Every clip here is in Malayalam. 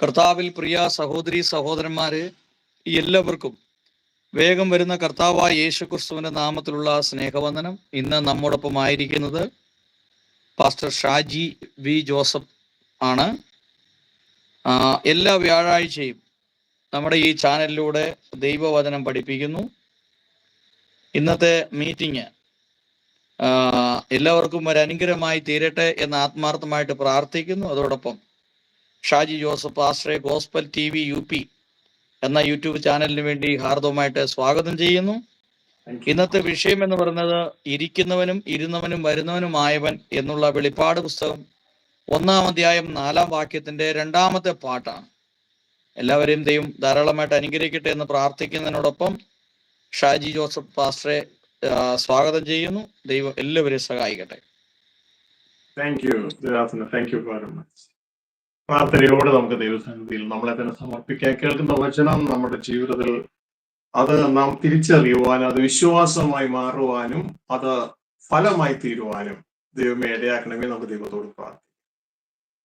കർത്താവിൽ പ്രിയ സഹോദരി സഹോദരന്മാരെ, എല്ലാവർക്കും വേഗം വരുന്ന കർത്താവായ യേശുക്രിസ്തുവിന്റെ നാമത്തിലുള്ള സ്നേഹവന്ദനം. ഇന്ന് നമ്മോടൊപ്പം ആയിരിക്കുന്നത് പാസ്റ്റർ ഷാജി വി ജോസഫ് ആണ്. എല്ലാ വ്യാഴാഴ്ചയും നമ്മുടെ ഈ ചാനലിലൂടെ ദൈവവചനം പഠിപ്പിക്കുന്നു. ഇന്നത്തെ മീറ്റിംഗ് എല്ലാവർക്കും ഒരു അനുഗ്രഹമായി തീരട്ടെ എന്ന് ആത്മാർത്ഥമായിട്ട് പ്രാർത്ഥിക്കുന്നു. അതോടൊപ്പം ഷാജി ജോസഫ് പാസ്റ്ററെ ഗോസ്പൽ TV UP എന്ന യൂട്യൂബ് ചാനലിന് വേണ്ടി ഹാർദവമായിട്ട് സ്വാഗതം ചെയ്യുന്നു. ഇന്നത്തെ വിഷയം എന്ന് പറയുന്നത് ഇരിക്കുന്നവനും ഇരുന്നവനും വരുന്നവനുമായവൻ എന്നുള്ള വെളിപ്പാട് പുസ്തകം 1-ാം അധ്യായം 4-ാം വാക്യത്തിന്റെ 2-ാമത്തെ പാട്ടാണ്. എല്ലാവരെയും ദൈവം ധാരാളമായിട്ട് അനുഗ്രഹിക്കട്ടെ എന്ന് പ്രാർത്ഥിക്കുന്നതിനോടൊപ്പം ഷാജി ജോസഫ് പാസ്റ്ററെ സ്വാഗതം ചെയ്യുന്നു. ദൈവം എല്ലാവരെയും സഹായിക്കട്ടെ. Thank you very much. പ്രാർത്ഥനയോടെ നമുക്ക് ദൈവസന്നിധിയിൽ നമ്മളെ തന്നെ സമർപ്പിക്കാൻ. കേൾക്കുന്ന വചനം നമ്മുടെ ജീവിതത്തിൽ അത് നാം തിരിച്ചറിയുവാനും അത് വിശ്വാസമായി മാറുവാനും അത് ഫലമായി തീരുവാനും ദൈവമേ ഇടയാക്കണമെങ്കിൽ നമുക്ക് ദൈവത്തോട് പ്രാർത്ഥിക്കാം.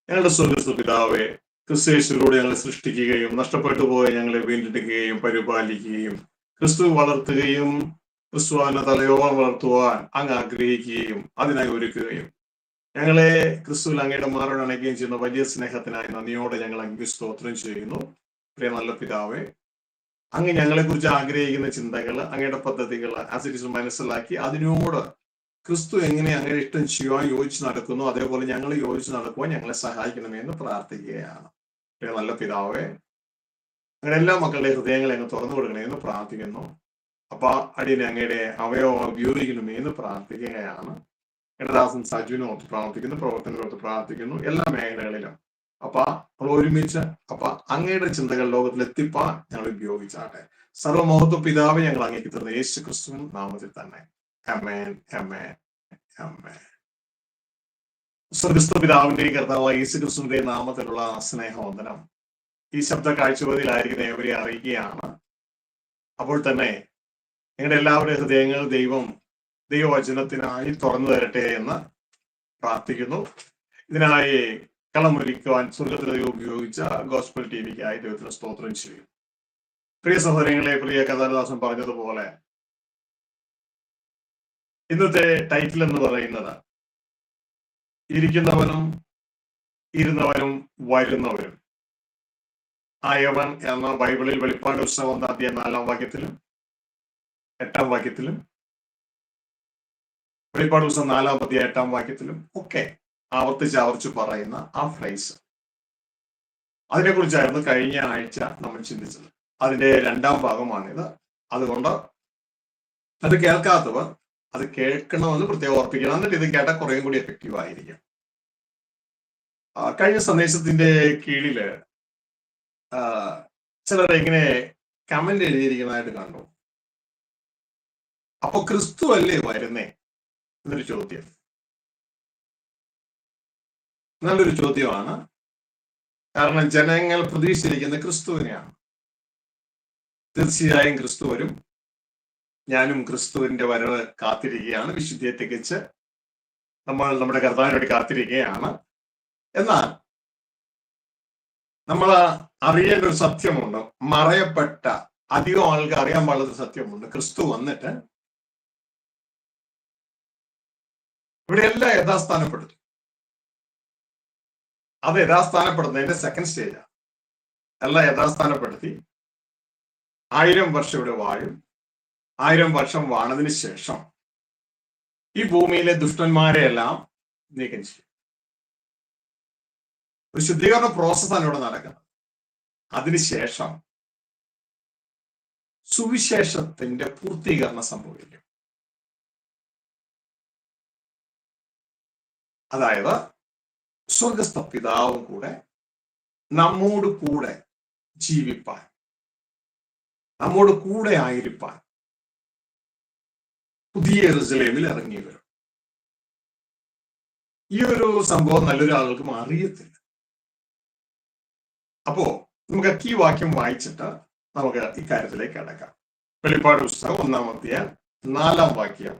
ഞങ്ങളുടെ സ്വർഗ്ഗസ്ഥ പിതാവേ, ക്രിസ്തുയേശുവിലൂടെ ഞങ്ങളെ സൃഷ്ടിക്കുകയും നഷ്ടപ്പെട്ടു പോയ ഞങ്ങളെ വീണ്ടെടുക്കുകയും പരിപാലിക്കുകയും ക്രിസ്തു വളർത്തുകയും ക്രിസ്തുവിനെ തലയോളം വളർത്തുവാൻ അങ്ങ് ആഗ്രഹിക്കുകയും അതിനായി ഒരുക്കുകയും ഞങ്ങളെ ക്രിസ്തുവിൽ അങ്ങയുടെ മാറോട് അണയ്ക്കുകയും ചെയ്യുന്ന വലിയ സ്നേഹത്തിനായി നന്ദിയോടെ ഞങ്ങൾ അങ്ങ് സ്തോത്രം ചെയ്യുന്നു. പ്രിയ നല്ല പിതാവേ, അങ്ങ് ഞങ്ങളെ കുറിച്ച് ആഗ്രഹിക്കുന്ന ചിന്തകൾ, അങ്ങയുടെ പദ്ധതികൾ ആസിഡിസ് മനസ്സിലാക്കി അതിനോട് ക്രിസ്തു എങ്ങനെ അങ്ങയുടെ ഇഷ്ടം ചെയ്യുവാൻ യോജിച്ച് നടക്കുന്നു അതേപോലെ ഞങ്ങൾ യോജിച്ച് നടക്കുവാൻ ഞങ്ങളെ സഹായിക്കണമെന്ന് പ്രാർത്ഥിക്കുകയാണ്. പ്രിയ നല്ല പിതാവേ, അങ്ങനെ എല്ലാ മക്കളുടെ ഹൃദയങ്ങളെ അങ്ങ് തുറന്നു കൊടുക്കണമെന്ന് പ്രാർത്ഥിക്കുന്നു. അപ്പൊ അടിയനെ അങ്ങയുടെ അവയവം ഉപയോഗിക്കണമെന്ന് പ്രാർത്ഥിക്കുകയാണ്. ദാസൻ സജുവിനോർത്ത് പ്രാർത്ഥിക്കുന്നു, പ്രവർത്തനോർത്ത് പ്രാർത്ഥിക്കുന്നു, എല്ലാ മേഖലകളിലും നമ്മൾ ഒരുമിച്ച് അങ്ങയുടെ ചിന്തകൾ ലോകത്തിൽ എത്തിപ്പാൻ ഞങ്ങൾ ഉപയോഗിച്ചാട്ടെ. സർവമഹത്വ പിതാവ് ഞങ്ങൾ അങ്ങേക്ക് തരുന്ന യേശു ക്രിസ്തുവിൻ നാമത്തിൽ തന്നെ. ആമേൻ, ആമേൻ, ആമേൻ. സ്വർഗ്ഗസ്ഥ പിതാവിന്റെയും കർത്താവായ യേശു ക്രിസ്തുവിന്റെ നാമത്തിലുള്ള സ്നേഹവന്ദനം ഈ ശബ്ദ കാഴ്ചവതിലായിരിക്കുന്ന ഏവരെ അറിയിക്കുകയാണ്. അപ്പോൾ തന്നെ നിങ്ങളുടെ എല്ലാവരുടെ ഹൃദയങ്ങൾ ദൈവവചനത്തിനായി തുറന്നു തരട്ടെ എന്ന് പ്രാർത്ഥിക്കുന്നു. ഇതിനായി കളമൊരുക്കുവാൻ സ്വർഗ്ഗത്തിൽ ഉപയോഗിച്ച ഗോസ്പൽ TVക്കായി ദൈവത്തിന് സ്തോത്രം ചെയ്യും. പ്രിയ സഹോദരങ്ങളെ, പ്രിയ കഥാദാസൻ പറഞ്ഞതുപോലെ ഇന്നത്തെ ടൈറ്റിൽ എന്ന് പറയുന്നത് ഇരിക്കുന്നവനും ഇരുന്നവനും വരുന്നവരും ആയവൻ എന്ന ബൈബിളിൽ വെളിപ്പാട് പുസ്തകം 1-ാം അധ്യായം 4-ാം വാക്യത്തിലും 8-ാം വാക്യത്തിലും വെളിപ്പാട് പുസ്തകം 4-ാം അധ്യായം 8-ാം വാക്യത്തിലും ഒക്കെ ആവർത്തിച്ച് പറയുന്ന ആ ഫ്രൈസ്, അതിനെക്കുറിച്ചായിരുന്നു കഴിഞ്ഞ ആഴ്ച നമ്മൾ ചിന്തിച്ചത്. അതിന്റെ 2-ാം ഭാഗമാണിത്. അതുകൊണ്ട് അത് കേൾക്കാത്തവർ അത് കേൾക്കണമെന്ന് പ്രത്യേകം ഓർപ്പിക്കണം. എന്നിട്ട് ഇത് കേട്ടാൽ കുറേയും കൂടി എഫക്റ്റീവ് ആയിരിക്കും. കഴിഞ്ഞ സന്ദേശത്തിന്റെ കീഴില് ചിലർ ഇങ്ങനെ കമന്റ് എഴുതിയിരിക്കുന്നതായിട്ട് കണ്ടു. അപ്പൊ ക്രിസ്തു അല്ലേ വരുന്നേ എന്നൊരു ചോദ്യം. നല്ലൊരു ചോദ്യമാണ്. കാരണം ജനങ്ങൾ പ്രതീക്ഷിച്ചിരിക്കുന്ന ക്രിസ്തുവിനെയാണ്. തീർച്ചയായും ക്രിസ്തു വരും. ഞാനും ക്രിസ്തുവിന്റെ വരവ് കാത്തിരിക്കുകയാണ്. വിശുദ്ധിയെ തികച്ച് നമ്മൾ നമ്മുടെ കർത്താവിന് വേണ്ടി കാത്തിരിക്കുകയാണ്. എന്നാൽ നമ്മൾ അറിയേണ്ട ഒരു സത്യമുണ്ട്, മറയപ്പെട്ട അധികം ആൾക്ക് അറിയാൻ പാടുന്ന സത്യമുണ്ട്. ക്രിസ്തു വന്നിട്ട് ഇവിടെ എല്ലാം യഥാസ്ഥാനപ്പെടുത്തും. അത് യഥാസ്ഥാനപ്പെടുന്നതിന്റെ സെക്കൻഡ് സ്റ്റേജാണ്. എല്ലാം യഥാസ്ഥാനപ്പെടുത്തി 1000 വർഷം ഇവിടെ വാഴും. 1000 വർഷം വാണതിന് ശേഷം ഈ ഭൂമിയിലെ ദുഷ്ടന്മാരെ എല്ലാം നീക്കം ചെയ്യും. ഒരു ശുദ്ധീകരണ പ്രോസസ്സാണ് ഇവിടെ നടക്കുന്നത്. അതിനുശേഷം സുവിശേഷത്തിന്റെ പൂർത്തീകരണം സംഭവിക്കും. അതായത് സ്വർഗ്ഗസ്ഥ പിതാവും കൂടെ നമ്മോട് കൂടെ ജീവിപ്പാൻ, നമ്മോട് കൂടെ ആയിരിക്കാൻ പുതിയ യെരൂശലേമിൽ ഇറങ്ങി വരും. ഈ ഒരു സംഭവം നല്ലൊരാൾക്കും അറിയത്തില്ല. അപ്പോ നമുക്ക് ഈ വാക്യം വായിച്ചിട്ട് നമുക്ക് ഇക്കാര്യത്തിലേക്ക് കടക്കാം. വെളിപ്പാട് പുസ്തകം 1-ാം അധ്യായം 4-ാം വാക്യം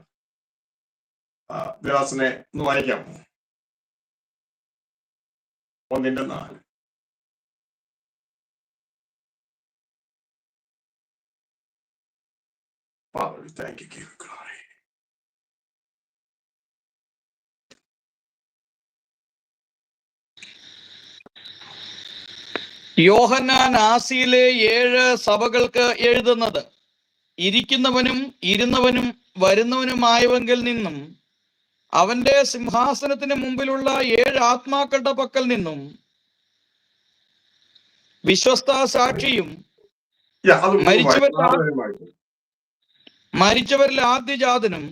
ദേവാസനെ ഒന്ന് വായിക്കാം. 1:4. Father, we thank you, give you glory. യോഹന്നാൻ ആസിയിലെ 7 സഭകൾക്ക് എഴുതുന്നത്: ഇരിക്കുന്നവനും ഇരുന്നവനും വരുന്നവനുമായവങ്കിൽ നിന്നും അവന്റെ സിംഹാസനത്തിന് മുമ്പിലുള്ള 7 ആത്മാക്കളുടെ പക്കൽ നിന്നും വിശ്വസ്ത സാക്ഷിയും മരിച്ചവരിൽ ആദ്യജാതനും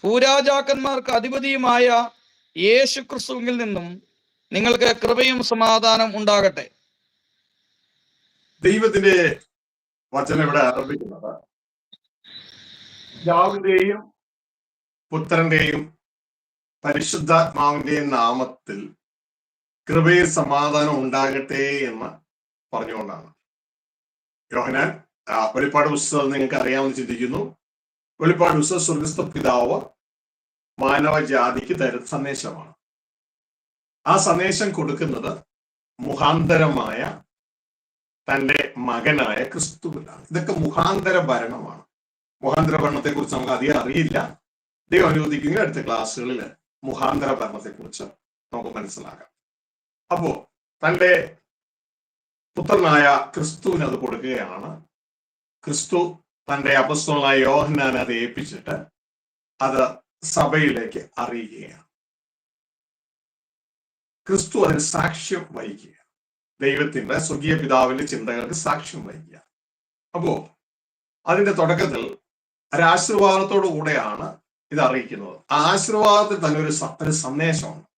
ഭൂരാജാക്കന്മാർക്ക് അധിപതിയുമായ യേശു ക്രിസ്തുവിൽ നിന്നും നിങ്ങൾക്ക് കൃപയും സമാധാനം ഉണ്ടാകട്ടെ. ദൈവത്തിന്റെ വചനം ഇവിടെ ആരംഭിക്കുന്നത് പിതാവിന്റെയും പുത്രന്റെയും പരിശുദ്ധാത്മാവിന്റെയും നാമത്തിൽ കൃപയും സമാധാനം ഉണ്ടാകട്ടെ എന്ന് പറഞ്ഞുകൊണ്ടാണ്. യോഹന്നാൻ വെളിപ്പാട് പുസ്തകം നിങ്ങൾക്ക് അറിയാമെന്ന് ചിന്തിക്കുന്നു. വെളിപ്പാട് പുസ്തകം സ്വർഗസ്ഥ പിതാവ് മാനവജാതിക്ക് തരുന്ന സന്ദേശമാണ്. ആ സന്ദേശം കൊടുക്കുന്നത് മുഖാന്തരമായ തൻ്റെ മകനായ ക്രിസ്തുവിലാണ്. ഇതൊക്കെ മുഖാന്തര ഭരണമാണ്. മുഖാന്തര ഭരണത്തെ കുറിച്ച് നമുക്ക് അധികം അറിയില്ല. ദൈവം അനുവദിക്കുന്ന അടുത്ത ക്ലാസ്സുകളിൽ മുഖാന്തര ഭരണത്തെ കുറിച്ച് നമുക്ക് മനസ്സിലാക്കാം. അപ്പോ തൻ്റെ പുത്രനായ ക്രിസ്തുവിന് അത് കൊടുക്കുകയാണ്. ക്രിസ്തു തൻ്റെ അപ്പസ്തലനായ യോഹന്നാനെ അത് ഏൽപ്പിച്ചിട്ട് അത് സഭയിലേക്ക് അറിയുകയാണ്. ക്രിസ്തു അതിന് സാക്ഷ്യം വഹിക്കുക, ദൈവത്തിന്റെ സ്വർഗീയ പിതാവിന്റെ ചിന്തകൾക്ക് സാക്ഷ്യം വഹിക്കുക. അപ്പോ അതിന്റെ തുടക്കത്തിൽ ഒരാശീർവാദത്തോടു കൂടെയാണ് ഇത് അറിയിക്കുന്നത്. ആ ആശീർവാദത്തിൽ തന്നെ ഒരു സന്ദേശമുണ്ട്.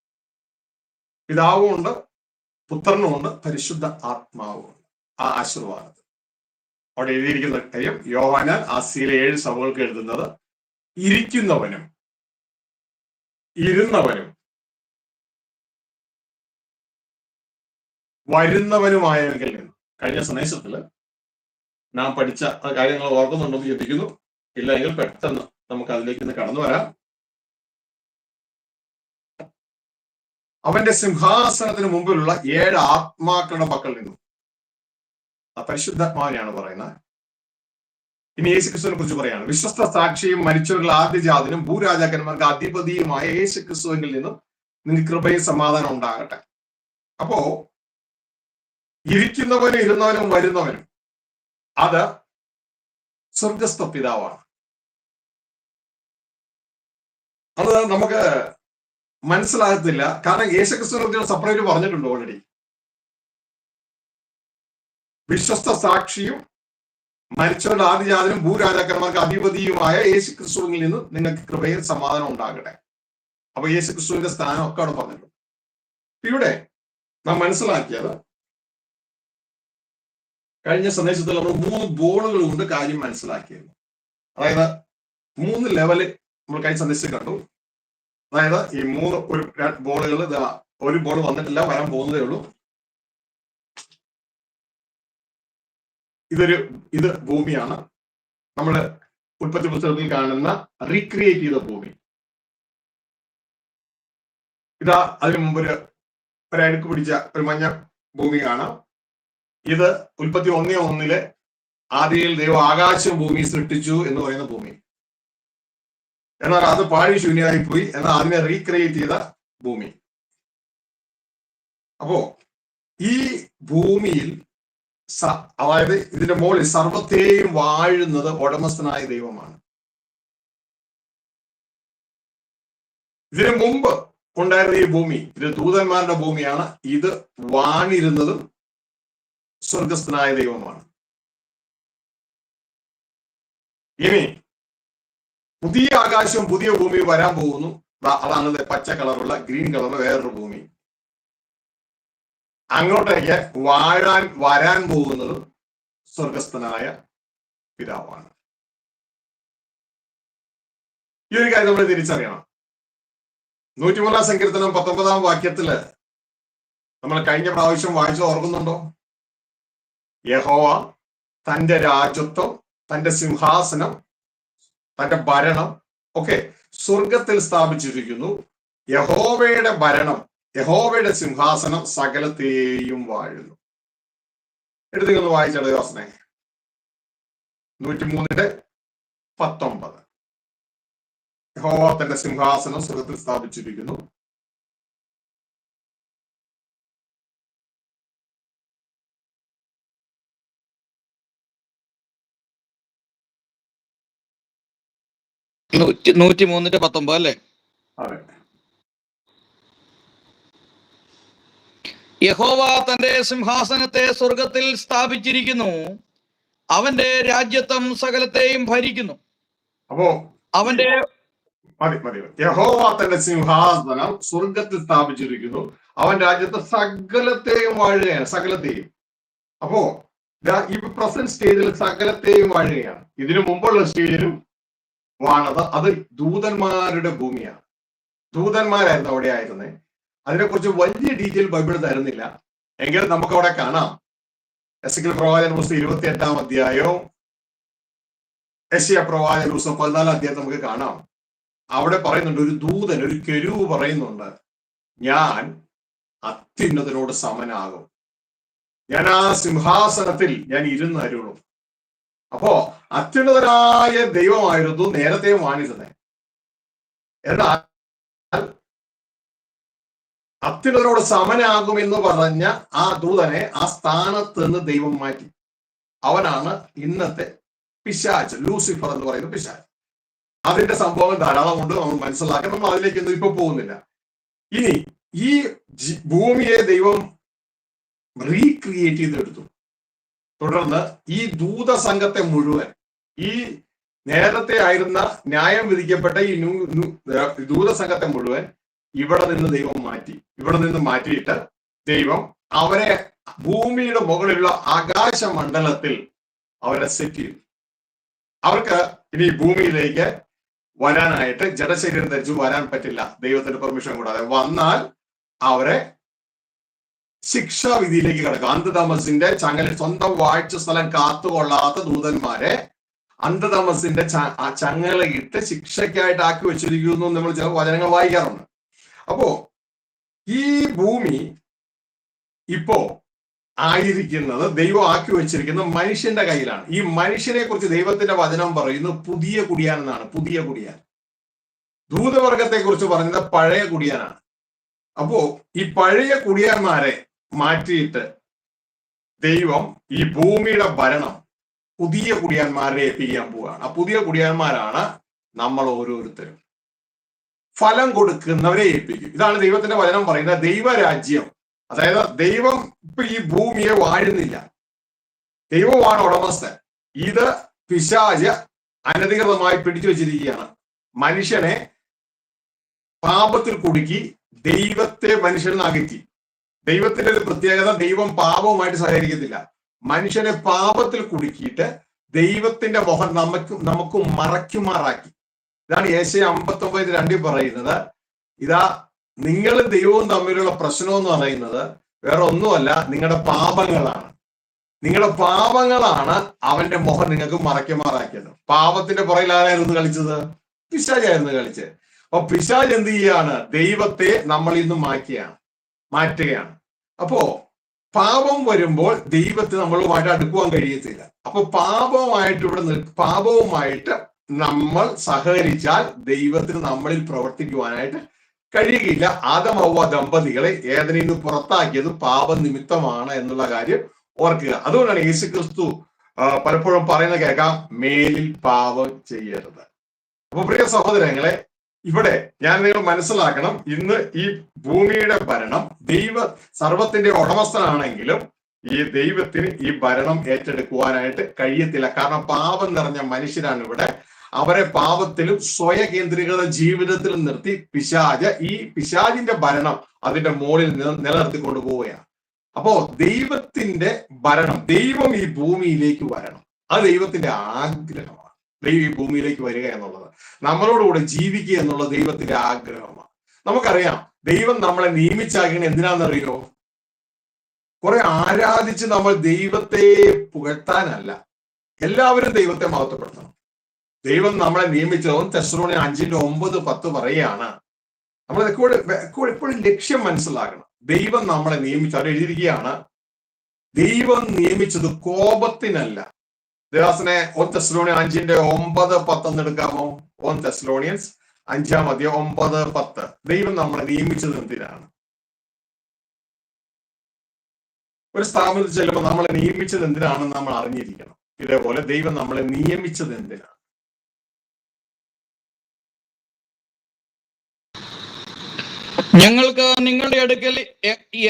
പിതാവും ഉണ്ട്, പുത്രനും ഉണ്ട്, പരിശുദ്ധ ആത്മാവും ഉണ്ട്. ആ ആശീർവാദത്തിൽ അവിടെ എഴുതിയിരിക്കുന്ന കാര്യം യോഹന്നാൻ ആസിയിലെ 7 സഭകൾക്ക് എഴുതുന്നത്: ഇരിക്കുന്നവനും ഇരുന്നവനും വരുന്നവനുമായെങ്കിൽ നിന്ന്. കഴിഞ്ഞ സന്ദേശത്തില് നാം പഠിച്ച കാര്യങ്ങൾ ഓർക്കുന്നുണ്ടെന്ന് ചിന്തിക്കുന്നു. ഇല്ലെങ്കിൽ പെട്ടെന്ന് നമുക്ക് അതിലേക്ക് കടന്നു വരാം. അവന്റെ സിംഹാസനത്തിന് മുമ്പിലുള്ള 7 ആത്മാക്കളുടെ പക്കൽ നിന്നും. ആ പരിശുദ്ധാത്മാവിനെയാണ് പറയുന്നത്. ഇനി യേശുക്രിസ്തുവിനെ കുറിച്ച് പറയാണ്: വിശ്വസ്ത സാക്ഷിയും മരിച്ചവരിൽ ആദ്യജാതനും ഭൂരാജാക്കന്മാർക്ക് അധിപതിയുമായ യേശുക്രിസ്തുവിൽ നിന്നും നിങ്ങൾക്ക് കൃപയും സമാധാനം ഉണ്ടാകട്ടെ. അപ്പോ ഇരിക്കുന്നവനും ഇരുന്നവനും വരുന്നവനും അത് സ്വർഗസ്ഥ പിതാവാണ്. അത് നമുക്ക് മനസ്സിലാകത്തില്ല. കാരണം യേശുക്രിസ്തുവിനെ സെപ്പറേറ്റ് പറഞ്ഞിട്ടുണ്ട് ഓൾറെഡി. വിശ്വസ്ത സാക്ഷിയും മരിച്ചവരുടെ ആദ്യജാതനും ഭൂരാജാക്കന്മാർക്ക് അധിപതിയുമായ യേശുക്രിസ്തുവിൽ നിന്ന് നിങ്ങൾക്ക് കൃപയും സമാധാനം ഉണ്ടാകട്ടെ. അപ്പൊ യേശുക്രിസ്തുവിന്റെ സ്ഥാനമൊക്കെ അവിടെ പറഞ്ഞിട്ടുണ്ട്. ഇവിടെ നാം മനസ്സിലാക്കിയത്, കഴിഞ്ഞ സന്ദേശത്തിൽ നമ്മൾ 3 ബോളുകൾ കൊണ്ട് കാര്യം മനസ്സിലാക്കിയിരുന്നു. അതായത് 3 ലെവല് നമ്മൾ കഴിഞ്ഞ സന്ദേശത്തിൽ കണ്ടു. അതായത് ഈ 3 ബോളുകൾ, ഒരു ബോൾ വന്നിട്ടില്ല, വരാൻ പോകുന്നതേ ഉള്ളൂ. ഇത് ഭൂമിയാണ്. നമ്മൾ ഉൽപ്പത്തി പുസ്തകത്തിൽ കാണുന്ന റീക്രിയേറ്റ് ചെയ്ത ഭൂമി. ഇതാ അതിനു മുമ്പ് ഒരു അഴുക്ക് പിടിച്ച ഒരു മഞ്ഞ ഭൂമി കാണാം. ഇത് ഉൽപ്പത്തി 1:1 ആദിയിൽ ദൈവം ആകാശവും ഭൂമി സൃഷ്ടിച്ചു എന്ന് പറയുന്ന ഭൂമി. എന്നാൽ അത് പാഴി ശൂന്യമായി പോയി. എന്നാൽ അതിനെ റീക്രിയേറ്റ് ചെയ്ത ഭൂമി. അപ്പോ ഈ ഭൂമിയിൽ അതായത് ഇതിന്റെ മുകളിൽ സർവത്തെയും വാഴുന്നത് ഉടമസ്ഥനായ ദൈവമാണ്. ഇതിനു മുമ്പ് ഉണ്ടായിരുന്ന ഈ ഭൂമി ഇത് ദൂതന്മാരുടെ ഭൂമിയാണ്. ഇത് വാണിരുന്നതും സ്വർഗസ്ഥനായ ദൈവമാണ്. ഇനി പുതിയ ആകാശവും പുതിയ ഭൂമിയും വരാൻ പോകുന്നു. അതാണ് പച്ച കളറുള്ള ഗ്രീൻ കളറുള്ള വേറൊരു ഭൂമി. അങ്ങോട്ടേക്ക് വരാൻ പോകുന്നതും സ്വർഗസ്ഥനായ പിതാവാണ്. ഈ ഒരു കാര്യം നമ്മൾ തിരിച്ചറിയണം. 103 സങ്കീർത്തനം 19 വാക്യത്തില് നമ്മൾ കഴിഞ്ഞ പ്രാവശ്യം വായിച്ചത് ഓർക്കുന്നുണ്ടോ? യഹോവ തന്റെ രാജത്വം, തന്റെ സിംഹാസനം, തന്റെ ഭരണം ഒക്കെ സ്വർഗത്തിൽ സ്ഥാപിച്ചിരിക്കുന്നു. യഹോവയുടെ ഭരണം, യഹോവയുടെ സിംഹാസനം സകലത്തെയും വാഴുന്നു. എടുത്തൊന്ന് വായിച്ചത് ദാസനെ. 103 19. യഹോവ തന്റെ സിംഹാസനം സ്വർഗ്ഗത്തിൽ സ്ഥാപിച്ചിരിക്കുന്നു. നൂറ്റി 103:19 അല്ലേ? അതെ. യഹോവ തന്റെ സിംഹാസനത്തെ സ്വർഗത്തിൽ സ്ഥാപിച്ചിരിക്കുന്നു, അവന്റെ രാജ്യത്വം സകലത്തെയും ഭരിക്കുന്നു. അപ്പോ അവന്റെ മതി. യഹോവ തന്റെ സിംഹാസനം സ്വർഗത്തിൽ സ്ഥാപിച്ചിരിക്കുന്നു, അവൻ രാജ്യത്തെ സകലത്തെയും വാഴുകയാണ്. സകലത്തെയും. അപ്പോ ഈ പ്രസന്റ് സ്റ്റേജിൽ സകലത്തെയും വാഴുകയാണ്. ഇതിനു മുമ്പുള്ള സ്റ്റേജിലും വാണത് അത് ദൂതന്മാരുടെ ഭൂമിയാണ്. ദൂതന്മാരായിരുന്നു അവിടെ ആയിരുന്നേ. അതിനെക്കുറിച്ച് വലിയ ഡീറ്റെയിൽ ബൈബിൾ തരുന്നില്ല. എങ്കിലും നമുക്ക് അവിടെ കാണാം. എസെക്കിയേൽ പ്രവാചകന്റെ പുസ്തകം 28-ാം അധ്യായവും യെശയ്യാ പ്രവാചകന്റെ പുസ്തകം 14-ാം അധ്യായം നമുക്ക് കാണാം. അവിടെ പറയുന്നുണ്ട്, ഒരു ദൂതൻ, ഒരു കെരൂബ് പറയുന്നുണ്ട്, ഞാൻ അത്യുന്നതനോട് സമനാകും, ഞാൻ ആ സിംഹാസനത്തിൽ ഞാൻ ഇരുന്ന് അരുളും. അപ്പോ അത്യുന്നതനായ ദൈവമായിരുന്നു നേരത്തെ വാണിരുന്നത്. എന്നാൽ അത്യുന്നതനോട് സമനാകുമെന്ന് പറഞ്ഞ ആ ദൂതനെ ആ സ്ഥാനത്ത് നിന്ന് ദൈവം മാറ്റി. അവനാണ് ഇന്നത്തെ പിശാച്, ലൂസിഫർ എന്ന് പറയുന്ന പിശാച്. അതിന്റെ സംഭവം ധാരാളമുണ്ട്, നമ്മൾ മനസ്സിലാക്കണം. നമ്മൾ അതിലേക്കൊന്നും ഇപ്പൊ പോകുന്നില്ല. ഇനി ഈ ഭൂമിയെ ദൈവം റീക്രിയേറ്റ് ചെയ്തെടുത്തു. തുടർന്ന് ഈ ദൂത സംഘത്തെ മുഴുവൻ, ഈ നേരത്തെ ആയിരുന്ന ന്യായം വിധിക്കപ്പെട്ട ഈ ദൂത സംഘത്തെ മുഴുവൻ ഇവിടെ നിന്ന് ദൈവം മാറ്റി. ഇവിടെ നിന്ന് മാറ്റിയിട്ട് ദൈവം അവരെ ഭൂമിയുടെ മുകളിലുള്ള ആകാശമണ്ഡലത്തിൽ അവരെ സെറ്റ് ചെയ്തു. അവർക്ക് ഇനി ഭൂമിയിലേക്ക് വരാനായിട്ട് ജഡശരീരം ധരിച്ചു വരാൻ പറ്റില്ല, ദൈവത്തിന്റെ പെർമിഷൻ കൂടാതെ. വന്നാൽ അവരെ ശിക്ഷാവിധിയിലേക്ക് കിടക്കും. അന്ധതമസിന്റെ ചങ്ങല, സ്വന്തം വാഴ്ച സ്ഥലം കാത്തുകൊള്ളാത്ത ദൂതന്മാരെ അന്ധതമസിന്റെ ചങ്ങലയിട്ട് ശിക്ഷയ്ക്കായിട്ട് ആക്കി വെച്ചിരിക്കുന്നു നമ്മൾ ചില വചനങ്ങൾ വായിക്കാറുണ്ട്. അപ്പോ ഈ ഭൂമി ഇപ്പോ ആയിരിക്കുന്നത്, ദൈവം ആക്കി വെച്ചിരിക്കുന്ന മനുഷ്യന്റെ കയ്യിലാണ്. ഈ മനുഷ്യനെ കുറിച്ച് ദൈവത്തിന്റെ വചനം പറയുന്നു പുതിയ കുടിയാൻ എന്നാണ്. പുതിയ കുടിയാൻ. ദൂതവർഗത്തെ കുറിച്ച് പറയുന്നത് പഴയ കുടിയാനാണ്. അപ്പോ ഈ പഴയ കുടിയാന്മാരെ മാറ്റിയിട്ട് ദൈവം ഈ ഭൂമിയുടെ ഭരണം പുതിയ കുടിയാന്മാരെ ഏൽപ്പിക്കാൻ പോവുകയാണ്. ആ പുതിയ കുടിയാന്മാരാണ് നമ്മൾ ഓരോരുത്തരും. ഫലം കൊടുക്കുന്നവരെ ഏൽപ്പിക്കും. ഇതാണ് ദൈവത്തിന്റെ വചനം പറയുന്നത്. ദൈവരാജ്യം, അതായത് ദൈവം ഇപ്പൊ ഈ ഭൂമിയെ വാഴുന്നില്ല, ദൈവമാണ് ഉടമസ്ഥൻ. ഇത് പിശാച് അനധികൃതമായി പിടിച്ചു വെച്ചിരിക്കുകയാണ്. മനുഷ്യനെ പാപത്തിൽ കുടുക്കി ദൈവത്തെ മനുഷ്യൻ അകറ്റി. ദൈവത്തിന്റെ ഒരു പ്രത്യേകത, ദൈവം പാപവുമായിട്ട് സഹകരിക്കത്തില്ല. മനുഷ്യനെ പാപത്തിൽ കുടുക്കിയിട്ട് ദൈവത്തിന്റെ മുഖം നമുക്ക് മറയ്ക്കുമാറാക്കി. ഇതാണ് യെശയ്യാ 59:2 പറയുന്നത്. ഇതാ നിങ്ങളും ദൈവവും തമ്മിലുള്ള പ്രശ്നം എന്ന് പറയുന്നത് വേറെ ഒന്നുമല്ല, നിങ്ങളുടെ പാപങ്ങളാണ്. നിങ്ങളുടെ പാപങ്ങളാണ് അവന്റെ മുഖം നിങ്ങൾക്ക് മറയ്ക്കുമാറാക്കിയത്. പാപത്തിന്റെ പുറകിൽ ആരായിരുന്നു കളിച്ചത്? പിശാചായിരുന്നു കളിച്ചത്. അപ്പൊ പിശാച് എന്ത് ചെയ്യാണ്? ദൈവത്തെ നമ്മളിൽ നിന്ന് മാറ്റുകയാണ്. അപ്പോ പാപം വരുമ്പോൾ ദൈവത്തെ നമ്മളുമായിട്ട് അടുക്കുവാൻ കഴിയത്തില്ല. അപ്പൊ പാപവുമായിട്ട് നമ്മൾ സഹകരിച്ചാൽ ദൈവത്തിന് നമ്മളിൽ പ്രവർത്തിക്കുവാനായിട്ട് കഴിയുകയില്ല. ആദം ഹവ്വ ദമ്പതികളെ ഏദനിൽ നിന്ന് പുറത്താക്കിയത് പാപനിമിത്തമാണ് എന്നുള്ള കാര്യം ഓർക്കുക. അതുകൊണ്ടാണ് യേശുക്രിസ്തു പലപ്പോഴും പറയുന്നത് കേൾക്കാം, മേലിൽ പാപം ചെയ്യരുത്. അപ്പൊ പ്രിയ സഹോദരങ്ങളെ, ഇവിടെ ഞാൻ നിങ്ങൾ മനസ്സിലാക്കണം, ഇന്ന് ഈ ഭൂമിയുടെ ഭരണം സർവത്തിന്റെ ഉടമസ്ഥനാണെങ്കിലും ഈ ദൈവത്തിന് ഈ ഭരണം ഏറ്റെടുക്കുവാനായിട്ട് കഴിയത്തില്ല. കാരണം പാപം നിറഞ്ഞ മനുഷ്യരാണ് ഇവിടെ. അവരെ പാപത്തിലും സ്വയകേന്ദ്രീകൃത ജീവിതത്തിലും നിർത്തി ഈ പിശാചിന്റെ ഭരണം അതിന്റെ മുകളിൽ നിലനിർത്തിക്കൊണ്ടു പോവുകയാണ്. അപ്പോ ദൈവത്തിന്റെ ഭരണം, ദൈവം ഈ ഭൂമിയിലേക്ക് വരണം, അത് ദൈവത്തിന്റെ ആഗ്രഹമാണ്. ദൈവം ഈ ഭൂമിയിലേക്ക് വരിക എന്നുള്ളത്, നമ്മളോടുകൂടെ ജീവിക്കുക എന്നുള്ളത് ദൈവത്തിന്റെ ആഗ്രഹമാണ്. നമുക്കറിയാം, ദൈവം നമ്മളെ നിയമിച്ചാക്കണം എന്തിനാണെന്നറിയോ? കുറെ ആരാധിച്ച് നമ്മൾ ദൈവത്തെ പുകഴ്ത്താനല്ല. എല്ലാവരും ദൈവത്തെ മഹത്വപ്പെടുത്തണം. ദൈവം നമ്മളെ നിയമിച്ചതും തെസ്സലോനിക്കർ 5:9-10 പറയുകയാണ്. നമ്മൾ എപ്പോഴും ലക്ഷ്യം മനസ്സിലാക്കണം. ദൈവം നമ്മളെ നിയമിച്ചു, അത് എഴുതിയിരിക്കുകയാണ്. ദൈവം നിയമിച്ചത് കോപത്തിനല്ല, ദേവാസനെ 1 തെസ്സലോണിയൻ 5:9-10 എടുക്കാമോ? 1 തെസ്സലോണിയൻസ് 5:9-10. ദൈവം നമ്മളെ നിയമിച്ചത് എന്തിനാണ്? ഒരു സ്ഥാപനത്തിൽ ചെല്ലുമ്പോൾ നമ്മളെ നിയമിച്ചത് എന്തിനാണെന്ന് നമ്മൾ അറിഞ്ഞിരിക്കണം. ഇതേപോലെ ദൈവം നമ്മളെ നിയമിച്ചത് എന്തിനാണ്? ഞങ്ങൾക്ക് നിങ്ങളുടെ അടുക്കൽ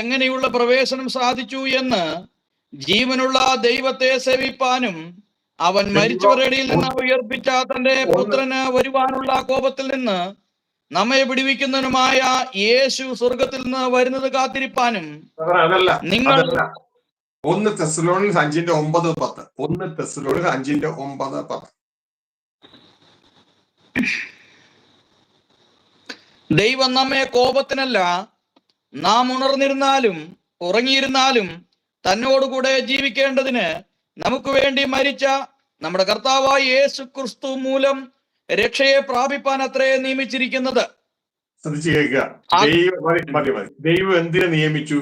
എങ്ങനെയുള്ള പ്രവേശനം സാധിച്ചു എന്ന് ജീവനുള്ള ദൈവത്തെ സേവിപ്പാനും അവൻ മരിച്ചവരുടെ നിന്ന് ഉയർപ്പിച്ച തന്റെ പുത്രന് വരുവാനുള്ള കോപത്തിൽ നിന്ന് നമ്മെ പിടിവിക്കുന്നതിനുമായ യേശു സ്വർഗത്തിൽ നിന്ന് വരുന്നത് കാത്തിരിപ്പാനും നിങ്ങൾ 1 തെസ്സലോണിയൻസ് 5:9-10. 1 തെസ്സലോണിയൻസ് 5:9-10. ദൈവം നമ്മെ കോപത്തിനല്ല, നാം ഉണർന്നിരുന്നാലും ഉറങ്ങിയിരുന്നാലും തന്നോടുകൂടെ ജീവിക്കേണ്ടതിന് നമുക്ക് വേണ്ടി മരിച്ച നമ്മുടെ കർത്താവായ യേശു ക്രിസ്തു മൂലം രക്ഷയെ പ്രാപിപ്പാൻ അത്രേ നിയമിച്ചിരിക്കുന്നത്. ശ്രദ്ധിച്ചു കേൾക്കുക. ദൈവം എന്തിനെ നിയമിച്ചു?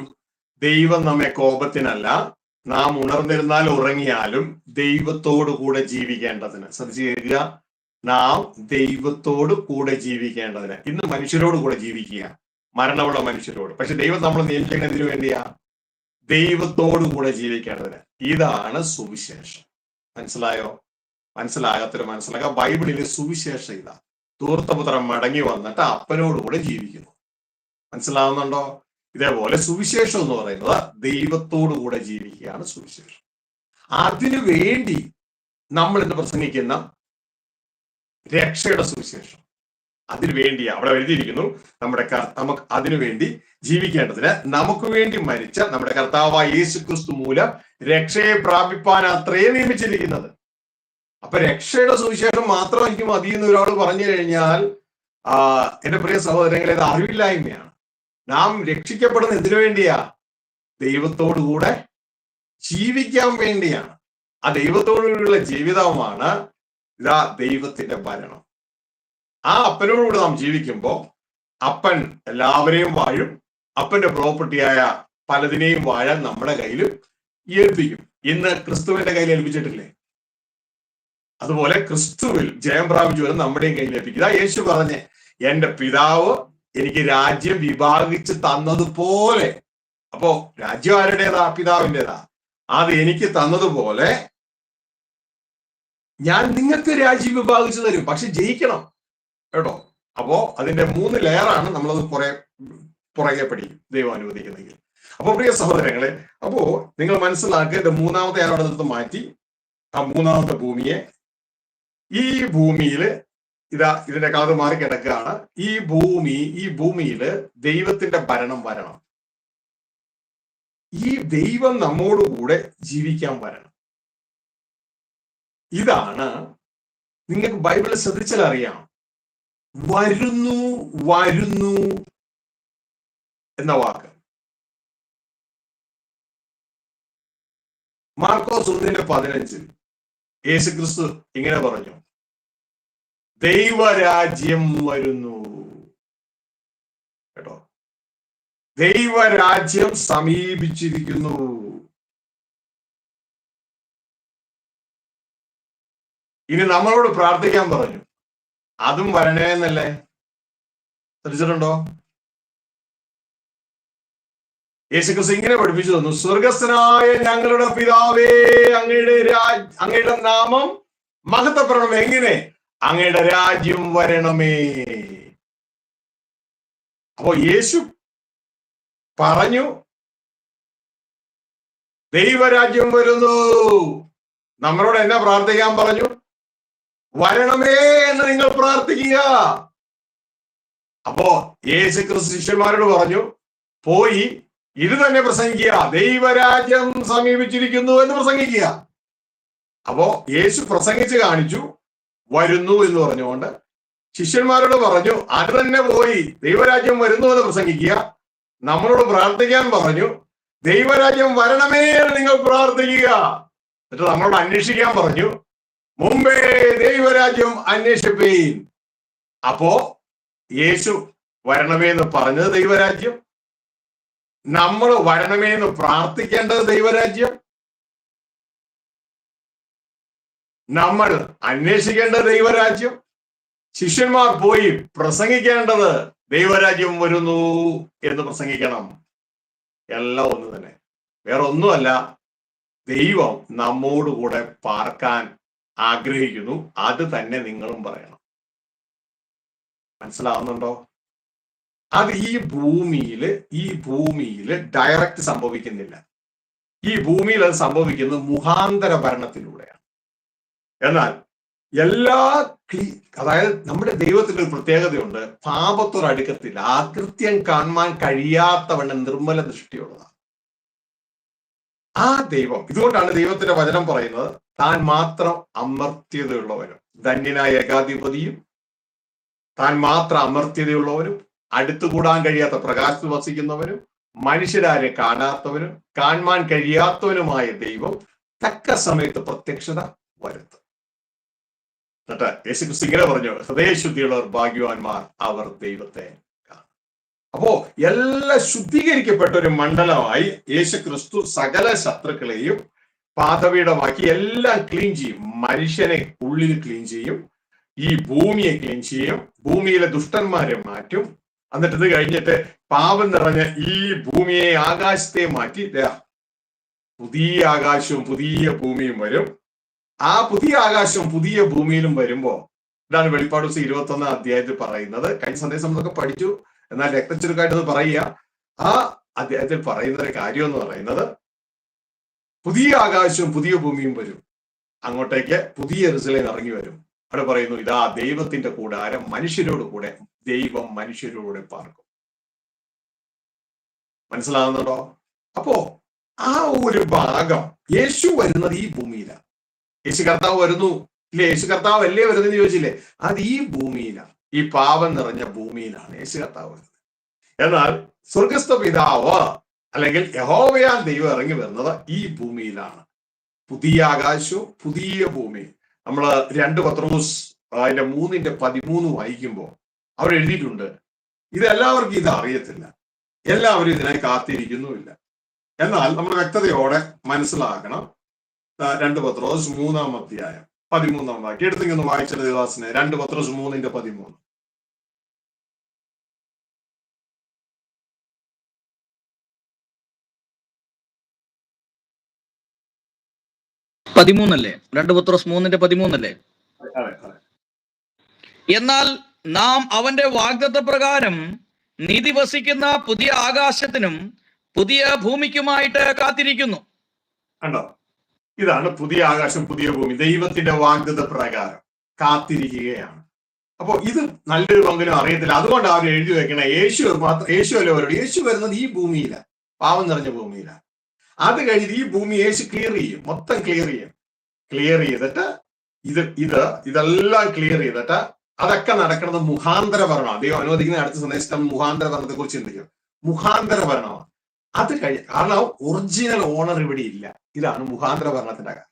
ദൈവം നമ്മെ കോപത്തിനല്ല, നാം ഉണർന്നിരുന്നാലും ഉറങ്ങിയാലും ദൈവത്തോടു കൂടെ ജീവിക്കേണ്ടതിന്. ശ്രദ്ധിച്ചു കേൾക്കുക. നാം ദൈവത്തോട് കൂടെ ജീവിക്കേണ്ടതിന്. ഇന്ന് മനുഷ്യരോട് കൂടെ ജീവിക്കുക, മരണമുള്ള മനുഷ്യരോട്. പക്ഷെ ദൈവം നമ്മൾ നിയമിക്കുന്നതിന് വേണ്ടിയാ? ദൈവത്തോടു കൂടെ ജീവിക്കേണ്ടതിന്. ഇതാണ് സുവിശേഷം. മനസ്സിലായോ? മനസ്സിലാകാത്തൊരു മനസ്സിലാക്കുക. ബൈബിളിലെ സുവിശേഷം ഇതാ. ധൂർത്തപുത്രൻ മടങ്ങി വന്നിട്ട് അപ്പനോടുകൂടെ ജീവിക്കുന്നു. മനസ്സിലാവുന്നുണ്ടോ? ഇതേപോലെ സുവിശേഷം എന്ന് പറയുന്നത് ദൈവത്തോടു കൂടെ ജീവിക്കുകയാണ് സുവിശേഷം. അതിനു വേണ്ടി നമ്മൾ ഇന്ന് പ്രസംഗിക്കുന്ന രക്ഷയുടെ സുവിശേഷം, അതിനു വേണ്ടിയാ അവിടെ എഴുതിയിരിക്കുന്നു. നമുക്ക് അതിനു വേണ്ടി ജീവിക്കേണ്ടതിന് നമുക്ക് വേണ്ടി മരിച്ച നമ്മുടെ കർത്താവായ യേശു ക്രിസ്തു മൂലം രക്ഷയെ പ്രാപിപ്പാൻ അത്രയും നിയമിച്ചിരിക്കുന്നത്. അപ്പൊ രക്ഷയുടെ സുവിശേഷം മാത്രം എനിക്ക് മതി എന്ന് ഒരാൾ പറഞ്ഞു കഴിഞ്ഞാൽ, എന്റെ പ്രിയ സഹോദരങ്ങളെ, ഇത് അറിവില്ലായ്മയാണ്. നാം രക്ഷിക്കപ്പെടുന്ന എന്തിനു വേണ്ടിയാ? ദൈവത്തോടു കൂടെ ജീവിക്കാൻ വേണ്ടിയാണ്. ആ ദൈവത്തോടുകൂടിയുള്ള ജീവിതമാണ് ഇതാ ദൈവത്തിന്റെ ഭരണം. ആ അപ്പനോടുകൂടെ നാം ജീവിക്കുമ്പോൾ അപ്പൻ എല്ലാവരെയും വാഴും. അപ്പന്റെ പ്രോപ്പർട്ടിയായ പലതിനെയും വാഴാൻ നമ്മുടെ കയ്യിൽ ഏൽപ്പിക്കും. ഇന്ന് ക്രിസ്തുവിന്റെ കയ്യിൽ ഏൽപ്പിച്ചിട്ടില്ലേ? അതുപോലെ ക്രിസ്തുവിൽ ജയം പ്രാപിച്ചു വരും നമ്മുടെയും കയ്യിൽ ഏൽപ്പിക്കും. ഇതാ യേശു പറഞ്ഞേ, എന്റെ പിതാവ് എനിക്ക് രാജ്യം വിഭാഗിച്ച് തന്നതുപോലെ. അപ്പോ രാജ്യം ആരുടേതാ? പിതാവിൻ്റെതാ. അത് എനിക്ക് തന്നതുപോലെ ഞാൻ നിങ്ങൾക്ക് രാജ്യം വിഭാഗിച്ചു തരും. പക്ഷെ ജയിക്കണം കേട്ടോ. അപ്പോ അതിന്റെ 3 ലെയറാണ്. നമ്മളത് പുറകെ പഠിക്കും, ദൈവം അനുവദിക്കുന്നെങ്കിൽ. അപ്പൊ പ്രിയ സഹോദരങ്ങളെ, അപ്പോ നിങ്ങൾ മനസ്സിലാക്കുക, മൂന്നാമത്തെ ആളോട് നിർത്ത് മാറ്റി ആ മൂന്നാമത്തെ ഭൂമിയെ, ഈ ഭൂമിയില് ഇതാ ഇതിന്റെ കാത് മാറി കിടക്കുകയാണ്. ഈ ഭൂമിയില് ദൈവത്തിന്റെ ഭരണം വരണം. ഈ ദൈവം നമ്മോടുകൂടെ ജീവിക്കാൻ വരണം. ഇതാണ് നിങ്ങൾക്ക് ബൈബിളിൽ ശ്രദ്ധിച്ചാൽ അറിയാം. വരുന്നു വരുന്നു എന്ന വാക്ക് മാർക്കോസ് 1:15 യേശുക്രിസ്തു ഇങ്ങനെ പറഞ്ഞു, ദൈവരാജ്യം വരുന്നു. കേട്ടോ, ദൈവരാജ്യം സമീപിച്ചിരിക്കുന്നു. ഇനി നമ്മളോട് പ്രാർത്ഥിക്കാൻ പറഞ്ഞു, അതും വരണേ എന്നല്ലേ? ശ്രദ്ധിച്ചിട്ടുണ്ടോ? യേശുക്രിസ്തു ഇങ്ങനെ പഠിപ്പിച്ചു തന്നു, സ്വർഗസ്ഥനായ ഞങ്ങളുടെ പിതാവേ, അങ്ങയുടെ നാമം മഹത്വപ്പെടണം. എങ്ങനെ? അങ്ങയുടെ രാജ്യം വരണമേ. അപ്പോ യേശു പറഞ്ഞു, ദൈവരാജ്യം വരുന്നു. നമ്മളോട് എന്നാ പ്രാർത്ഥിക്കാൻ പറഞ്ഞു? വരണമേ എന്ന് നിങ്ങൾ പ്രാർത്ഥിക്കുക. അപ്പോ യേശുക്രിസ്തു ശിഷ്യന്മാരോട് പറഞ്ഞു, പോയി ഇത് തന്നെ പ്രസംഗിക്കുക, ദൈവരാജ്യം സമീപിച്ചിരിക്കുന്നു എന്ന് പ്രസംഗിക്കുക. അപ്പോ യേശു പ്രസംഗിച്ച് കാണിച്ചു വരുന്നു എന്ന് പറഞ്ഞുകൊണ്ട് ശിഷ്യന്മാരോട് പറഞ്ഞു, അത് തന്നെ പോയി ദൈവരാജ്യം വരുന്നു എന്ന് പ്രസംഗിക്കുക. നമ്മളോട് പ്രാർത്ഥിക്കാൻ പറഞ്ഞു, ദൈവരാജ്യം വരണമേ എന്ന് നിങ്ങൾ പ്രാർത്ഥിക്കുക. എന്നിട്ട് നമ്മളോട് അന്വേഷിക്കാൻ പറഞ്ഞു, മുമ്പേ ദൈവരാജ്യം അന്വേഷിപ്പീൻ. അപ്പോ യേശു വരണമേ എന്ന് പറഞ്ഞത് ദൈവരാജ്യം, നമ്മൾ വരണമേ എന്ന് പ്രാർത്ഥിക്കേണ്ടത് ദൈവരാജ്യം. നമ്മൾ അന്വേഷിക്കേണ്ട ദൈവരാജ്യം, ശിഷ്യന്മാർ പോയി പ്രസംഗിക്കേണ്ടത് ദൈവരാജ്യം വരുന്നു എന്ന് പ്രസംഗിക്കണം. എല്ലാം ഒന്ന് തന്നെ, വേറെ ഒന്നുമല്ല. ദൈവം നമ്മോടുകൂടെ പാർക്കാൻ ആഗ്രഹിക്കുന്നു. അത് തന്നെ നിങ്ങളും പറയണം. മനസ്സിലാവുന്നുണ്ടോ? അത് ഈ ഭൂമിയില് ഡയറക്റ്റ് സംഭവിക്കുന്നില്ല. ഈ ഭൂമിയിൽ അത് സംഭവിക്കുന്നത് മുഖാന്തര ഭരണത്തിലൂടെയാണ്. എന്നാൽ അതായത് നമ്മുടെ ദൈവത്തിന്റെ ഒരു പ്രത്യേകതയുണ്ട്. പാപത്തോടടുക്കത്തില്ല, അകൃത്യം കാണാൻ കഴിയാത്തവണ്ണം നിർമ്മല ദൃഷ്ടിയുള്ളതാണ് ആ ദൈവം. ഇതുകൊണ്ടാണ് ദൈവത്തിന്റെ വചനം പറയുന്നത്, താൻ മാത്രം അമർത്യതയുള്ളവനും ധന്യനായ ഏകാധിപതിയും താൻ മാത്രം അമർത്യതയുള്ളവനും അടുത്തുകൂടാൻ കഴിയാത്ത പ്രകാശത്തിൽ വസിക്കുന്നവനും മനുഷ്യരാരെ കാണാത്തവനും കാണാൻ കഴിയാത്തവനുമായ ദൈവം തക്ക സമയത്ത് പ്രത്യക്ഷത വരുത്തും. എന്നിട്ട് യേശുക്രിസ്തു ഇങ്ങനെ പറഞ്ഞു, ഹൃദയശുദ്ധിയുള്ളവർ ഭാഗ്യവാന്മാർ, അവർ ദൈവത്തെ കാണും. അപ്പോ എല്ലാം ശുദ്ധീകരിക്കപ്പെട്ട ഒരു മണ്ഡലമായി യേശുക്രിസ്തു സകല ശത്രുക്കളെയും പാദപീഠമാക്കി എല്ലാം ക്ലീൻ ചെയ്യും. മനുഷ്യനെ ഉള്ളിൽ ക്ലീൻ ചെയ്യും, ഈ ഭൂമിയെ ക്ലീൻ ചെയ്യും, ഭൂമിയിലെ ദുഷ്ടന്മാരെ മാറ്റും. എന്നിട്ട് ഇത് കഴിഞ്ഞിട്ട് പാപം നിറഞ്ഞ ഈ ഭൂമിയെ, ആകാശത്തെ മാറ്റി പുതിയ ആകാശവും പുതിയ ഭൂമിയും വരും. ആ പുതിയ ആകാശവും പുതിയ ഭൂമിയിലും വരുമ്പോ, ഇതാണ് വെളിപ്പാട് ദിവസം 21 അധ്യായത്തിൽ പറയുന്നത്. കഴിഞ്ഞ സന്ദേശം നമ്മളൊക്കെ പഠിച്ചു, എന്നാൽ രക്തച്ചുരുക്കായിട്ടത് പറയുക. ആ അധ്യായത്തിൽ പറയുന്ന ഒരു കാര്യം എന്ന് പറയുന്നത്, പുതിയ ആകാശവും പുതിയ ഭൂമിയും വരും. അങ്ങോട്ടേക്ക് പുതിയ യെരൂശലേം ഇറങ്ങി വരും. അവിടെ പറയുന്നു, ഇതാ ദൈവത്തിന്റെ കൂടാരം മനുഷ്യരോട് കൂടെ, ദൈവം മനുഷ്യരോടെ പാർക്കും. മനസ്സിലാകുന്നുണ്ടോ? അപ്പോ ആ ഒരു ഭാഗം, യേശു വരുന്നത് ഈ ഭൂമിയിലാണ്. യേശു കർത്താവ് വരുന്നു ഇല്ലേ? യേശു കർത്താവ് അല്ലേ വരുന്നതെന്ന് ചോദിച്ചില്ലേ? അത് ഈ ഭൂമിയിലാണ്, ഈ പാപം നിറഞ്ഞ ഭൂമിയിലാണ് യേശു കർത്താവ് വരുന്നത്. എന്നാൽ സ്വർഗസ്ഥ പിതാവ് അല്ലെങ്കിൽ യഹോവയാൻ ദൈവം ഇറങ്ങി വരുന്നത് ഈ ഭൂമിയിലാണ്. പുതിയ ആകാശവും പുതിയ ഭൂമിയും. നമ്മൾ 2 പത്രോസ് അതിന്റെ 3:13 വായിക്കുമ്പോൾ അവിടെ എഴുതിയിട്ടുണ്ട്, ഇതെല്ലാവർക്കും ഇത് അറിയത്തില്ല, എല്ലാവരും ഇതിനായി കാത്തിരിക്കുന്നുമില്ല. എന്നാൽ നമ്മൾ വ്യക്തതയോടെ മനസ്സിലാക്കണം. 2 പത്രോസ് 3-ാം അധ്യായം 13-ാം വാക്യം എടുത്തെങ്കിൽ വായിച്ചത് ദേവാസിനെ. 2 പത്രോസ് 3:13. പതിമൂന്നല്ലേ? 2 പത്രോസ് 3:13 എന്നാൽ നാം അവന്റെ വാഗ്ദത്ത പ്രകാരം നീതി വസിക്കുന്ന പുതിയ ആകാശത്തിനും പുതിയ ഭൂമിക്കുമായിട്ട് കാത്തിരിക്കുന്നു. കണ്ടോ? ഇതാണ് പുതിയ ആകാശം പുതിയ ഭൂമി. ദൈവത്തിന്റെ വാഗ്ദത്ത പ്രകാരം കാത്തിരിക്കുകയാണ്. അപ്പോ ഇത് നല്ലൊരു പങ്കിലും അറിയത്തില്ല. അതുകൊണ്ട് അവർ എഴുതി വെക്കണേ, യേശു അല്ലേ അവരോട്, യേശു വരുന്നത് ഈ ഭൂമിയിലാണ്, പാവം നിറഞ്ഞ ഭൂമിയിലാണ്. അത് കഴിഞ്ഞിട്ട് ഈ ഭൂമി യേശു ക്ലിയർ ചെയ്യും, മൊത്തം ക്ലിയർ ചെയ്തിട്ട് ഇതെല്ലാം ക്ലിയർ ചെയ്തിട്ട് അതൊക്കെ നടക്കുന്നത് മുഖാന്തര ഭരണമാണ്. ദൈവം അനുവദിക്കുന്ന അടുത്ത സന്ദേശം മുഖാന്തര ഭരണത്തെ കുറിച്ച് ചിന്തിക്കും. മുഖാന്തര ഭരണമാണ്. അത് കാരണം ഒറിജിനൽ ഓണർ ഇവിടെ ഇല്ല. ഇതാണ് മുഖാന്തര ഭരണത്തിന്റെ കാര്യം,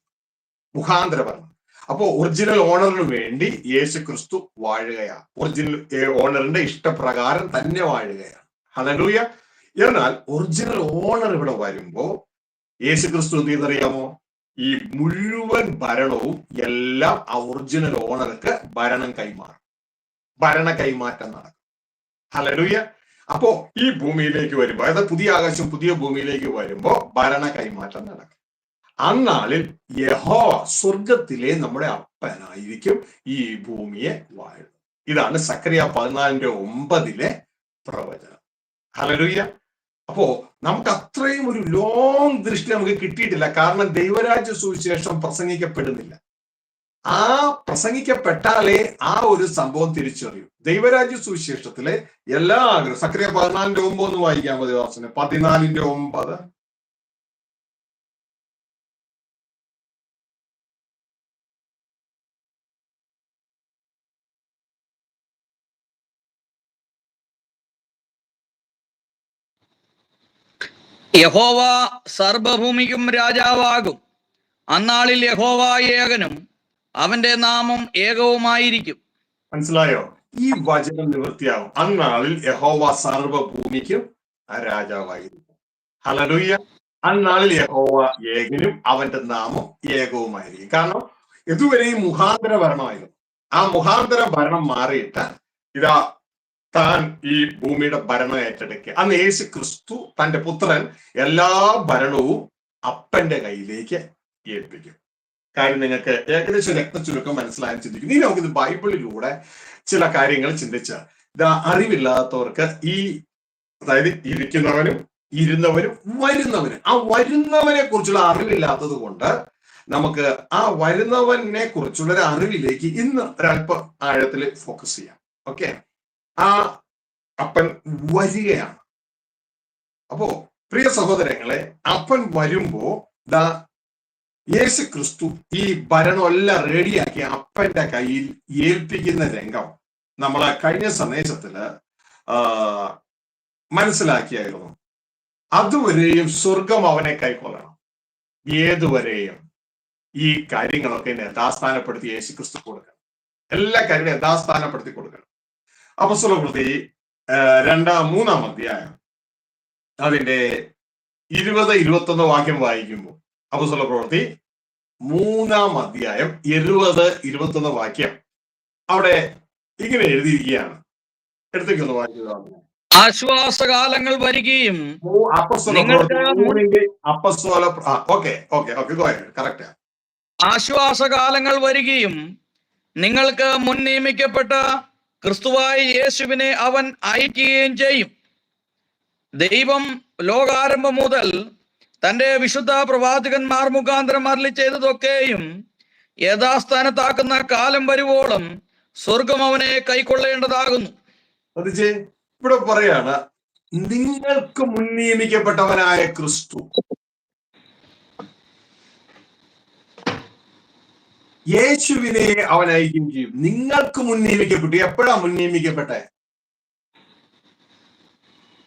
മുഖാന്തര ഭരണം. അപ്പോ ഒറിജിനൽ ഓണറിന് വേണ്ടി യേശു ക്രിസ്തു വാഴുകയാണ്. ഒറിജിനൽ ഓണറിന്റെ ഇഷ്ടപ്രകാരം തന്നെ വാഴുകയാണ്. ഹല്ലേലൂയ. എന്നാൽ ഒറിജിനൽ ഓണർ ഇവിടെ വരുമ്പോ യേശു ക്രിസ്തു എന്ത് ചെയ്യുന്നറിയാമോ? ഈ മുഴുവൻ ഭരണവും എല്ലാം ആ ഒറിജിനൽ ഓണർക്ക് ഭരണ കൈമാറ്റം നടക്കും. ഹല്ലേലൂയ. അപ്പോ ഈ ഭൂമിയിലേക്ക് വരുമ്പോ, അതായത് പുതിയ ആകാശം പുതിയ ഭൂമിയിലേക്ക് വരുമ്പോ ഭരണ കൈമാറ്റം നടക്കും. അന്നാളിൽ യഹോവ സ്വർഗത്തിലെ നമ്മുടെ അപ്പനായിരിക്കും ഈ ഭൂമിയെ വാഴുന്നത്. ഇതാണ് സക്കറിയ 14:9 പ്രവചനം. ഹല്ലേലൂയ. അപ്പോ നമുക്ക് അത്രയും ഒരു ലോങ് ദൃഷ്ടി നമുക്ക് കിട്ടിയിട്ടില്ല. കാരണം ദൈവരാജ്യ സുവിശേഷം പ്രസംഗിക്കപ്പെടുന്നില്ല. ആ പ്രസംഗിക്കപ്പെട്ടാലേ ആ ഒരു സംഭവം തിരിച്ചറിയൂ. ദൈവരാജ്യ സുവിശേഷത്തിലെ എല്ലാ ആഗ്രഹം, സക്കറിയ 14:9 വായിക്കാൻ മതി വാസന. 14:9. യഹോവ സർവഭൂമിക്കും രാജാവാകും. അന്നാളിൽ യഹോവ ഏകനും അവന്റെ നാമം ഏകവുമായിരിക്കും. മനസ്സിലായോ? ഈ വചനം നിവൃത്തിയാവും. അന്നാളിൽ യഹോവ സർവഭൂമിക്കും രാജാവായിരിക്കും. ഹല്ലേലൂയ. അന്നാളിൽ യഹോവ ഏകനും അവന്റെ നാമം ഏകവുമായിരിക്കും. കാരണം ഇതുവരെയും മുഖാന്തര ഭരണമായിരുന്നു. ആ മുഖാന്തര ഭരണം മാറിയിട്ട് ഇതാ താൻ ഈ ഭൂമിയുടെ ഭരണം ഏറ്റെടുക്കുക. അന്ന് യേശു ക്രിസ്തു തന്റെ പുത്രൻ എല്ലാ ഭരണവും അപ്പന്റെ കയ്യിലേക്ക് ഏൽപ്പിക്കും. കാര്യം നിങ്ങൾക്ക് ഏകദേശം രക്തചുരുക്കം മനസ്സിലായാൻ ചിന്തിക്കും. ഇനി നമുക്കിത് ബൈബിളിലൂടെ ചില കാര്യങ്ങൾ ചിന്തിച്ച് ഇതാ അറിവില്ലാത്തവർക്ക് ഈ അതായത് ഇരിക്കുന്നവനും ഇരുന്നവനും വരുന്നവനും ആ വരുന്നവനെ കുറിച്ചുള്ള അറിവില്ലാത്തത് കൊണ്ട് നമുക്ക് ആ വരുന്നവനെ കുറിച്ചുള്ള ഒരു അറിവിലേക്ക് ഇന്ന് ഒരല്പം ആഴത്തിൽ ഫോക്കസ് ചെയ്യാം. ഓക്കെ, ആ അപ്പൻ വരികയാണ്. അപ്പോ പ്രിയ സഹോദരങ്ങളെ, അപ്പൻ വരുമ്പോ ദാ യേശു ക്രിസ്തു ഈ ഭരണമെല്ലാം റെഡിയാക്കി അപ്പന്റെ കയ്യിൽ ഏൽപ്പിക്കുന്ന രംഗം നമ്മളെ കഴിഞ്ഞ സന്ദേശത്തില് മനസ്സിലാക്കിയായിരുന്നു. അതുവരെയും സ്വർഗം അവനെ കൈക്കൊള്ളണം. ഏതുവരെയും ഈ കാര്യങ്ങളൊക്കെ യഥാസ്ഥാനപ്പെടുത്തി യേശു ക്രിസ്തു കൊടുക്കണം. എല്ലാ കാര്യങ്ങളും യഥാസ്ഥാനപ്പെടുത്തി കൊടുക്കണം. അപ്പോസ്തലപ്രവൃത്തി 2-3 അധ്യായം അതിന്റെ 20-21 വാക്യം വായിക്കുമ്പോൾ, അപ്പോസ്തലപ്രവൃത്തി 3 അധ്യായം 20-21 വാക്യം അവിടെ ഇങ്ങനെ എഴുതിയിരിക്കുകയാണ്. എടുത്തേക്കൊന്ന് വായിക്കുക. ആശ്വാസകാലങ്ങൾ വരികയും ആശ്വാസകാലങ്ങൾ വരികയും നിങ്ങൾക്ക് മുൻ നിയമിക്കപ്പെട്ട ക്രിസ്തുവായ യേശുവിനെ അവൻ അയക്കുകയും ചെയ്യും. ദൈവം ലോകാരംഭം മുതൽ തന്റെ വിശുദ്ധ പ്രവാചകന്മാർ മുഖാന്തരം അരുളി ചെയ്തതൊക്കെയും യഥാസ്ഥാനത്താക്കുന്ന കാലം വരുവോളം സ്വർഗം അവനെ കൈക്കൊള്ളേണ്ടതാകുന്നു. ഇവിടെ പറയാണ്, നിങ്ങൾക്ക് മുൻ നിയമിക്കപ്പെട്ടവനായ ക്രിസ്തു യേശുവിനെ അവൻ അയക്കുകയും ചെയ്യും. നിങ്ങൾക്ക് മുൻ നിയമിക്കപ്പെട്ടു. എപ്പോഴാ മുൻ നിയമിക്കപ്പെട്ടെ?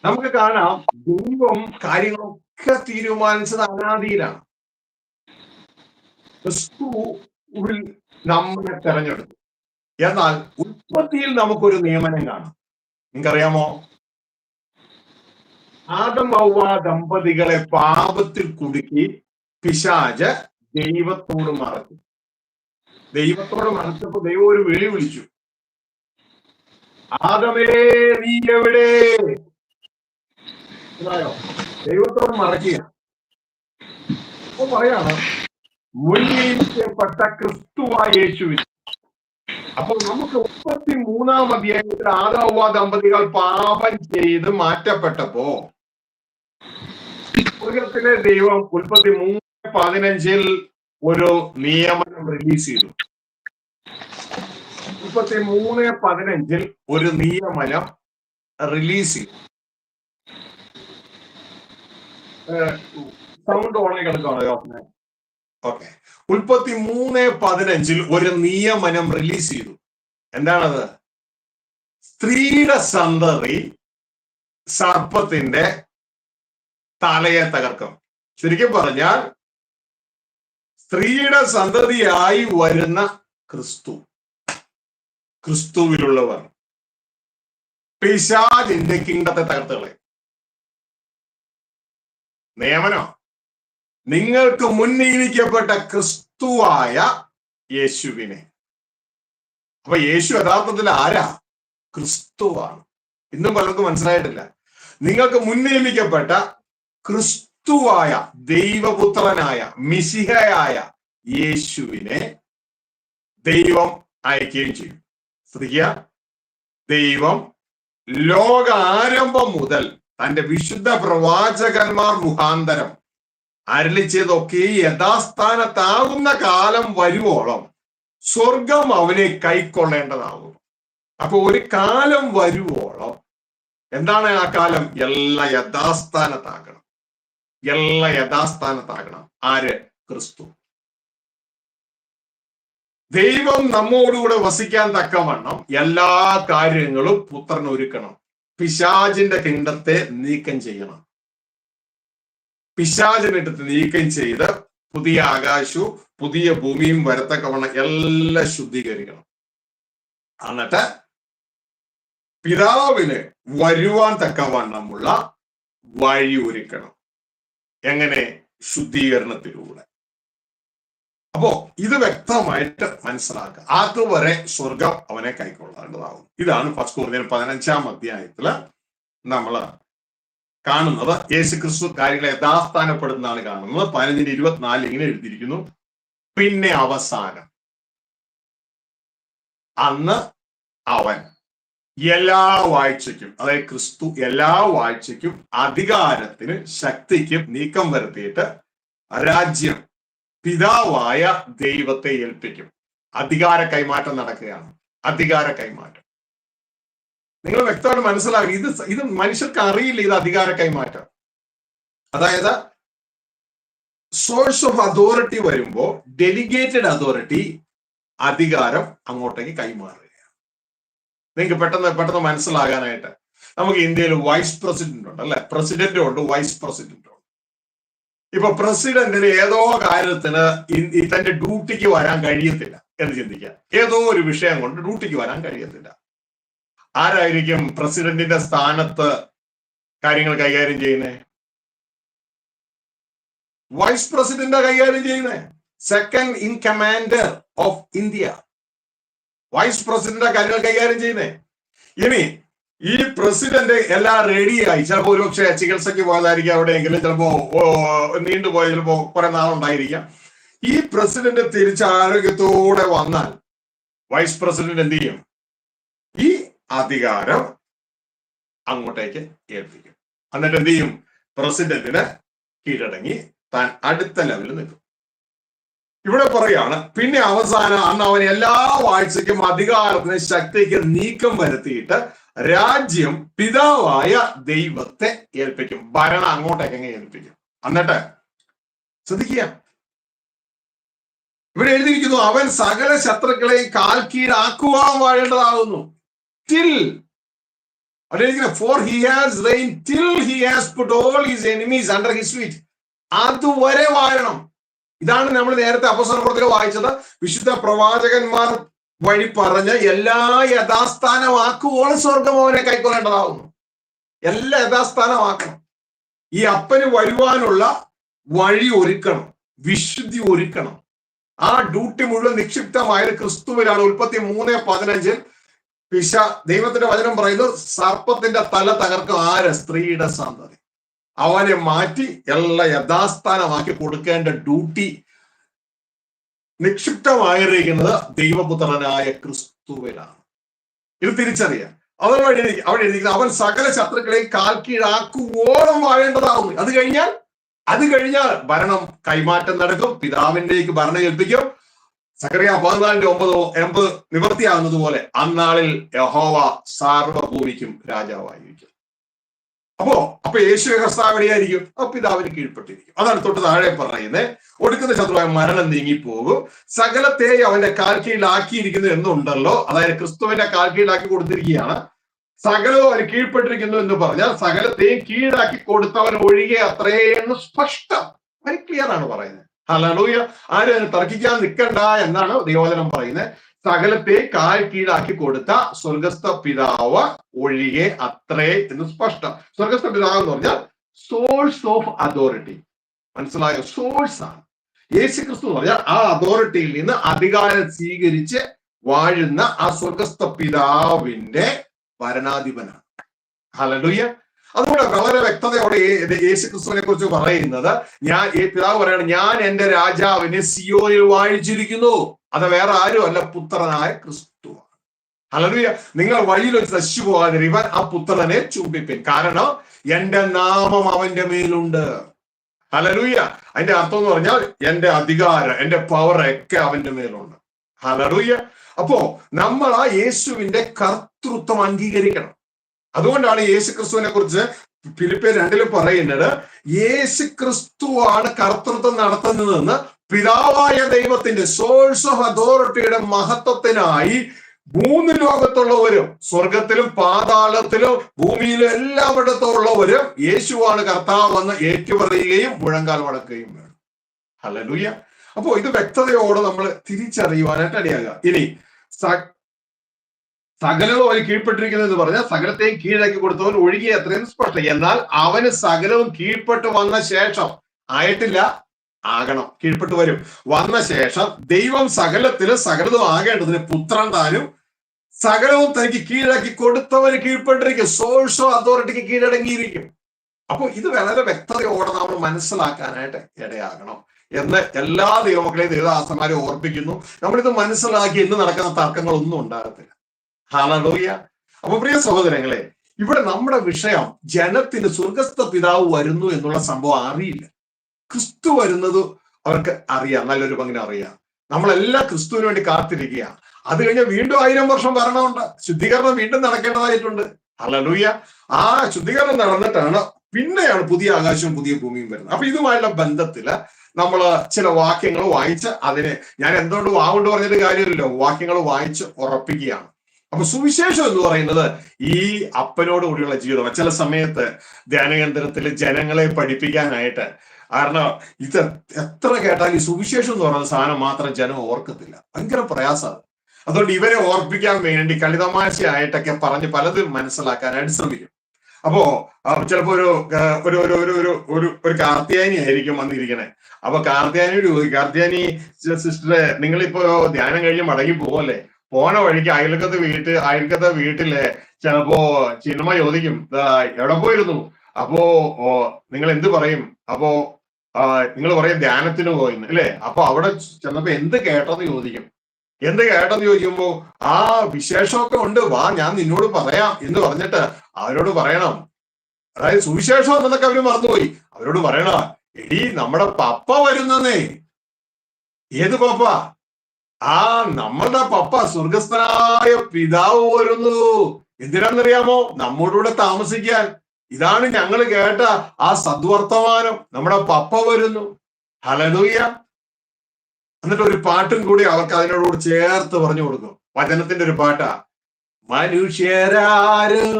നമുക്ക് കാണാം, ദൈവം കാര്യങ്ങളൊക്കെ തീരുമാനിച്ചത് അനാദിയിലാണ്. ക്രിസ്തുവിൽ നമ്മളെ തെരഞ്ഞെടുത്തു. എന്നാൽ ഉൽപ്പത്തിയിൽ നമുക്കൊരു നിയമനം കാണാം. നിങ്ങൾക്കറിയാമോ? ആദം ഹവ്വ ദമ്പതികളെ പാപത്തിൽ കുടുക്കി പിശാച് ദൈവത്തോട് മറച്ചു. ദൈവത്തോട് മറച്ചപ്പോ ദൈവം ഒരു വിളി വിളിച്ചു, ആദമേ നീ എവിടെ? ദൈവത്തോട് മറക്കുക. അപ്പൊ പറയാണ്, മുൻ നിയമിക്കപ്പെട്ട ക്രിസ്തുവായ യേശുവിൻ. അപ്പൊ നമുക്ക് 33 അധ്യായത്തിൽ ആദം ഹവ്വ ദമ്പതികൾ പാപം ചെയ്ത് മാറ്റപ്പെട്ടപ്പോ സ്വർഗ്ഗത്തിലെ ദൈവം 33:15 ഒരു നിയമനം റിലീസ് ചെയ്തു. 33:15 ഒരു നിയമനം റിലീസ് ചെയ്തു. സൗണ്ട് ഓണായി കിടക്കുകയാണ്. ഓക്കെ, 33:15 ഒരു നിയമനം റിലീസ് ചെയ്തു. എന്താണത്? സ്ത്രീയുടെ സന്തതി സർപ്പത്തിന്റെ തലയെ തകർക്കും. ശരിക്കും പറഞ്ഞാൽ സ്ത്രീയുടെ സന്തതിയായി വരുന്ന ക്രിസ്തുവിലുള്ളവർ പിശാചിന്റെ കിങ്ഡത്തെ തകർത്തുകളെ. നിയമനോ? നിങ്ങൾക്ക് മുൻ നിയമിക്കപ്പെട്ട ക്രിസ്തുവായ യേശുവിനെ. അപ്പൊ യേശു യഥാർത്ഥത്തിൽ ആരാ? ക്രിസ്തുവാണ്. ഇന്നും പലർക്കും മനസ്സിലായിട്ടില്ല. നിങ്ങൾക്ക് മുൻ നിയമിക്കപ്പെട്ട ക്രിസ്തുവായ ദൈവപുത്രനായ മിശിഹയായ യേശുവിനെ ദൈവം അയക്കുകയും ചെയ്യും. ശ്രദ്ധിക്കുക, ദൈവം ലോകാരംഭം മുതൽ തന്റെ വിശുദ്ധ പ്രവാചകന്മാർ മുഖാന്തരം അരുളി ചെയ്തൊക്കെ യഥാസ്ഥാനത്താകുന്ന കാലം വരുവോളം സ്വർഗം അവനെ കൈക്കൊള്ളേണ്ടതാകും. അപ്പൊ ഒരു കാലം വരുവോളം എന്താണ് ആ കാലം? എല്ലാം യഥാസ്ഥാനത്താകണം. എല്ലാം യഥാസ്ഥാനത്താകണം. ആര്? ക്രിസ്തു. ദൈവം നമ്മോടുകൂടെ വസിക്കാൻ തക്കവണ്ണം എല്ലാ കാര്യങ്ങളും പുത്രൻ ഒരുക്കണം. പിശാചിന്റെ കിണ്ടത്തെ നീക്കം ചെയ്യണം. പിശാചിനെടുത്ത് നീക്കം ചെയ്ത് പുതിയ ആകാശവും പുതിയ ഭൂമിയും വരത്തക്കവണ്ണം എല്ലാം ശുദ്ധീകരിക്കണം. എന്നിട്ട് പിതാവിന് വരുവാൻ തക്കവണ്ണമുള്ള വഴി ഒരുക്കണം. എങ്ങനെ? ശുദ്ധീകരണത്തിലൂടെ. അപ്പോ ഇത് വ്യക്തമായിട്ട് മനസ്സിലാക്കുക. അതുവരെ സ്വർഗം അവനെ കൈക്കൊള്ളേണ്ടതാവും. ഇതാണ് 1 കൊരിന്ത്യർ 15-ാം അധ്യായത്തില് നമ്മൾ കാണുന്നത്. യേശുക്രിസ്തു കാര്യങ്ങളെ യഥാസ്ഥാനപ്പെടുന്നതാണ് കാണുന്നത്. 15:24 ഇങ്ങനെ എഴുതിയിരിക്കുന്നു: പിന്നെ അവസാനം അന്ന് അവൻ എല്ലാ വാഴ്ചയ്ക്കും, അതായത് ക്രിസ്തു എല്ലാ വാഴ്ചയ്ക്കും അധികാരത്തിന് ശക്തിക്കും നീക്കം വരുത്തിയിട്ട് രാജ്യം പിതാവായ ദൈവത്തെ ഏൽപ്പിക്കും. അധികാര കൈമാറ്റം നടക്കുകയാണ്. അധികാര കൈമാറ്റം നിങ്ങൾ വ്യക്തമായിട്ട് മനസ്സിലാക്കി. ഇത് മനുഷ്യർക്ക് അറിയില്ല, ഇത് അധികാര കൈമാറ്റം. അതായത് സോഴ്സ് ഓഫ് അതോറിറ്റി വരുമ്പോ ഡെലിഗേറ്റഡ് അതോറിറ്റി, അധികാരം അങ്ങോട്ടേക്ക് കൈമാറുകയാണ്. നിങ്ങൾക്ക് പെട്ടെന്ന് മനസ്സിലാകാനായിട്ട്, നമുക്ക് ഇന്ത്യയിൽ വൈസ് പ്രസിഡന്റ് ഉണ്ട് അല്ലെ, പ്രസിഡന്റും ഉണ്ട്, വൈസ് പ്രസിഡന്റും ഉണ്ട്. ഇപ്പൊ പ്രസിഡന്റിന് ഏതോ കാര്യത്തിന് തന്റെ ഡ്യൂട്ടിക്ക് വരാൻ കഴിയത്തില്ല എന്ന് ചിന്തിക്കുക. ഏതോ ഒരു വിഷയം കൊണ്ട് ഡ്യൂട്ടിക്ക് വരാൻ കഴിയത്തില്ല. ആരായിരിക്കും പ്രസിഡന്റിന്റെ സ്ഥാനത്ത് കാര്യങ്ങൾ കൈകാര്യം ചെയ്യുന്നേ? വൈസ് പ്രസിഡന്റ് കൈകാര്യം ചെയ്യുന്നേ. Second in commander of India vice president കാര്യങ്ങൾ കൈകാര്യം ചെയ്യുന്നേ. ഇനി ഈ പ്രസിഡന്റ് എല്ലാം റെഡിയായി, ചിലപ്പോ ഒരുപക്ഷെ ചികിത്സയ്ക്ക് പോയതായിരിക്കും, എവിടെയെങ്കിലും ചിലപ്പോ നീണ്ടുപോയ, ചിലപ്പോ കുറെ നാളുണ്ടായിരിക്കാം. ഈ പ്രസിഡന്റ് തിരിച്ച് ആരോഗ്യത്തോടെ വന്നാൽ വൈസ് പ്രസിഡന്റ് എന്ത് ചെയ്യും? ഈ അധികാരം അങ്ങോട്ടേക്ക് ഏൽപ്പിക്കും. എന്നിട്ട് എന്ത് ചെയ്യും? പ്രസിഡന്റിന് കീഴടങ്ങി താൻ അടുത്ത ലെവലിൽ നിൽക്കും. ഇവിടെ പറയാണ്, പിന്നെ അവസാനം അന്ന് അവൻ എല്ലാ വാഴ്ചയ്ക്കും അധികാരത്തിന് ശക്തിക്ക് നീക്കം വരുത്തിയിട്ട് രാജ്യം പിതാവായ ദൈവത്തെ ഏൽപ്പിക്കും. ഭരണം അങ്ങോട്ടേക്ക് ഏൽപ്പിക്കും. എന്നിട്ട് ശ്രദ്ധിക്കുക, ഇവിടെ എഴുതിയിരിക്കുന്നു, അവൻ സകല ശത്രുക്കളെയും കാൽ കീഴാക്കുവാൻ വാഴേണ്ടതാകുന്നു. Till, for he has reigned till he has put all his enemies under his feet. അതുവരെ വാഴണം. ഇതാണ് നമ്മൾ നേരത്തെ അപ്പോസ്തലപ്രവൃത്തിയിൽ വായിച്ചത്. വിശുദ്ധ പ്രവാചകന്മാർ വഴി പറഞ്ഞ എല്ലാ യഥാസ്ഥാനമാക്കുവോളം സ്വർഗം അവനെ കൈക്കൊള്ളേണ്ടതാവുന്നു. എല്ലാം യഥാസ്ഥാനമാക്കണം. ഈ അപ്പന് വരുവാനുള്ള വഴി ഒരുക്കണം, വിശുദ്ധി ഒരുക്കണം. ആ ഡ്യൂട്ടി മുഴുവൻ നിക്ഷിപ്തമായത് ക്രിസ്തുവിലാണ്. ഉൽപ്പത്തി 3:15 ദൈവത്തിന്റെ വചനം പറയുന്നു, സർപ്പത്തിന്റെ തല തകർക്കും ആര്? സ്ത്രീയുടെ സന്തതി. അവനെ മാറ്റി എല്ലാം യഥാസ്ഥാനമാക്കി കൊടുക്കേണ്ട ഡ്യൂട്ടി നിക്ഷിപ്തമായിരിക്കുന്നത് ദൈവപുത്രനായ ക്രിസ്തുവിലാണ്. ഇത് തിരിച്ചറിയാം. അവിടെ എഴുതിയിരിക്കുന്നത്, അവൻ സകല ശത്രുക്കളെയും കാൽ കീഴാക്കുവോളം വാഴേണ്ടതാവുന്നു. അത് കഴിഞ്ഞാൽ ഭരണം കൈമാറ്റം നടക്കും, പിതാവിൻ്റെക്ക് ഭരണം ഏൽപ്പിക്കും. സക്കറിയ 14:9 നിവൃത്തിയാകുന്നത് പോലെ അന്നാളിൽ യഹോവ സാർവഭൂമിക്കും രാജാവായിരിക്കും. അപ്പൊ യേശു കർത്താവ് എവിടെയായിരിക്കും? പിതാവിന് കീഴ്പ്പെട്ടിരിക്കും. അതാണ് തൊട്ട് താഴെ പറയുന്നത്, ഒടുക്കുന്ന ശത്രുവായ മരണം നീങ്ങിപ്പോകും, സകലത്തെ അവന്റെ കാൽ കീഴിലാക്കിയിരിക്കുന്നു എന്നുണ്ടല്ലോ. അതായത് ക്രിസ്തുവിന്റെ കാൽ കീഴിലാക്കി കൊടുത്തിരിക്കുകയാണ്. സകലവും അവന് കീഴ്പ്പെട്ടിരിക്കുന്നു എന്ന് പറഞ്ഞാൽ സകലത്തെയും കീഴാക്കി കൊടുത്തവൻ ഒഴികെ അത്രയെന്ന് സ്പഷ്ടം, വെരി ക്ലിയർ ആണ് പറയുന്നത്. ഹല്ലേലൂയ. ആരും തർക്കിക്കാൻ നിൽക്കണ്ട എന്നാണ് ദൈവവചനം പറയുന്നത്. സകലത്തെ കാൽ കീഴാക്കി കൊടുത്ത സ്വർഗസ്ഥ പിതാവ് ഒഴികെ അത്രേ എന്ന് സ്പഷ്ടം. സ്വർഗസ്ഥ പിതാവ് എന്ന് പറഞ്ഞാൽ സോഴ്സ് ഓഫ് അതോറിറ്റി. മനസ്സിലായോ? സോഴ്സ് ആണ്. യേശു ക്രിസ്തു എന്ന് പറഞ്ഞാൽ ആ അതോറിറ്റിയിൽ നിന്ന് അധികാരം സ്വീകരിച്ച് വാഴുന്ന ആ സ്വർഗസ്ഥ പിതാവിന്റെ ഭരണാധിപനാണ്. ഹല്ലേലൂയ. അതുകൊണ്ട് വളരെ വ്യക്തതയോടെ യേശു ക്രിസ്തുവിനെ കുറിച്ച് പറയുന്നത്, പിതാവ് പറയാണ്, ഞാൻ എന്റെ രാജാവിനെ സിയോനിൽ വാഴിച്ചിരിക്കുന്നു. അത് വേറെ ആരും അല്ല, പുത്രനായ ക്രിസ്തുവാണ്. ഹല്ലേലൂയ. നിങ്ങൾ വഴിയിൽ വെച്ച് നശിച്ചു പോകാതിരിക്കാൻ ആ പുത്രനെ ചുംബിപ്പിൻ, കാരണം എന്റെ നാമം അവന്റെ മേലുണ്ട്. ഹല്ലേലൂയ. അതിന്റെ അർത്ഥം എന്ന് പറഞ്ഞാൽ എന്റെ അധികാരം, എന്റെ പവർ ഒക്കെ അവന്റെ മേലുണ്ട്. ഹല്ലേലൂയ. അപ്പോ നമ്മൾ ആ യേശുവിന്റെ കർത്തൃത്വം അംഗീകരിക്കണം. അതുകൊണ്ടാണ് യേശു ക്രിസ്തുവിനെ കുറിച്ച് ഫിലിപ്പിയർ 2 പറയുന്നത്, യേശു ക്രിസ്തുവാണ് കർത്തൃത്വം നടത്തുന്നതെന്ന് പിതാവായ ദൈവത്തിന്റെ സോഴ്സ് ഓഫ് അതോറിറ്റിയുടെ മഹത്വത്തിനായി 3 ലോകത്തുള്ളവരും, സ്വർഗത്തിലും പാതാളത്തിലും ഭൂമിയിലും എല്ലായിടത്തുള്ളവരും യേശുവാണ് കർത്താവെന്ന് ഏറ്റുപറയുകയും മുഴങ്കാൽ മടക്കുകയും വേണം. ഹല്ലേലൂയ. അപ്പോ ഇത് വ്യക്തതയോടെ നമ്മൾ തിരിച്ചറിയുവാനായിട്ട് ഇടയാകുക. ഇനി സകലവും അവന് കീഴ്പ്പെട്ടിരിക്കുന്നത് എന്ന് പറഞ്ഞാൽ സകലത്തെയും കീഴാക്കി കൊടുത്തവൻ ഒഴികെ അത്രയും സ്പഷ്ടം. എന്നാൽ അവന് സകലവും കീഴ്പ്പെട്ട് വന്ന ശേഷം ആയിട്ടില്ല, ആകണം, കീഴ്പ്പെട്ട് വരും. വന്ന ശേഷം ദൈവം സകലതും ആകേണ്ടതിന് പുത്രൻ താനും സകലവും തനിക്ക് കീഴടക്കി കൊടുത്തവന് കീഴ്പ്പെട്ടിരിക്കും. സോഴ്സ് അതോറിറ്റിക്ക് കീഴടങ്ങിയിരിക്കും. അപ്പൊ ഇത് വളരെ വ്യക്തതയോടെ നമ്മൾ മനസ്സിലാക്കാനായിട്ട് ഇടയാകണം എന്ന് എല്ലാ ദൈവമക്കളെയും ദൈവദാസന്മാരെ ഓർപ്പിക്കുന്നു. നമ്മളിത് മനസ്സിലാക്കി ഇന്ന് നടക്കുന്ന തർക്കങ്ങളൊന്നും ഉണ്ടാകത്തില്ല. ഹല്ലേലൂയ. അപ്പൊ പ്രിയ സഹോദരങ്ങളെ, ഇവിടെ നമ്മുടെ വിഷയം ജനത്തിന് സ്വർഗസ്ഥ പിതാവ് വരുന്നു എന്നുള്ള സംഭവം അറിയില്ല. ക്രിസ്തു വരുന്നത് അവർക്ക് അറിയാം, നല്ലൊരു പങ്കിനെ അറിയാം. നമ്മളെല്ലാം ക്രിസ്തുവിന് വേണ്ടി കാത്തിരിക്കുക. അത് കഴിഞ്ഞ് വീണ്ടും 1000 വർഷം വരണമുണ്ട്, ശുദ്ധീകരണം വീണ്ടും നടക്കേണ്ടതായിട്ടുണ്ട്. ഹല്ലേലൂയ. ആ ശുദ്ധീകരണം നടന്നിട്ടാണ് പിന്നെയാണ് പുതിയ ആകാശവും പുതിയ ഭൂമിയും വരുന്നത്. അപ്പൊ ഇതുമായുള്ള ബന്ധത്തില് നമ്മൾ ചില വാക്യങ്ങൾ വായിച്ച് അതിനെ, ഞാൻ എന്തുകൊണ്ട് വാവുകൊണ്ട് പറഞ്ഞിട്ട് കാര്യമില്ലല്ലോ, വാക്യങ്ങൾ വായിച്ച് ഉറപ്പിക്കുകയാണ്. അപ്പൊ സുവിശേഷം എന്ന് പറയുന്നത് ഈ അപ്പനോട് കൂടിയുള്ള ജീവിതം. ചില സമയത്ത് ധ്യാനകേന്ദ്രത്തിൽ ജനങ്ങളെ പഠിപ്പിക്കാനായിട്ട്, കാരണം ഇത് എത്ര കേട്ടാൽ ഈ സുവിശേഷം എന്ന് പറയുന്ന സാധനം മാത്രം ജനം ഓർക്കത്തില്ല, ഭയങ്കര പ്രയാസമാണ്. അതുകൊണ്ട് ഇവരെ ഓർപ്പിക്കാൻ വേണ്ടി കളിതമാശയായിട്ടൊക്കെ പറഞ്ഞ് പലതും മനസ്സിലാക്കാനായിട്ട് ശ്രമിക്കും. അപ്പോ ചിലപ്പോ ഒരു കാർത്തിയാനി ആയിരിക്കും വന്നിരിക്കണേ. അപ്പൊ കാർത്തിയാനിയോട് ചോദിക്കും, കാർത്തിയാനി സിസ്റ്ററെ, നിങ്ങളിപ്പോ ധ്യാനം കഴിഞ്ഞ് മടങ്ങി പോവല്ലേ, പോണ വഴിക്ക് അയൽക്കത്തെ വീട്ടിലെ ചിലപ്പോ ചിന്മ ചോദിക്കും, എവിടെ പോയിരുന്നു? അപ്പോ നിങ്ങൾ എന്ത് പറയും? അപ്പോ നിങ്ങൾ പറയും ധ്യാനത്തിന് പോയിന്ന് അല്ലേ. അപ്പൊ അവിടെ ചെന്നപ്പോ എന്ത് കേട്ടെന്ന് ചോദിക്കും. എന്ത് കേട്ടെന്ന് ചോദിക്കുമ്പോ ആ വിശേഷമൊക്കെ ഉണ്ട്, വാ ഞാൻ നിന്നോട് പറയാം എന്ന് പറഞ്ഞിട്ട് അവരോട് പറയണം. അതായത് സുവിശേഷം എന്നൊക്കെ അവര് മറന്നുപോയി. അവരോട് പറയണ, എടീ നമ്മുടെ പപ്പ വരുന്നേ. ഏത് പപ്പ? ആ നമ്മളുടെ പപ്പ, സ്വർഗസ്ഥനായ പിതാവ് വരുന്നു. എന്തിനാണെന്നറിയാമോ? നമ്മോടുകൂടെ താമസിക്കാൻ. ഇതാണ് ഞങ്ങൾ കേട്ട ആ സദ്വർത്തമാനം, നമ്മുടെ പപ്പ വരുന്നു. ഹല്ലേലൂയ. എന്നിട്ട് ഒരു പാട്ടും കൂടി അവർക്ക് അതിനോട് ചേർത്ത് പറഞ്ഞു കൊടുക്കും. വചനത്തിന്റെ ഒരു പാട്ടാ. മനുഷ്യരാരും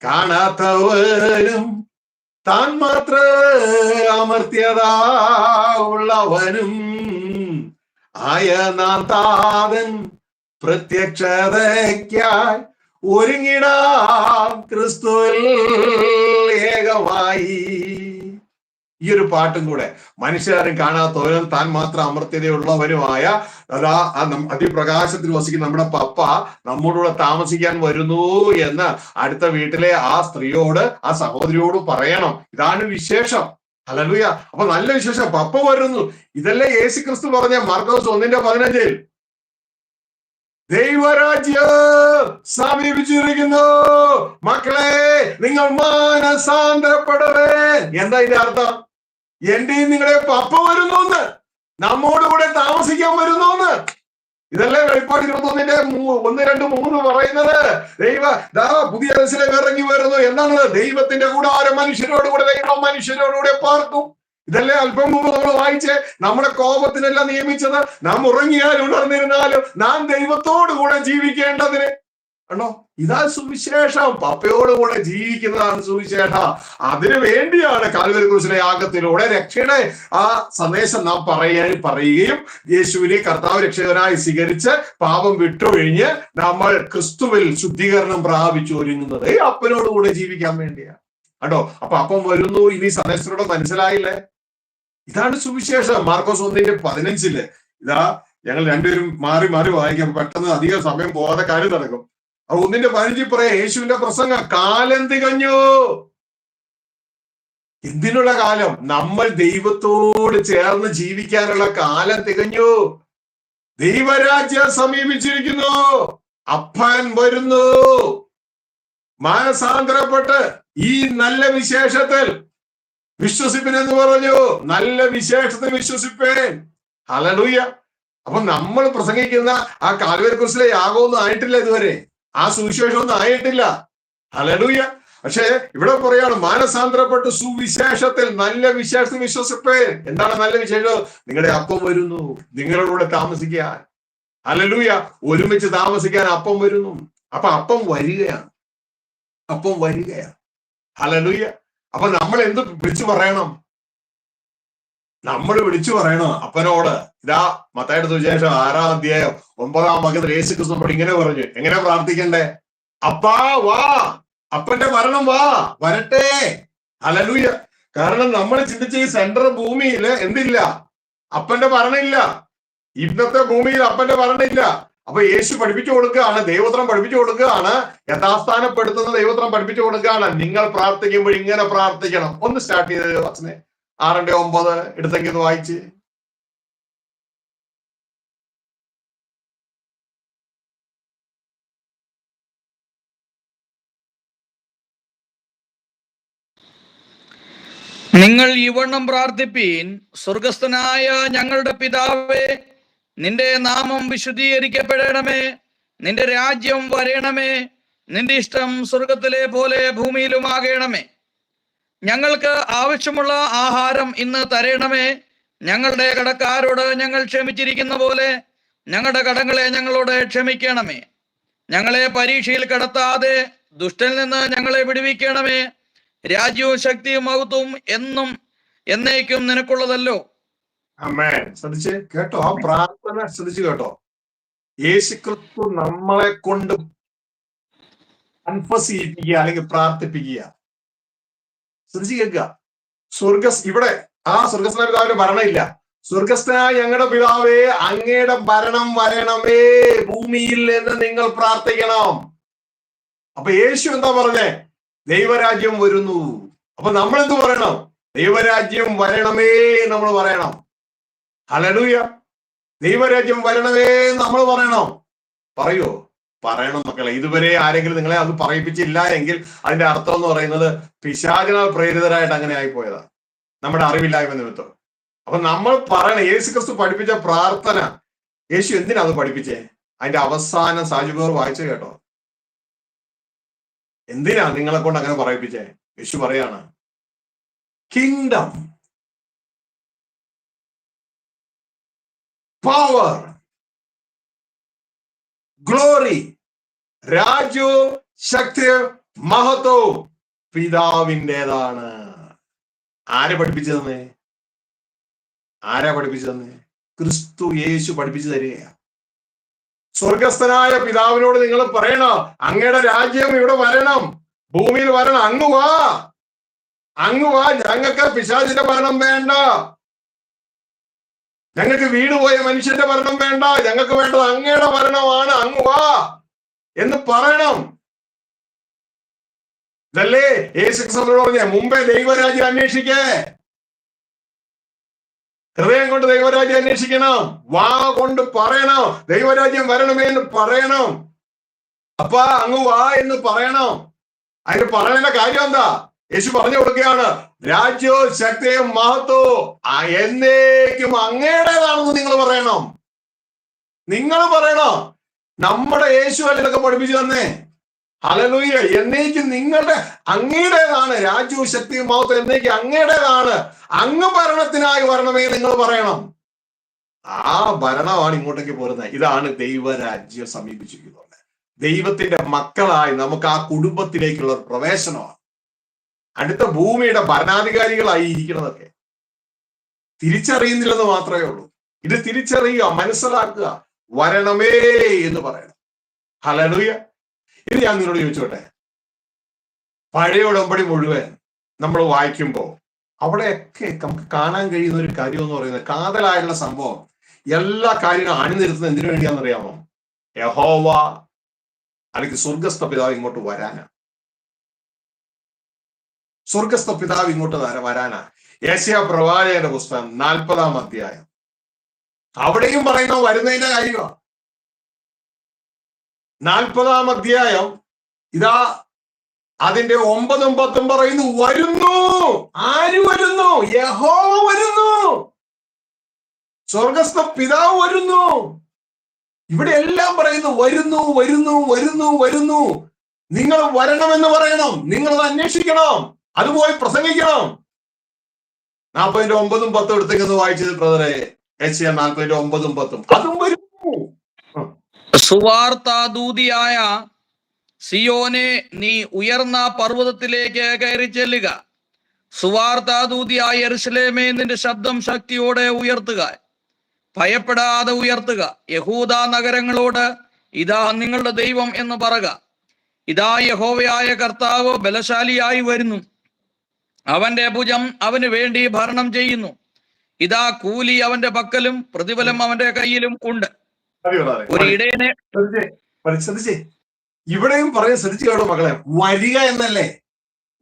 കാണാത്തവനും താൻ മാത്ര അമർത്യത ഉള്ളവനും ആയ നാം താതൻ പ്രത്യക്ഷതയ്ക്കായി ഒരുങ്ങിടാം ക്രിസ്തുവിൽ ഏകമായി. ഈ ഒരു പാട്ടും കൂടെ, മനുഷ്യരും കാണാത്തവരും താൻ മാത്രം അമർത്യതയുള്ളവരുമായ അതാ അതിപ്രകാശത്തിൽ വസിക്കുന്ന നമ്മുടെ പപ്പ നമ്മോടുകൂടെ താമസിക്കാൻ വരുന്നു എന്ന് അടുത്ത വീട്ടിലെ ആ സ്ത്രീയോട്, ആ സഹോദരിയോട് പറയണം. ഇതാണ് വിശേഷം. ഹല്ലേലൂയ. അപ്പൊ നല്ല വിശേഷം, പപ്പ വരുന്നു. ഇതല്ലേ യേശു ക്രിസ്തു പറഞ്ഞ മാർക്കോസ് 1:15, ദൈവരാജ്യം സമീപിച്ചിരിക്കുന്നു, മക്കളെ നിങ്ങൾ മാനസാന്തരപ്പെടവേ. എന്താ ഇതിന്റെ അർത്ഥം? എന്റെയും നിങ്ങളുടെ പപ്പ വരുന്നു, നമ്മോട് കൂടെ താമസിക്കാൻ വരുന്നു. ഇതല്ലേ വെളിപ്പാട് 21:1-2-3 പറയുന്നത്. പുതിയ യെരൂശലേം ഇറങ്ങി വരുന്നു. എന്താണ്? ദൈവത്തിന്റെ കൂടാരം മനുഷ്യരോടുകൂടെ, ദൈവം മനുഷ്യരോടുകൂടെ പാർക്കും. ഇതല്ലേ അല്പം മുമ്പ് നമ്മൾ വായിച്ചേ. നമ്മുടെ കോപത്തിനല്ല നിയമിച്ചത്, നാം ഉറങ്ങിയാലും ഉണർന്നിരുന്നാലും നാം ദൈവത്തോടു കൂടെ ജീവിക്കേണ്ടതിന്. കണ്ടോ, ഇതാ സുവിശേഷം. പപ്പയോടുകൂടെ ജീവിക്കുന്നതാണ് സുവിശേഷം. അതിനു വേണ്ടിയാണ് കാൽവരി ക്രൂശിലെ യാഗത്തിലൂടെ രക്ഷയുടെ ആ സന്ദേശം നാം പറയുകയും യേശുവിനെ കർത്താവ് രക്ഷകനായി സ്വീകരിച്ച് പാപം വിട്ടൊഴിഞ്ഞ് നമ്മൾ ക്രിസ്തുവിൽ ശുദ്ധീകരണം പ്രാപിച്ചു ഒരുങ്ങുന്നത് അപ്പനോടുകൂടെ ജീവിക്കാൻ വേണ്ടിയാണ്. കണ്ടോ, അപ്പൊ അപ്പം വരുന്നു. ഇനി സന്ദേശത്തിലൂടെ മനസ്സിലായില്ലേ? ഇതാണ് സുവിശേഷം. മാർക്കോസ് 1:15 ഇതാ ഞങ്ങൾ രണ്ടുപേരും മാറി മാറി വായിക്കാം, പെട്ടെന്ന് അധികം സമയം പോകാതെ കാര്യം നടക്കും. 1:15 പറയാം, യേശുവിന്റെ പ്രസംഗം. കാലം തികഞ്ഞു. എന്തിനുള്ള കാലം? നമ്മൾ ദൈവത്തോട് ചേർന്ന് ജീവിക്കാനുള്ള കാലം തികഞ്ഞു. ദൈവരാജ്യം സമീപിച്ചിരിക്കുന്നു, അപ്പൻ വരുന്നു. മാനസാന്തരപ്പെട്ട് ഈ നല്ല വിശേഷത്തിൽ വിശ്വസിപ്പിനെന്ന് പറഞ്ഞു. നല്ല വിശേഷത്തിൽ വിശ്വസിപ്പേൻ. ഹല്ലേലൂയ. അപ്പൊ നമ്മൾ പ്രസംഗിക്കുന്ന ആ കാൽവരി ക്രൂശിലെ യാഗമൊന്നും ആയിട്ടില്ല ഇതുവരെ, ആ സുവിശേഷമൊന്നും ആയിട്ടില്ല. ഹല്ലേലൂയ. പക്ഷെ ഇവിടെ പറയാണ്, മാനസാന്തരപ്പെട്ട് സുവിശേഷത്തിൽ, നല്ല വിശേഷത്തിൽ വിശ്വസിപ്പേൻ. എന്താണ് നല്ല വിശേഷം? നിങ്ങളുടെ അപ്പം വരുന്നു, നിങ്ങളുടെ കൂടെ താമസിക്കാൻ. ഹല്ലേലൂയ. ഒരുമിച്ച് താമസിക്കാൻ അപ്പം വരുന്നു. അപ്പൊ അപ്പം വരികയാണ്, അപ്പം വരികയാണ്. ഹല്ലേലൂയ. അപ്പൊ നമ്മൾ എന്ത് വിളിച്ചു പറയണം? നമ്മൾ വിളിച്ചു പറയണം അപ്പനോട്. ഇതാ മത്തായിയുടെ സുവിശേഷം 6-9 യേശു ക്രിസ്തു ഇങ്ങനെ പറഞ്ഞു. എങ്ങനെ പ്രാർത്ഥിക്കണ്ടേ? അപ്പാ വാ, അപ്പന്റെ മരണം വാ, വരട്ടെ. ഹല്ലേലൂയ. കാരണം നമ്മൾ ചിന്തിച്ച ഈ സെൻട്രൽ ഭൂമിയിൽ എന്തില്ല? അപ്പന്റെ ഭരണമില്ല. ഇന്നത്തെ ഭൂമിയിൽ അപ്പന്റെ ഭരണമില്ല. അപ്പൊ യേശു പഠിപ്പിച്ചു കൊടുക്കുകയാണ്, ദൈവോത്രം പഠിപ്പിച്ചു കൊടുക്കുകയാണ്, യഥാസ്ഥാനപ്പെടുത്തുന്ന ദൈവോത്രം പഠിപ്പിച്ചു കൊടുക്കുകയാണ്. നിങ്ങൾ പ്രാർത്ഥിക്കുമ്പോൾ ഇങ്ങനെ പ്രാർത്ഥിക്കണം. ഒന്ന് സ്റ്റാർട്ട് ചെയ്ത് വച്ചനെ 6:9 എടുത്തെങ്കിൽ വായിച്ച്. നിങ്ങൾ ഇവണ്ണം പ്രാർത്ഥിപ്പീൻ: സ്വർഗസ്ഥനായ ഞങ്ങളുടെ പിതാവേ, നിന്റെ നാമം വിശുദ്ധീകരിക്കപ്പെടണമേ, നിന്റെ രാജ്യം വരയണമേ, നിന്റെ ഇഷ്ടം സ്വർഗത്തിലെ പോലെ ഭൂമിയിലുമാകണമേ. ഞങ്ങൾക്ക് ആവശ്യമുള്ള ആഹാരം ഇന്ന് തരണമേ. ഞങ്ങളുടെ കടക്കാരോട് ഞങ്ങൾ ക്ഷമിച്ചിരിക്കുന്ന പോലെ ഞങ്ങളുടെ കടങ്ങളെ ഞങ്ങളോട് ക്ഷമിക്കണമേ. ഞങ്ങളെ പരീക്ഷയിൽ കടത്താതെ ദുഷ്ടനിൽ നിന്ന് ഞങ്ങളെ വിടുവിക്കണമേ. രാജ്യവും ശക്തിയും മഹത്വവും എന്നും എന്നേക്കും നിനക്കുള്ളതല്ലോ. ആമേൻ. ശ്രദ്ധിച്ച് കേട്ടോ, ആ പ്രാർത്ഥന ശ്രദ്ധിച്ചു കേട്ടോ. യേശുക്രിസ്തു നമ്മളെ കൊണ്ട് കൺഫസ് ചെയ്യിപ്പിക്കുക, അല്ലെങ്കിൽ പ്രാർത്ഥിപ്പിക്കുക. ശ്രദ്ധിച്ച് കേൾക്കുക. ഇവിടെ ആ സ്വർഗസ്ഥനായ പിതാവിന്റെ ഭരണമില്ല. സ്വർഗസ്ഥനായ ഞങ്ങളുടെ പിതാവേ, അങ്ങയുടെ ഭരണം വരണമേ, ഭൂമിയിൽ എന്ന് നിങ്ങൾ പ്രാർത്ഥിക്കണം. അപ്പൊ യേശു എന്താ പറഞ്ഞേ? ദൈവരാജ്യം വരുന്നു. അപ്പൊ നമ്മൾ എന്ത് പറയണം? ദൈവരാജ്യം വരണമേ നമ്മൾ പറയണം. ഹല്ലേലൂയ. ദൈവരാജ്യം വരണമേ നമ്മൾ പറയണം. പറയോ? പറയണം മക്കളെ. ഇതുവരെ ആരെങ്കിലും നിങ്ങളെ അത് പറയിപ്പിച്ചില്ല എങ്കിൽ അതിന്റെ അർത്ഥം എന്ന് പറയുന്നത് പിശാചിനാൽ പ്രേരിതരായിട്ട് അങ്ങനെ ആയിപ്പോയതാ, നമ്മുടെ അറിവില്ലായ്മ നിമിത്തം. അപ്പൊ നമ്മൾ പറയണം. യേശു ക്രിസ്തു പഠിപ്പിച്ച പ്രാർത്ഥന, യേശു എന്തിനാ അത് പഠിപ്പിച്ചേ? അതിന്റെ അവസാനം സാജുബോർ വായിച്ചു കേട്ടോ. എന്തിനാ നിങ്ങളെ കൊണ്ട് അങ്ങനെ പറയിപ്പിച്ചേ? യേശു പറയാണ്, കിങ്ഡം, പവർ, ഗ്ലോറി, രാജ്യവും ശക്തിയും മഹത്വവും പിതാവിൻ്റെതാണ്. ആരെ പഠിപ്പിച്ചു തന്നെ? ആരാ പഠിപ്പിച്ചു തന്നെ? ക്രിസ്തു യേശു പഠിപ്പിച്ചു തരികയാണ്. സ്വർഗസ്ഥനായ പിതാവിനോട് നിങ്ങൾ പറയണം, അങ്ങയുടെ രാജ്യം ഇവിടെ വരണം, ഭൂമിയിൽ വരണം. അങ്ങ് വാ, അങ്ങ് വാ. ഞങ്ങൾക്ക് പിശാചിന്റെ ഭരണം വേണ്ട, ഞങ്ങൾക്ക് വീട് പോയ മനുഷ്യന്റെ ഭരണം വേണ്ട, ഞങ്ങൾക്ക് വേണ്ടത് അങ്ങയുടെ ഭരണമാണ്. അങ്ങ് വാ എന്ന് പറയണം. ഇതല്ലേ യേശു ക്രിസ്തു പറഞ്ഞേ? മുമ്പേ ദൈവരാജ്യം അന്വേഷിക്കേ, ഹൃദയം കൊണ്ട് ദൈവരാജ്യം അന്വേഷിക്കണം, വാ കൊണ്ട് പറയണം, ദൈവരാജ്യം വരണമേ എന്ന് പറയണം. അപ്പ അങ്ങ് വാ എന്ന് പറയണം. അതിന് പറയുന്ന കാര്യം എന്താ? യേശു പറഞ്ഞു കൊടുക്കുകയാണ്, രാജ്യവും ശക്തിയും മഹത്വവും എന്നേക്കും അങ്ങയുടേതാണെന്ന് നിങ്ങൾ പറയണം. നിങ്ങൾ പറയണം. നമ്മുടെ യേശു അല്ലൊക്കെ പഠിപ്പിച്ചു തന്നേ. ഹല്ലേലൂയ. എന്നേക്കും നിങ്ങളുടെ അങ്ങയുടേതാണ്. രാജ്യവും ശക്തിയും മഹത്വവും എന്നേക്കും അങ്ങയുടേതാണ്. അങ്ങ് ഭരണത്തിനായി വരണമേ നിങ്ങൾ പറയണം. ആ ഭരണമാണ് ഇങ്ങോട്ടേക്ക് പോരുന്നത്. ഇതാണ് ദൈവരാജ്യം സമീപിച്ചിരിക്കുന്നത്. ദൈവത്തിന്റെ മക്കളായി നമുക്ക് ആ കുടുംബത്തിലേക്കുള്ള ഒരു പ്രവേശനമാണ്. അടുത്ത ഭൂമിയുടെ ഭരണാധികാരികളായി ഇരിക്കുന്നതൊക്കെ തിരിച്ചറിയുന്നില്ലെന്ന് മാത്രമേ ഉള്ളൂ. ഇത് തിരിച്ചറിയുക, മനസ്സിലാക്കുക, വരണമേ എന്ന് പറയണം. ഹല്ലേലൂയ. ഇത് ഞാൻ നിന്നോട് ചോദിച്ചോട്ടെ, പഴയ ഉടമ്പടി മുഴുവൻ നമ്മൾ വായിക്കുമ്പോൾ അവിടെയൊക്കെ നമുക്ക് കാണാൻ കഴിയുന്ന ഒരു കാര്യം എന്ന് പറയുന്നത്, കാതലായുള്ള സംഭവം എല്ലാ കാര്യങ്ങളും അണിനിരത്തുന്നത് എന്തിനു വേണ്ടിയാണെന്നറിയാമോ? യഹോവ അല്ലെങ്കിൽ സ്വർഗസ്ഥ പിതാവ് ഇങ്ങോട്ട് വരാനാ. സ്വർഗസ്ഥ പിതാവ് ഇങ്ങോട്ട് വരാനാ. യെശയ്യാ പ്രവാചകന്റെ പുസ്തകം 40-ാം അധ്യായം, അവിടെയും പറയുന്ന വരുന്നതിന്റെ കാര്യമാണ്. 40-ാം അധ്യായം ഇതാ അതിന്റെ 9-ഉം 10-ഉം പറയുന്നു, വരുന്നു. ആര് വരുന്നു? യഹോവ വരുന്നു, സ്വർഗസ്ഥ പിതാവ് വരുന്നു. ഇവിടെ എല്ലാം പറയുന്നു, വരുന്നു വരുന്നു വരുന്നു വരുന്നു. നിങ്ങൾ വരണമെന്ന് പറയണം, നിങ്ങൾ അന്വേഷിക്കണം, അതുപോയി പ്രസംഗിക്കണം. 40-ന്റെ 9-ഉം 10-ഉം എടുത്തേക്കെന്ന് വായിച്ചത് ബ്രദറെ. യെശയ്യാ 40-ന്റെ 9-ഉം 10-ഉം അതും വരുന്നു. സുവാർത്താദൂതിയായ സിയോനെ, നീ ഉയർന്ന പർവ്വതത്തിലേക്ക് കയറി ചെല്ലുക. സുവാർത്താദൂതിയായ യെരൂശലേമേ, നിന്റെ ശബ്ദം ശക്തിയോടെ ഉയർത്തുക, ഭയപ്പെടാതെ ഉയർത്തുക. യഹൂദാ നഗരങ്ങളോട്, ഇതാ നിങ്ങളുടെ ദൈവം എന്ന് പറക. ഇതാ യഹോവയായ കർത്താവ് ബലശാലിയായി വരുന്നു, അവന്റെ ഭുജം അവന് വേണ്ടി ഭരണം ചെയ്യുന്നു. ഇതാ കൂലി അവന്റെ പക്കലും പ്രതിഫലം അവന്റെ കയ്യിലും ഉണ്ട്. ഒരു ഇടയനെ ശ്രദ്ധിച്ചേ, ഇവിടെയും പറയാൻ ശ്രദ്ധിച്ചു കേട്ടോ മക്കളെ. വരിക എന്നല്ലേ,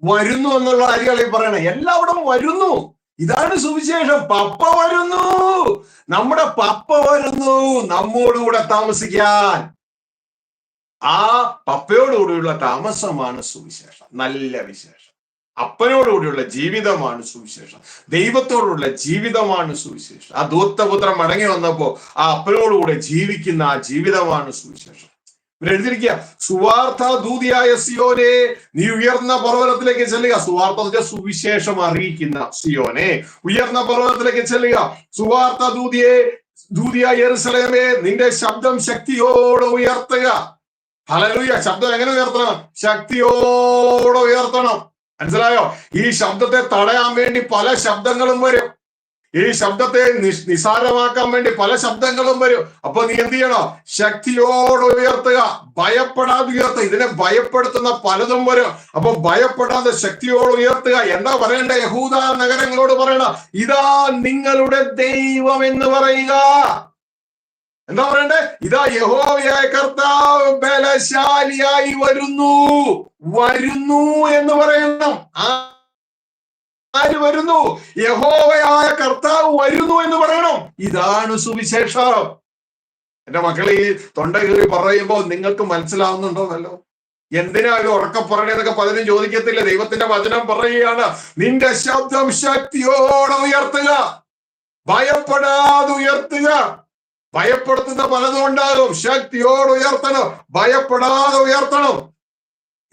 വരുന്നു എന്നുള്ള കാര്യങ്ങളെ പറയണേ. എല്ലാവരും വരുന്നു. ഇതാണ് സുവിശേഷം. പപ്പ വരുന്നു, നമ്മുടെ പപ്പ വരുന്നു നമ്മോടുകൂടെ താമസിക്കാൻ. ആ പപ്പയോടുകൂടിയുള്ള താമസമാണ് സുവിശേഷം, നല്ല വിശേഷം. അപ്പനോടുകൂടിയുള്ള ജീവിതമാണ് സുവിശേഷം, ദൈവത്തോടുള്ള ജീവിതമാണ് സുവിശേഷം. ആ ദൂതപുത്രൻ മടങ്ങി വന്നപ്പോ ആ അപ്പനോടുകൂടെ ജീവിക്കുന്ന ആ ജീവിതമാണ് സുവിശേഷം. എഴുതിയിരിക്കുക, സുവാർത്ത ദൂതിയായ സിയോനെ, നീ ഉയർന്ന പർവ്വതത്തിലേക്ക് ചെല്ലുക. സുവാർത്ത സുവിശേഷം അറിയിക്കുന്ന സിയോനെ, ഉയർന്ന പർവ്വതത്തിലേക്ക് ചെല്ലുക. സുവാർത്ത ദൂതിയായ യെരൂശലേമേ, നിന്റെ ശബ്ദം ശക്തിയോടെ ഉയർത്തുക. ഹല്ലേലൂയ. ശബ്ദം എങ്ങനെ ഉയർത്തണം? ശക്തിയോടെ ഉയർത്തണം. മനസ്സിലായോ? ഈ ശബ്ദത്തെ തടയാൻ വേണ്ടി പല ശബ്ദങ്ങളും വരും. ഈ ശബ്ദത്തെ നിസാരമാക്കാൻ വേണ്ടി പല ശബ്ദങ്ങളും വരും. അപ്പൊ നീ എന്ത് ചെയ്യണം? ശക്തിയോടെ ഉയർത്തുക, ഭയപ്പെടാതെ ഉയർത്തുക. ഇതിനെ ഭയപ്പെടുത്തുന്ന പലതും വരും. അപ്പൊ ഭയപ്പെടാതെ ശക്തിയോടെ ഉയർത്തുക. എന്താ പറയണ്ടേ? യഹൂദ നഗരങ്ങളോട് പറയണ, ഇതാ നിങ്ങളുടെ ദൈവം എന്ന് പറയുക. എന്താ പറയണ്ടേ? ഇതാ യഹോവയായ കർത്താവ് ബലശാലിയായി വരുന്നു. വരുന്നു എന്ന് പറയണം. ആര് വരുന്നു? യഹോവയായ കർത്താവ് വരുന്നു എന്ന് പറയണം. ഇതാണ് സുവിശേഷം. എന്റെ മക്കളെ, ഈ തൊണ്ട കീറി പറയുമ്പോ നിങ്ങൾക്ക് മനസ്സിലാവുന്നുണ്ടോന്നല്ലോ? എന്തിനാ ഇത് ഉറക്കം പറയണേന്നൊക്കെ പലരും ചോദിക്കത്തില്ല. ദൈവത്തിന്റെ വചനം പറയുകയാണ്, നിന്റെ ശബ്ദം ശക്തിയോടെ ഉയർത്തുക, ഭയപ്പെടാതെ ഉയർത്തുക. ഭയപ്പെടുത്തുന്ന പലതും ഉണ്ടാകും. ശക്തിയോടെ ഉയർത്തണം, ഭയപ്പെടാതെ ഉയർത്തണം.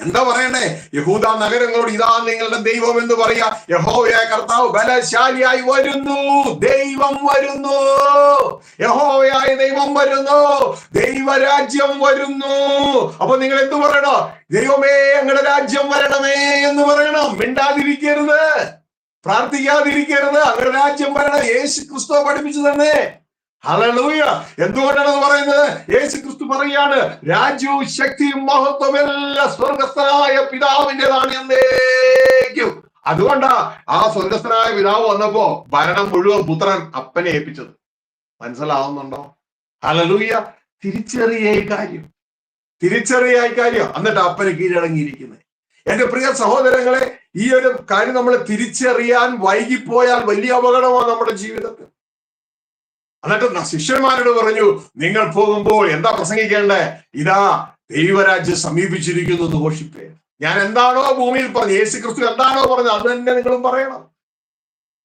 എന്താ പറയണേ? യഹൂദ നഗരങ്ങളോട് ഇതാ നിങ്ങളുടെ ദൈവം എന്ന് പറയാ. യഹോവയായ കർത്താവ് ബലശാലിയായി വരുന്നു. ദൈവം വരുന്നു, യഹോവയായ ദൈവം വരുന്നു, ദൈവരാജ്യം വരുന്നു. അപ്പൊ നിങ്ങൾ എന്ത് പറയണോ? ദൈവമേ ഞങ്ങളുടെ രാജ്യം വരണമേ എന്ന് പറയണം. മിണ്ടാതിരിക്കരുത്, പ്രാർത്ഥിക്കാതിരിക്കരുത്. അങ്ങനെ രാജ്യം വരണം. യേശു ക്രിസ്തു പഠിപ്പിച്ചു തന്നെ. ഹല്ലേലൂയ. എന്തുകൊണ്ടാണ് പറയുന്നത്? യേശു ക്രിസ്തു പറയാണ്, രാജ്യവും ശക്തിയും മഹത്വം എല്ലാം സ്വർഗസ്ഥനായ പിതാവിൻ്റെതാണ് എന്നേക്കും. അതുകൊണ്ടാ ആ സ്വർഗസ്ഥനായ പിതാവ് വന്നപ്പോ ഭരണം മുഴുവൻ പുത്രൻ അപ്പനെ ഏൽപ്പിച്ചത്. മനസ്സിലാവുന്നുണ്ടോ? ഹല്ലേലൂയ. തിരിച്ചറിയ കാര്യം, എന്നിട്ട് അപ്പന് കീഴടങ്ങിയിരിക്കുന്നത്. എന്റെ പ്രിയ സഹോദരങ്ങളെ, ഈ ഒരു കാര്യം നമ്മൾ തിരിച്ചറിയാൻ വൈകിപ്പോയാൽ വലിയ അപകടമാണ് നമ്മുടെ ജീവിതത്തിൽ. എന്നിട്ട് ശിഷ്യന്മാരോട് പറഞ്ഞു, നിങ്ങൾ പോകുമ്പോൾ എന്താ പ്രസംഗിക്കേണ്ടേ? ഇതാ ദൈവരാജ്യം സമീപിച്ചിരിക്കുന്നു എന്ന് ഘോഷിപ്പേ. ഞാൻ എന്താണോ ഭൂമിയിൽ പറഞ്ഞു, യേശു ക്രിസ്തു എന്താണോ പറഞ്ഞത് അത് തന്നെ നിങ്ങളും പറയണം.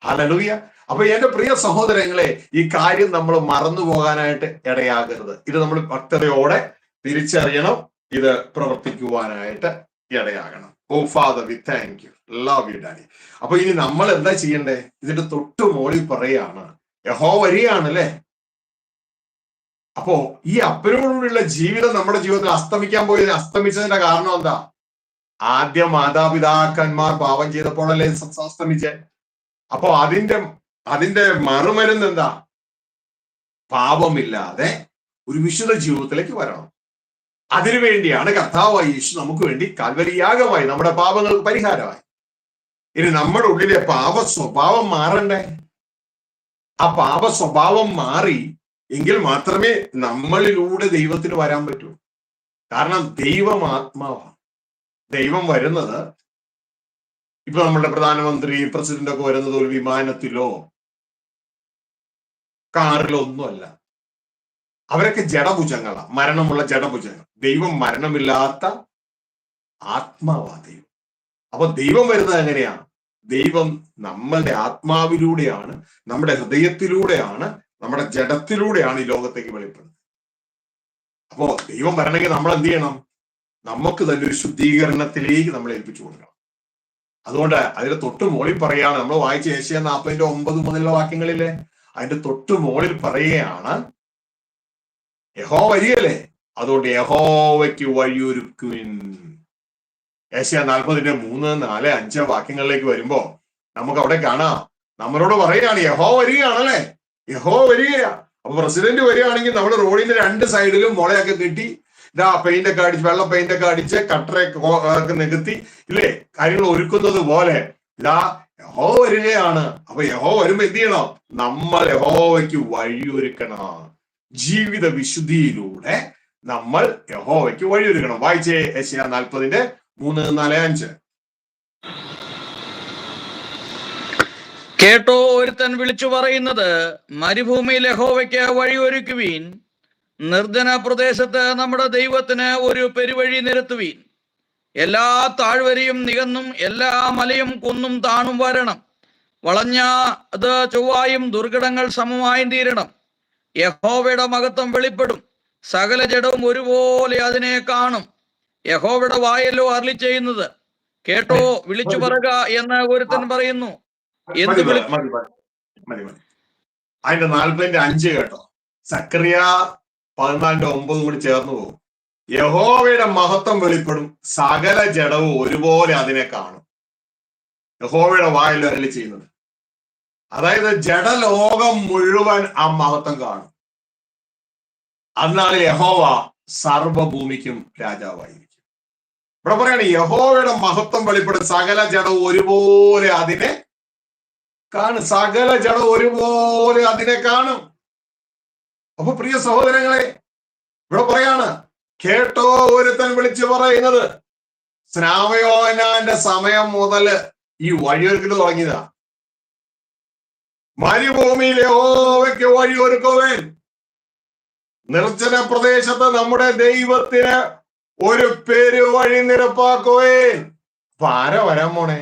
ഹല്ലേലൂയ. അപ്പൊ എന്റെ പ്രിയ സഹോദരങ്ങളെ, ഈ കാര്യം നമ്മൾ മറന്നു പോകാനായിട്ട് ഇടയാകരുത്. ഇത് നമ്മൾ ഭക്തതയോടെ തിരിച്ചറിയണം, ഇത് പ്രവർത്തിക്കുവാനായിട്ട് ഇടയാകണം. Oh father, we thank you, love you daddy. അപ്പൊ ഇനി നമ്മൾ എന്താ ചെയ്യണ്ടേ? ഇതിന്റെ തൊട്ടു മോളിൽ പറയാണ്, യഹോവ വരികയാണല്ലേ. അപ്പോ ഈ അപ്പനോടുള്ള ജീവിതം നമ്മുടെ ജീവിതത്തിൽ അസ്തമിച്ചതിന്റെ കാരണം എന്താ? ആദ്യം മാതാപിതാക്കന്മാർ പാപം ചെയ്തപ്പോഴല്ലേ അസ്തമിച്ചേ. അപ്പോ അതിന്റെ മറുമരുന്ന് എന്താ? പാപമില്ലാതെ ഒരു വിശുദ്ധ ജീവിതത്തിലേക്ക് വരണം. അതിനുവേണ്ടിയാണ് കർത്താവായ യേശു നമുക്ക് വേണ്ടി കാൽവരിയാഗമായി, നമ്മുടെ പാപങ്ങൾക്ക് പരിഹാരമായി. ഇനി നമ്മുടെ ഉള്ളിലെ പാപ സ്വഭാവം മാറണ്ടേ? ആ പാപ സ്വഭാവം മാറി എങ്കിൽ മാത്രമേ നമ്മളിലൂടെ ദൈവത്തിന് വരാൻ പറ്റൂ. കാരണം ദൈവം ആത്മാവാണ്. ദൈവം വരുന്നത് ഇപ്പൊ നമ്മളുടെ പ്രധാനമന്ത്രി, പ്രസിഡന്റ് ഒക്കെ വരുന്നത് ഒരു വിമാനത്തിലോ കാറിലോ ഒന്നുമല്ല. അവരൊക്കെ ജഡഭുജങ്ങളാണ്, മരണമുള്ള ജഡഭുജങ്ങൾ. ദൈവം മരണമില്ലാത്ത ആത്മാവാ ദൈവം. അപ്പൊ ദൈവം വരുന്നത് എങ്ങനെയാണ്? ദൈവം നമ്മളുടെ ആത്മാവിലൂടെയാണ്, നമ്മുടെ ഹൃദയത്തിലൂടെയാണ്, നമ്മുടെ ജഡത്തിലൂടെയാണ് ഈ ലോകത്തേക്ക് വെളിപ്പെടുന്നത്. അപ്പോ ദൈവം വരണമെങ്കിൽ നമ്മൾ എന്ത് ചെയ്യണം? നമുക്ക് തന്നെ ഒരു ശുദ്ധീകരണത്തിലേക്ക് നമ്മൾ ഏൽപ്പിച്ചു കൊടുക്കണം. അതുകൊണ്ട് അതിന്റെ തൊട്ട് മോളിൽ പറയാണ്, നമ്മൾ വായിച്ച യെശയ്യാ 40:9 മുതലുള്ള വാക്യങ്ങളിലെ അതിന്റെ തൊട്ട് മോളിൽ പറയുകയാണ്, യഹോവ വരികയല്ലേ, അതുകൊണ്ട് യഹോവയ്ക്ക് വഴിയൊരുക്കുവിൻ. യെശയ്യാ 40:3, 4, 5 വാക്യങ്ങളിലേക്ക് വരുമ്പോ നമുക്ക് അവിടെ കാണാം, നമ്മളോട് പറയുകയാണ് യഹോവ വരികയാണല്ലേ, യഹോവ വരികയാ. അപ്പൊ പ്രസിഡന്റ് വരികയാണെങ്കിൽ നമ്മൾ റോഡിന്റെ രണ്ട് സൈഡിലും മുളയൊക്കെ കെട്ടി, ഇതാ പെയിന്റ് ഒക്കെ അടിച്ച്, വെള്ള പെയിന്റ് ഒക്കെ അടിച്ച്, കട്ടറൊക്കെ നികത്തി, ഇല്ലേ, കാര്യങ്ങൾ ഒരുക്കുന്നത് പോലെ ഇതാ യഹോവ വരികയാണ്. അപ്പൊ യഹോവ വരുമ്പോ എന്ത് ചെയ്യണം? നമ്മൾ യഹോവയ്ക്ക് വഴിയൊരുക്കണം. ജീവിത വിശുദ്ധിയിലൂടെ നമ്മൾ യഹോവയ്ക്ക് വഴിയൊരുക്കണം. വായിച്ചേ യെശയ്യാ 40:3-4-5. കേട്ടോ, ഒരുത്തൻ വിളിച്ചു പറയുന്നത്, മരുഭൂമിയിൽ യഹോവയ്ക്ക് വഴിയൊരുക്കുവീൻ, നിർജ്ജന പ്രദേശത്ത് നമ്മുടെ ദൈവത്തിന് ഒരു പെരുവഴി നിരത്തുവീൻ. എല്ലാ താഴ്വരയും നികന്നും എല്ലാ മലയും കുന്നും താണും വരണം. വളഞ്ഞ അത് ചൊവ്വായും ദുർഘടങ്ങൾ സമമായും തീരണം. യഹോവയുടെ മഹത്വം വെളിപ്പെടും, സകല ജഡവും ഒരുപോലെ അതിനെ കാണും. യഹോവയുടെ വായല്ലോ അരുളി ചെയ്യുന്നത്. കേട്ടോ, വിളിച്ചു പറയുക എന്ന് ഒരുത്തൻ പറയുന്നു. എന്ത് മതി. അതിന്റെ 40:5 കേട്ടോ. സക്കറിയ 14:9 കൂടി ചേർന്ന് പോകും. യഹോവയുടെ മഹത്വം വെളിപ്പെടും, സകല ജഡവും ഒരുപോലെ അതിനെ കാണും. യഹോവയുടെ വായല്ലോ അരുളി ചെയ്യുന്നത്. അതായത് ജഡലോകം മുഴുവൻ ആ മഹത്വം കാണും. അന്നാണ് യഹോവ സർവഭൂമിക്കും രാജാവായിരിക്കും. ഇവിടെ പറയാണ് യഹോവയുടെ മഹത്വം വെളിപ്പെടും, സകല ജഡവും ഒരുപോലെ അതിനെ കാണും. സകല ജഡം ഒരുപോലെ അതിനെ കാണും. അപ്പൊ പ്രിയ സഹോദരങ്ങളെ, ഇവിടെ പറയാണ് കേട്ടോ, ഒരുത്തൻ വിളിച്ചു പറയുന്നത്. സ്നാപയോഹന്നാന്റെ സമയം മുതൽ ഈ വഴിയൊരുക്കൽ തുടങ്ങിയതാ. മരുഭൂമിയിൽ യഹോവയ്ക്ക് വഴിയൊരുക്കുവേൻ, നിർജ്ജന പ്രദേശത്ത് നമ്മുടെ ദൈവത്തിന് ഒരു പെരുവഴി നിരപ്പാക്കുവേൻ. അപ്പൊ ആരാ വരാൻ പോണേ?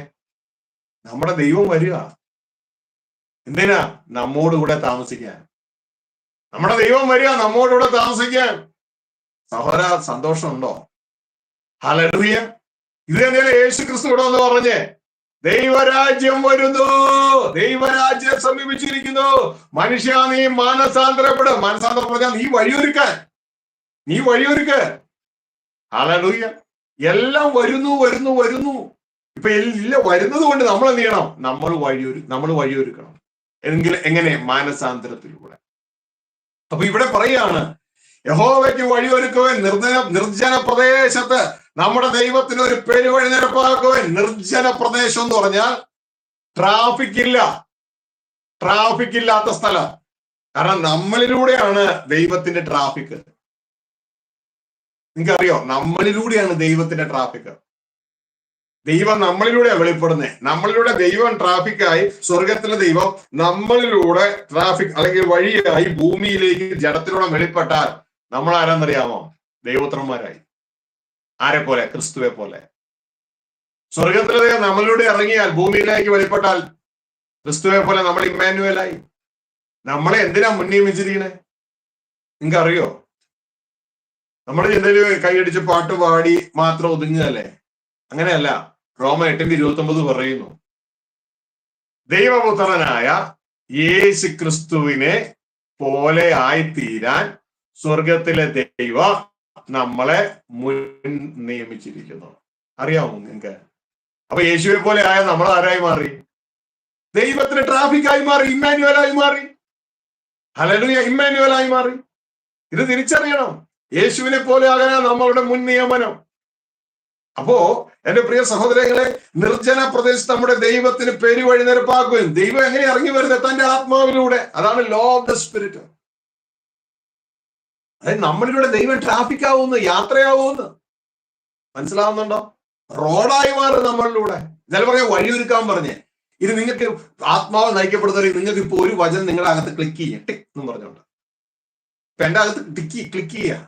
നമ്മുടെ ദൈവം വരിക. എന്തിനാ? നമ്മോടുകൂടെ താമസിക്കാൻ. നമ്മുടെ ദൈവം വരിക നമ്മോടുകൂടെ താമസിക്കാൻ. സഹോദര, സന്തോഷമുണ്ടോ? ഹല്ലേലൂയ. ഇത് തന്നെയല്ലേ യേശു ക്രിസ്തു ഇവിടെ എന്ന് പറഞ്ഞേ, ദൈവരാജ്യം വരുന്നു, ദൈവരാജ്യം സമീപിച്ചിരിക്കുന്നു, മനുഷ്യ നീ മാനസാന്തരപ്പെടും. മാനസാന്തരപ്പെടാൻ നീ വഴിയൊരുക്കാൻ, നീ വഴിയൊരുക്ക. ഹല്ലേലൂയ. എല്ലാം വരുന്നു വരുന്നു വരുന്നു. ഇപ്പൊ ഇല്ല, വരുന്നത് കൊണ്ട് നമ്മൾ എന്ത് ചെയ്യണം? നമ്മൾ വഴിയൊരുക്കണം. എങ്ങനെ? മാനസാന്തരത്തിലൂടെ. അപ്പൊ ഇവിടെ പറയാണ് യഹോവയ്ക്ക് വഴിയൊരുക്കുവാൻ, നിർജ്ജന പ്രദേശത്ത് നമ്മുടെ ദൈവത്തിന് ഒരു പെരുവഴി നിരപ്പാക്കുവാൻ. നിർജ്ജന പ്രദേശം എന്ന് പറഞ്ഞാൽ ട്രാഫിക് ഇല്ലാത്ത സ്ഥലം. കാരണം നമ്മളിലൂടെയാണ് ദൈവത്തിന്റെ ട്രാഫിക്. നിങ്ങൾക്കറിയോ, നമ്മളിലൂടെയാണ് ദൈവത്തിന്റെ ട്രാഫിക്. ദൈവം നമ്മളിലൂടെയാണ് വെളിപ്പെടുന്നത്. നമ്മളിലൂടെ ദൈവം ട്രാഫിക്കായി, സ്വർഗത്തിലെ ദൈവം നമ്മളിലൂടെ ട്രാഫിക് അല്ലെങ്കിൽ വഴിയായി ഭൂമിയിലേക്ക് ജഡത്തിലൂടെ വെളിപ്പെട്ടാൽ നമ്മൾ ആരാന്നറിയാമോ? ദൈവോത്രന്മാരായി. ആരെ പോലെ? ക്രിസ്തുവെ പോലെ. സ്വർഗത്തിലെ ദൈവം നമ്മളിലൂടെ ഇറങ്ങിയാൽ, ഭൂമിയിലേക്ക് വെളിപ്പെട്ടാൽ ക്രിസ്തുവെ പോലെ നമ്മൾ ഇമ്മാനുവേലായി. നമ്മളെ എന്തിനാ മുൻനിയമിച്ചിരിക്കണേ? നിങ്ങൾക്ക് അറിയോ? നമ്മുടെ ചിന്തയിൽ കൈയടിച്ച് പാട്ട് പാടി മാത്രം ഒതുങ്ങുകയല്ലേ? അങ്ങനെയല്ല. റോമ 8:29 പറയുന്നു, ദൈവപുത്രനായ യേശു ക്രിസ്തുവിനെ പോലെ ആയിത്തീരാൻ സ്വർഗത്തിലെ ദൈവം നമ്മളെ മുൻ നിയമിച്ചിരിക്കുന്നു. അറിയാമോ നിങ്ങൾക്ക്? അപ്പൊ യേശുവെ പോലെ ആയ നമ്മൾ ആരായി മാറി? ദൈവത്തിന് ട്രാഫിക്കായി മാറി, ഇമ്മാനുവലായി മാറി. ഹല്ലേലൂയ, ഇമ്മാനുവലായി മാറി. ഇത് തിരിച്ചറിയണം. യേശുവിനെ പോലെ ആകാനാ നമ്മളുടെ മുൻ നിയമനം. അപ്പോ എന്റെ പ്രിയ സഹോദരങ്ങളെ, നിർജ്ജന പ്രദേശത്ത് നമ്മുടെ ദൈവത്തിന് പെരുവഴി നിരപ്പാക്കുകയും. ദൈവം എങ്ങനെ ഇറങ്ങി വരുന്നത്? തന്റെ ആത്മാവിലൂടെ. അതാണ് ലോ ഓഫ് ദ സ്പിരിറ്റ്. അതായത് നമ്മളിലൂടെ ദൈവം ട്രാഫിക് ആവുന്നു, യാത്രയാവുന്നു. മനസ്സിലാവുന്നുണ്ടോ? റോഡായി മാറും നമ്മളിലൂടെ. ചില പറഞ്ഞ വഴിയൊരുക്കാൻ പറഞ്ഞേ. ഇത് നിങ്ങൾക്ക് ആത്മാവ് നയിക്കപ്പെടുന്നവരെ നിങ്ങൾക്ക് ഇപ്പൊ ഒരു വചനം നിങ്ങളുടെ അകത്ത് ക്ലിക്ക് ചെയ്യാം, ടിക് എന്ന് പറഞ്ഞോണ്ട്. ഇപ്പൊ എന്റെ അകത്ത് ക്ലിക്ക് ചെയ്യാ.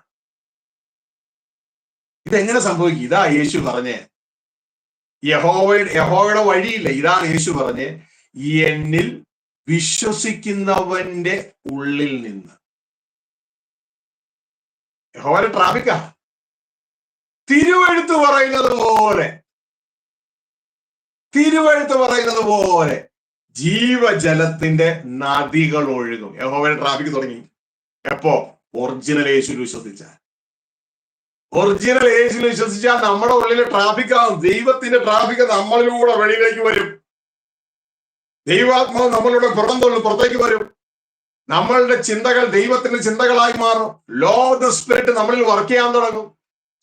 ഇതെങ്ങനെ സംഭവിക്കും? ഇതാ യേശു പറഞ്ഞേ, യഹോവയുടെ വഴിയില്ല. ഇതാണ് യേശു പറഞ്ഞേ, എന്നിൽ വിശ്വസിക്കുന്നവന്റെ ഉള്ളിൽ നിന്ന്. യഹോവയുടെ ട്രാഫിക്കാ. തിരുവെഴുത്ത് പറയുന്നത് പോലെ ജീവജലത്തിന്റെ നദികൾ ഒഴുകും. യഹോവയുടെ ട്രാഫിക് തുടങ്ങി എപ്പോ? ഒറിജിനൽ യേശുവിൽ വിശ്വസിച്ചാൽ. ഒറിജിനൽ യേശുവിൽ വിശ്വസിച്ചാൽ നമ്മുടെ ഉള്ളിൽ ട്രാഫിക് ആവും. ദൈവത്തിന്റെ ട്രാഫിക് നമ്മളിലൂടെ വെളിയിലേക്ക് വരും. ദൈവാത്മാവ് നമ്മളുടെ പുറത്തേക്ക് വരും. നമ്മളുടെ ചിന്തകൾ ദൈവത്തിന്റെ ചിന്തകളായി മാറും. ലോ ഓഫ് ദ സ്പിരിറ്റ് നമ്മളിൽ വർക്ക് ചെയ്യാൻ തുടങ്ങും.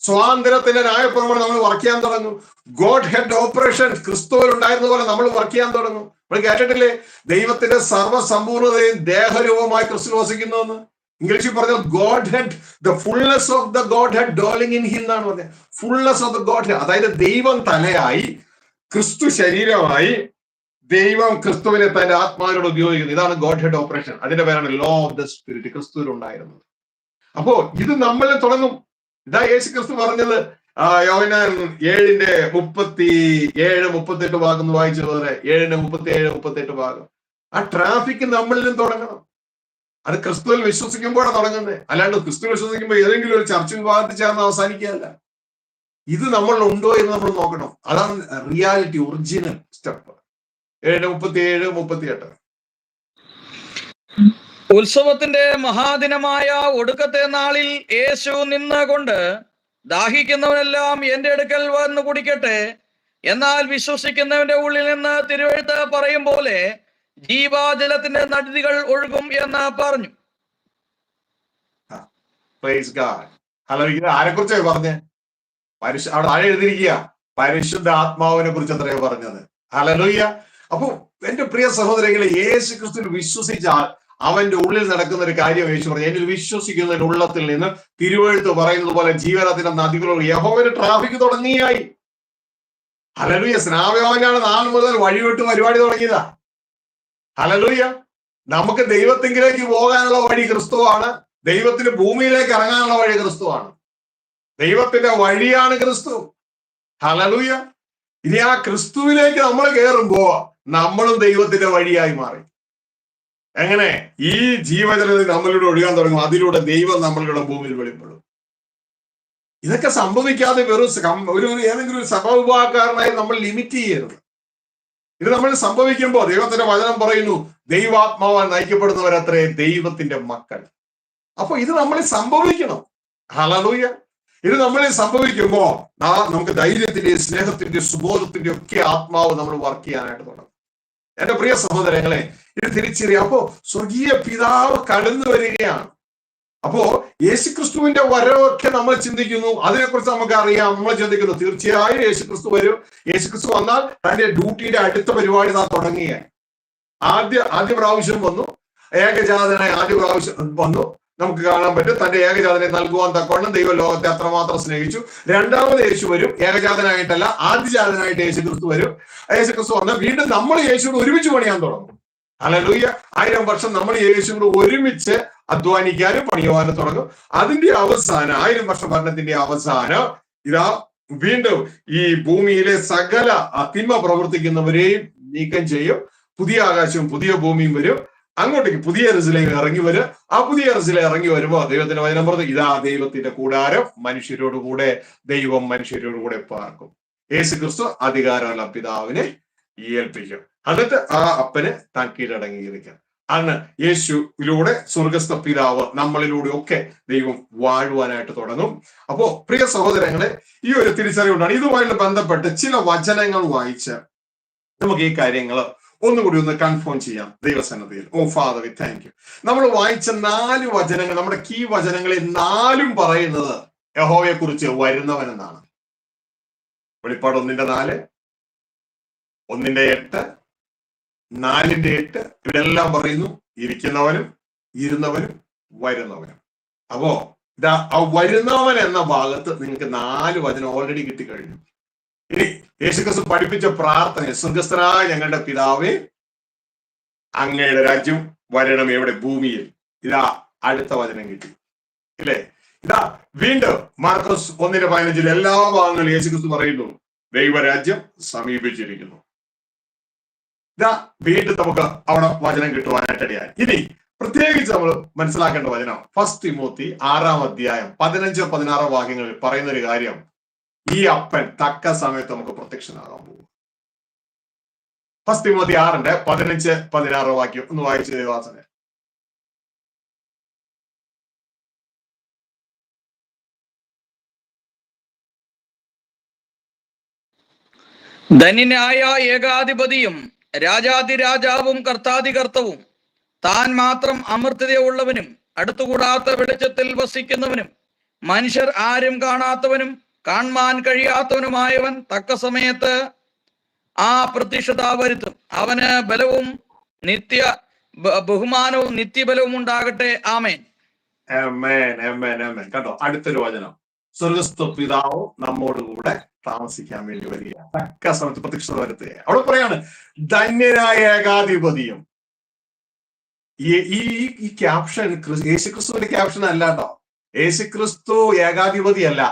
സ്വാതന്ത്ര്യത്തിന്റെ ന്യായപ്രമാണം നമ്മൾ വർക്ക് ചെയ്യാൻ തുടങ്ങും. ഗോഡ് ഹെഡ് ഓപ്പറേഷൻ ക്രിസ്തുവിൽ ഉണ്ടായിരുന്ന പോലെ നമ്മൾ വർക്ക് ചെയ്യാൻ തുടങ്ങും. നമ്മൾ കേട്ടിട്ടില്ലേ, ദൈവത്തിന്റെ സർവ്വസമ്പൂർണതയും ദേഹരൂപമായി ക്രിസ്തു വസിക്കുന്നുവെന്ന്. ഇംഗ്ലീഷിൽ പറഞ്ഞ God head, the fullness of the God head doling in him എന്നാണ് പറഞ്ഞത്. Fullness of the God head, അതായത് ദൈവം തലയായി, ക്രിസ്തു ശരീരമായി, ദൈവം ക്രിസ്തുവിനെ തന്റെ ആത്മാവിനോട് ഉപയോഗിക്കുന്നു. ഇതാണ് ഗോഡ് ഹെഡ് ഓപ്പറേഷൻ. അതിന്റെ പേരാണ് ലോ ഓഫ് ദ സ്പിരിറ്റ്, ക്രിസ്തുവിൽ ഉണ്ടായിരുന്നത്. അപ്പോ ഇത് നമ്മളിൽ തുടങ്ങും. ഇതാ യേശു ക്രിസ്തു പറഞ്ഞത് യോഹന്നാൻ 7:37-38 ഭാഗം വായിച്ചതുപോലെ, 7:37-38 ഭാഗം. ആ ട്രാഫിക് നമ്മളിലും തുടങ്ങണം. അത് ക്രിസ്തുവിൽ വിശ്വസിക്കുമ്പോഴാണ് തുടങ്ങുന്നത്. അല്ലാണ്ട് ക്രിസ്തു വിശ്വസിക്കുമ്പോൾ ഏതെങ്കിലും ഒരു ചർച്ച വിഭാഗത്തിൽ ചേർന്ന് അവസാനിക്കുകയല്ല. ഇത് നമ്മളുണ്ടോ എന്ന് നമ്മൾ നോക്കണം. അതാണ് റിയാലിറ്റി, ഒറിജിനൽ സ്റ്റെപ്പ്. 7:37-38. ഉത്സവത്തിന്റെ മഹാദിനമായ ഒടുക്കത്തെ നാളിൽ യേശു നിന്നുകൊണ്ട്, ദാഹിക്കുന്നവനെല്ലാം എന്റെ അടുക്കൽ വന്ന് കുടിക്കട്ടെ, എന്നാൽ വിശ്വസിക്കുന്നവന്റെ ഉള്ളിൽ നിന്ന് തിരുവെഴുത്ത് പറയും പോലെ ജീവജലത്തിന്റെ നദികൾ ഒഴുകും എന്ന് പറഞ്ഞു. ഇത് ആരെക്കുറിച്ചാണ് പറഞ്ഞത്? അവിടെ താഴെ എഴുതിയിരിക്കുക, പരിശുദ്ധ ആത്മാവിനെ കുറിച്ച് അത്രയോ പറഞ്ഞത്. ഹല്ലേലൂയ. അപ്പൊ എന്റെ പ്രിയ സഹോദരങ്ങളെ, യേശു ക്രിസ്തുവിൽ വിശ്വസിച്ചാൽ അവന്റെ ഉള്ളിൽ നടക്കുന്ന ഒരു കാര്യം യേശു പറഞ്ഞു, എന്നിൽ വിശ്വസിക്കുന്നതിന്റെ ഉള്ളത്തിൽ നിന്ന് തിരുവെഴുത്ത് പറയുന്നത് പോലെ ജീവനത്തിന്റെ നദികളോട് യഹോവയുടെ ട്രാഫിക് തുടങ്ങിയായി. ഹല്ലേലൂയ. സ്നാപയോഹന്നാൻ 4 മുതൽ വഴിവിട്ട് പരിപാടി തുടങ്ങിയതാ. ഹല്ലേലൂയ. നമുക്ക് ദൈവത്തിങ്കിലേക്ക് പോകാനുള്ള വഴി ക്രിസ്തുവാണ്. ദൈവത്തിന് ഭൂമിയിലേക്ക് ഇറങ്ങാനുള്ള വഴി ക്രിസ്തുവാണ്. ദൈവത്തിന്റെ വഴിയാണ് ക്രിസ്തു. ഹല്ലേലൂയ. ഇനി ആ ക്രിസ്തുവിലേക്ക് നമ്മൾ കയറുമ്പോ നമ്മളും ദൈവത്തിന്റെ വഴിയായി മാറി. എങ്ങനെ? ഈ ജീവജലത്തിൽ നമ്മളിലൂടെ ഒഴുകാൻ തുടങ്ങും. അതിലൂടെ ദൈവം നമ്മളുടെ ഭൂമിയിൽ വെളിപ്പെടും. ഇതൊക്കെ സംഭവിക്കാതെ വെറും ഏതെങ്കിലും ഒരു സഭാവിഭാഗക്കാരനായി നമ്മൾ ലിമിറ്റ് ചെയ്യരുത്. ഇത് നമ്മൾ സംഭവിക്കുമ്പോൾ ദൈവത്തിന്റെ വചനം പറയുന്നു, ദൈവാത്മാവാൻ നയിക്കപ്പെടുന്നവരത്രേ ദൈവത്തിന്റെ മക്കൾ. അപ്പൊ ഇത് നമ്മളിൽ സംഭവിക്കണം. ഹല്ലേലൂയ. ഇത് നമ്മളിൽ സംഭവിക്കുമ്പോ നമുക്ക് ധൈര്യത്തിന്റെ, സ്നേഹത്തിന്റെ, സുബോധത്തിന്റെ ഒക്കെ ആത്മാവ് നമ്മൾ വർക്ക് ചെയ്യാനായിട്ട് തുടങ്ങും. എന്റെ പ്രിയ സഹോദരങ്ങളെ, ഇത് തിരിച്ചറിയാം. അപ്പോ സ്വർഗീയ പിതാവ് കടന്നു വരികയാണ്. അപ്പോ യേശുക്രിസ്തുവിന്റെ വരവൊക്കെ നമ്മൾ ചിന്തിക്കുന്നു, അതിനെക്കുറിച്ച് നമുക്ക് അറിയാം. നമ്മൾ ചിന്തിക്കുന്നു തീർച്ചയായും യേശുക്രിസ്തു വരും. യേശുക്രിസ്തു വന്നാൽ തന്റെ ഡ്യൂട്ടിയുടെ അടുത്ത പരിപാടി നാം തുടങ്ങിയായി. ആദ്യ പ്രാവശ്യം വന്നു, ഏകജാതനായി ആദ്യ പ്രാവശ്യം വന്നു. നമുക്ക് കാണാൻ പറ്റും, തന്റെ ഏകജാതനെ നൽകുവാൻ തക്കവണ്ണം ദൈവം ലോകത്തെ അത്രമാത്രം സ്നേഹിച്ചു. രണ്ടാമത് യേശു വരും, ഏകജാതനായിട്ടല്ല ആദ്യജാതനായിട്ട് യേശുക്രിസ്തു വരും. യേശുക്രിസ്തു വന്നാൽ വീണ്ടും നമ്മൾ യേശുവിനോട് ഒരുമിച്ച് പണിയാൻ തുടങ്ങും. ഹല്ലേലൂയ. 1000 വർഷം നമ്മൾ യേശുവിനോട് ഒരുമിച്ച് അധ്വാനിക്കാനും പണിയുവാനും തുടങ്ങും. അതിന്റെ അവസാനം 1000 വർഷ ഭരണത്തിന്റെ അവസാനം ഇതാ വീണ്ടും ഈ ഭൂമിയിലെ സകല തിന്മ പ്രവർത്തിക്കുന്നവരെയും നീക്കം ചെയ്യും. പുതിയ ആകാശവും പുതിയ ഭൂമിയും വരും. അങ്ങോട്ടേക്ക് പുതിയ യെരൂശലേം ഇറങ്ങി വരും. ആ പുതിയ യെരൂശലേം ഇറങ്ങി വരുമ്പോൾ ദൈവത്തിന്റെ വചനം പറഞ്ഞു, ഇതാ ദൈവത്തിന്റെ കൂടാരം, മനുഷ്യരോടുകൂടെ ദൈവം മനുഷ്യരോടുകൂടെ പാർക്കും. യേശുക്രിസ്തു അധികാരമുള്ള പിതാവിനെ ഏൽപ്പിക്കും. എന്നിട്ട് ആ അപ്പന് താൻ കീഴടങ്ങിയിരിക്കും. അന്ന് യേശുവിലൂടെ സ്വർഗസ്ഥ പിതാവ് നമ്മളിലൂടെ ഒക്കെ ദൈവം വാഴുവാനായിട്ട് തുടങ്ങും. അപ്പോ പ്രിയ സഹോദരങ്ങളെ, ഈ ഒരു തിരിച്ചറിവുണ്ടാണ്. ഇതുമായിട്ട് ബന്ധപ്പെട്ട് ചില വചനങ്ങൾ വായിച്ച് നമുക്ക് ഈ കാര്യങ്ങൾ ഒന്നുകൂടി ഒന്ന് കൺഫേം ചെയ്യാം ദൈവസന്നിധിയിൽ. ഓ ഫാദർ, വി താങ്ക് യു. നമ്മൾ വായിച്ച 4 വചനങ്ങൾ, നമ്മുടെ കീ വചനങ്ങളിൽ 4ഉം പറയുന്നത് യഹോവയെ കുറിച്ച് വരുന്നവൻ എന്നാണ്. വെളിപ്പാട് 1:4, 1:8, 4:8 ഇവരെല്ലാം പറയുന്നു ഇരിക്കുന്നവനും ഇരുന്നവനും വരുന്നവനും. അപ്പോ ഇതാ ആ വരുന്നവൻ എന്ന ഭാഗത്ത് നിങ്ങൾക്ക് 4 വചനം ഓൾറെഡി കിട്ടിക്കഴിഞ്ഞു. ഇനി യേശുക്രിസ്തു പഠിപ്പിച്ച പ്രാർത്ഥന, സ്വർഗസ്ഥനായ ഞങ്ങളുടെ പിതാവേ, അങ്ങയുടെ രാജ്യം വരണം എവിടെ? ഭൂമിയിൽ. ഇതാ അടുത്ത വചനം കിട്ടി ഇല്ലേ? ഇതാ വീണ്ടും മാർക്കോസ് 1:15 എല്ലാ ഭാഗങ്ങളും യേശുക്രിസ്തു പറയുന്നു ദൈവരാജ്യം സമീപിച്ചിരിക്കുന്നു. ഇതാ വീണ്ടും നമുക്ക് അവിടെ വചനം കിട്ടുവാനായിട്ടിടയായി. ഇനി പ്രത്യേകിച്ച് നമ്മൾ മനസ്സിലാക്കേണ്ട വചനം 1 തിമോത്തി 6:15-16 വാക്യങ്ങളിൽ പറയുന്ന ഒരു കാര്യം, ഈ അപ്പൻ തക്ക സമയത്ത് നമുക്ക് പ്രത്യക്ഷനാകാൻ പോകും. 1 തിമോത്തി 6:15-16 വാക്യം ഒന്ന് വായിച്ചു ദേവാസനെ. ധന്യനായ ഏകാധിപതിയും രാജാതിരാജാവും കർത്താതികർത്തവും താൻ മാത്രം അമർത്യതയുള്ളവനും അടുത്തുകൂടാത്ത വെളിച്ചത്തിൽ വസിക്കുന്നവനും മനുഷ്യർ ആരും കാണാത്തവനും കാണാൻ കഴിയാത്തവനുമായവൻ തക്ക സമയത്ത് ആ പ്രത്യക്ഷത വരുത്തും. അവന് ബലവും ബഹുമാനവും നിത്യബലവും ഉണ്ടാകട്ടെ. ആമേൻ. ആമേൻ, ആമേൻ, ആമേൻ. കണ്ടോ, അടുത്തൊരു വചനം. സ്വർഗസ്ഥ പിതാവ് നമ്മോട് കൂടെ താമസിക്കാൻ വേണ്ടി വരിക, തക്ക സമയത്ത് പ്രത്യക്ഷത വരുത്തുക. അവിടെ പറയാണ് ധന്യനായ ഏകാധിപതിയും. ഈ ക്യാപ്ഷൻ യേശുക്രിസ്തുവിന്റെ ക്യാപ്ഷൻ അല്ല കേട്ടോ. യേശുക്രിസ്തു ഏകാധിപതി അല്ല.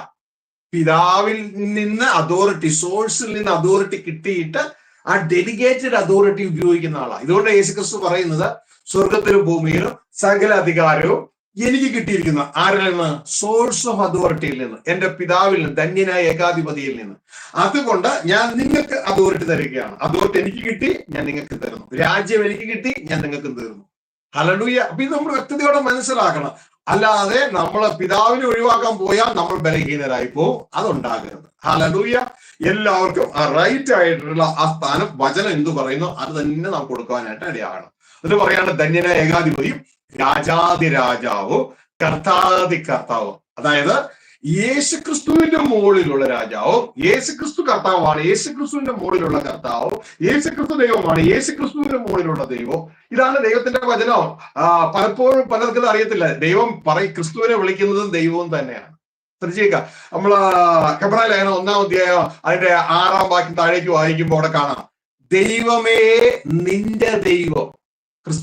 പിതാവിൽ നിന്ന് അതോറിറ്റി, സോഴ്സിൽ നിന്ന് അതോറിറ്റി കിട്ടിയിട്ട് ആ ഡെലിഗേറ്റഡ് അതോറിറ്റി ഉപയോഗിക്കുന്ന ആളാണ്. ഇതുകൊണ്ട് യേശുക്രിസ്തു പറയുന്നത് സ്വർഗത്തിലും ഭൂമിയിലും സകല അധികാരവും എനിക്ക് കിട്ടിയിരിക്കുന്ന ആരിൽ നിന്ന്? സോഴ്സ് ഓഫ് അതോറിറ്റിയിൽ നിന്ന്, എന്റെ പിതാവിൽ നിന്ന്, ധന്യനായ ഏകാധിപതിയിൽ നിന്ന്. അതുകൊണ്ട് ഞാൻ നിങ്ങൾക്ക് അതോറിറ്റി തരികയാണ്. അതോറിറ്റി എനിക്ക് കിട്ടി, ഞാൻ നിങ്ങൾക്ക് തരുന്നു. രാജ്യം എനിക്ക് കിട്ടി, ഞാൻ നിങ്ങൾക്ക് തരുന്നു. ഹല്ലേലൂയ. അപ്പൊ ഇത് നമ്മൾ വ്യക്തതയോടെ മനസ്സിലാക്കണം. അല്ലാതെ നമ്മൾ പിതാവിനെ ഒഴിവാക്കാൻ പോയാൽ നമ്മൾ ബലഹീനരായി പോകും. അതുണ്ടാകരുത്. ഹല്ലേലൂയ. എല്ലാവർക്കും ആ റൈറ്റ് ആയിട്ടുള്ള ആ സ്ഥാനം വചനം എന്തു പറയുന്നു അത് തന്നെ നാം കൊടുക്കാനായിട്ട് ഇടയാകണം. അത് പറയാണ് ധന്യനായ ഏകാധിപതിയും രാജാതിരാജാവും കർത്താതി കർത്താവും. അതായത് യേശുക്രിസ്തുവിന്റെ മുകളിലുള്ള രാജാവും, യേശുക്രിസ്തു കർത്താവാണ്, യേശുക്രിസ്തുവിന്റെ മുകളിലുള്ള കർത്താവും, യേശുക്രിസ്തു ദൈവമാണ്, യേശുക്രിസ്തുവിന്റെ മുകളിലുള്ള ദൈവവും. ഇതാണ് ദൈവത്തിന്റെ വചനം. പലപ്പോഴും പലർക്കും അറിയത്തില്ല. ദൈവം ക്രിസ്തുവിനെ വിളിക്കുന്നതും ദൈവവും തന്നെയാണ്. ശ്രദ്ധിച്ചേക്ക, നമ്മള് ഹെബ്രായ ലേഖനം 1-ാം അധ്യായം അതിന്റെ 6-ാം വാക്യം താഴേക്ക് വായിക്കുമ്പോൾ അവിടെ കാണാം, ദൈവമേ നിന്റെ ദൈവം.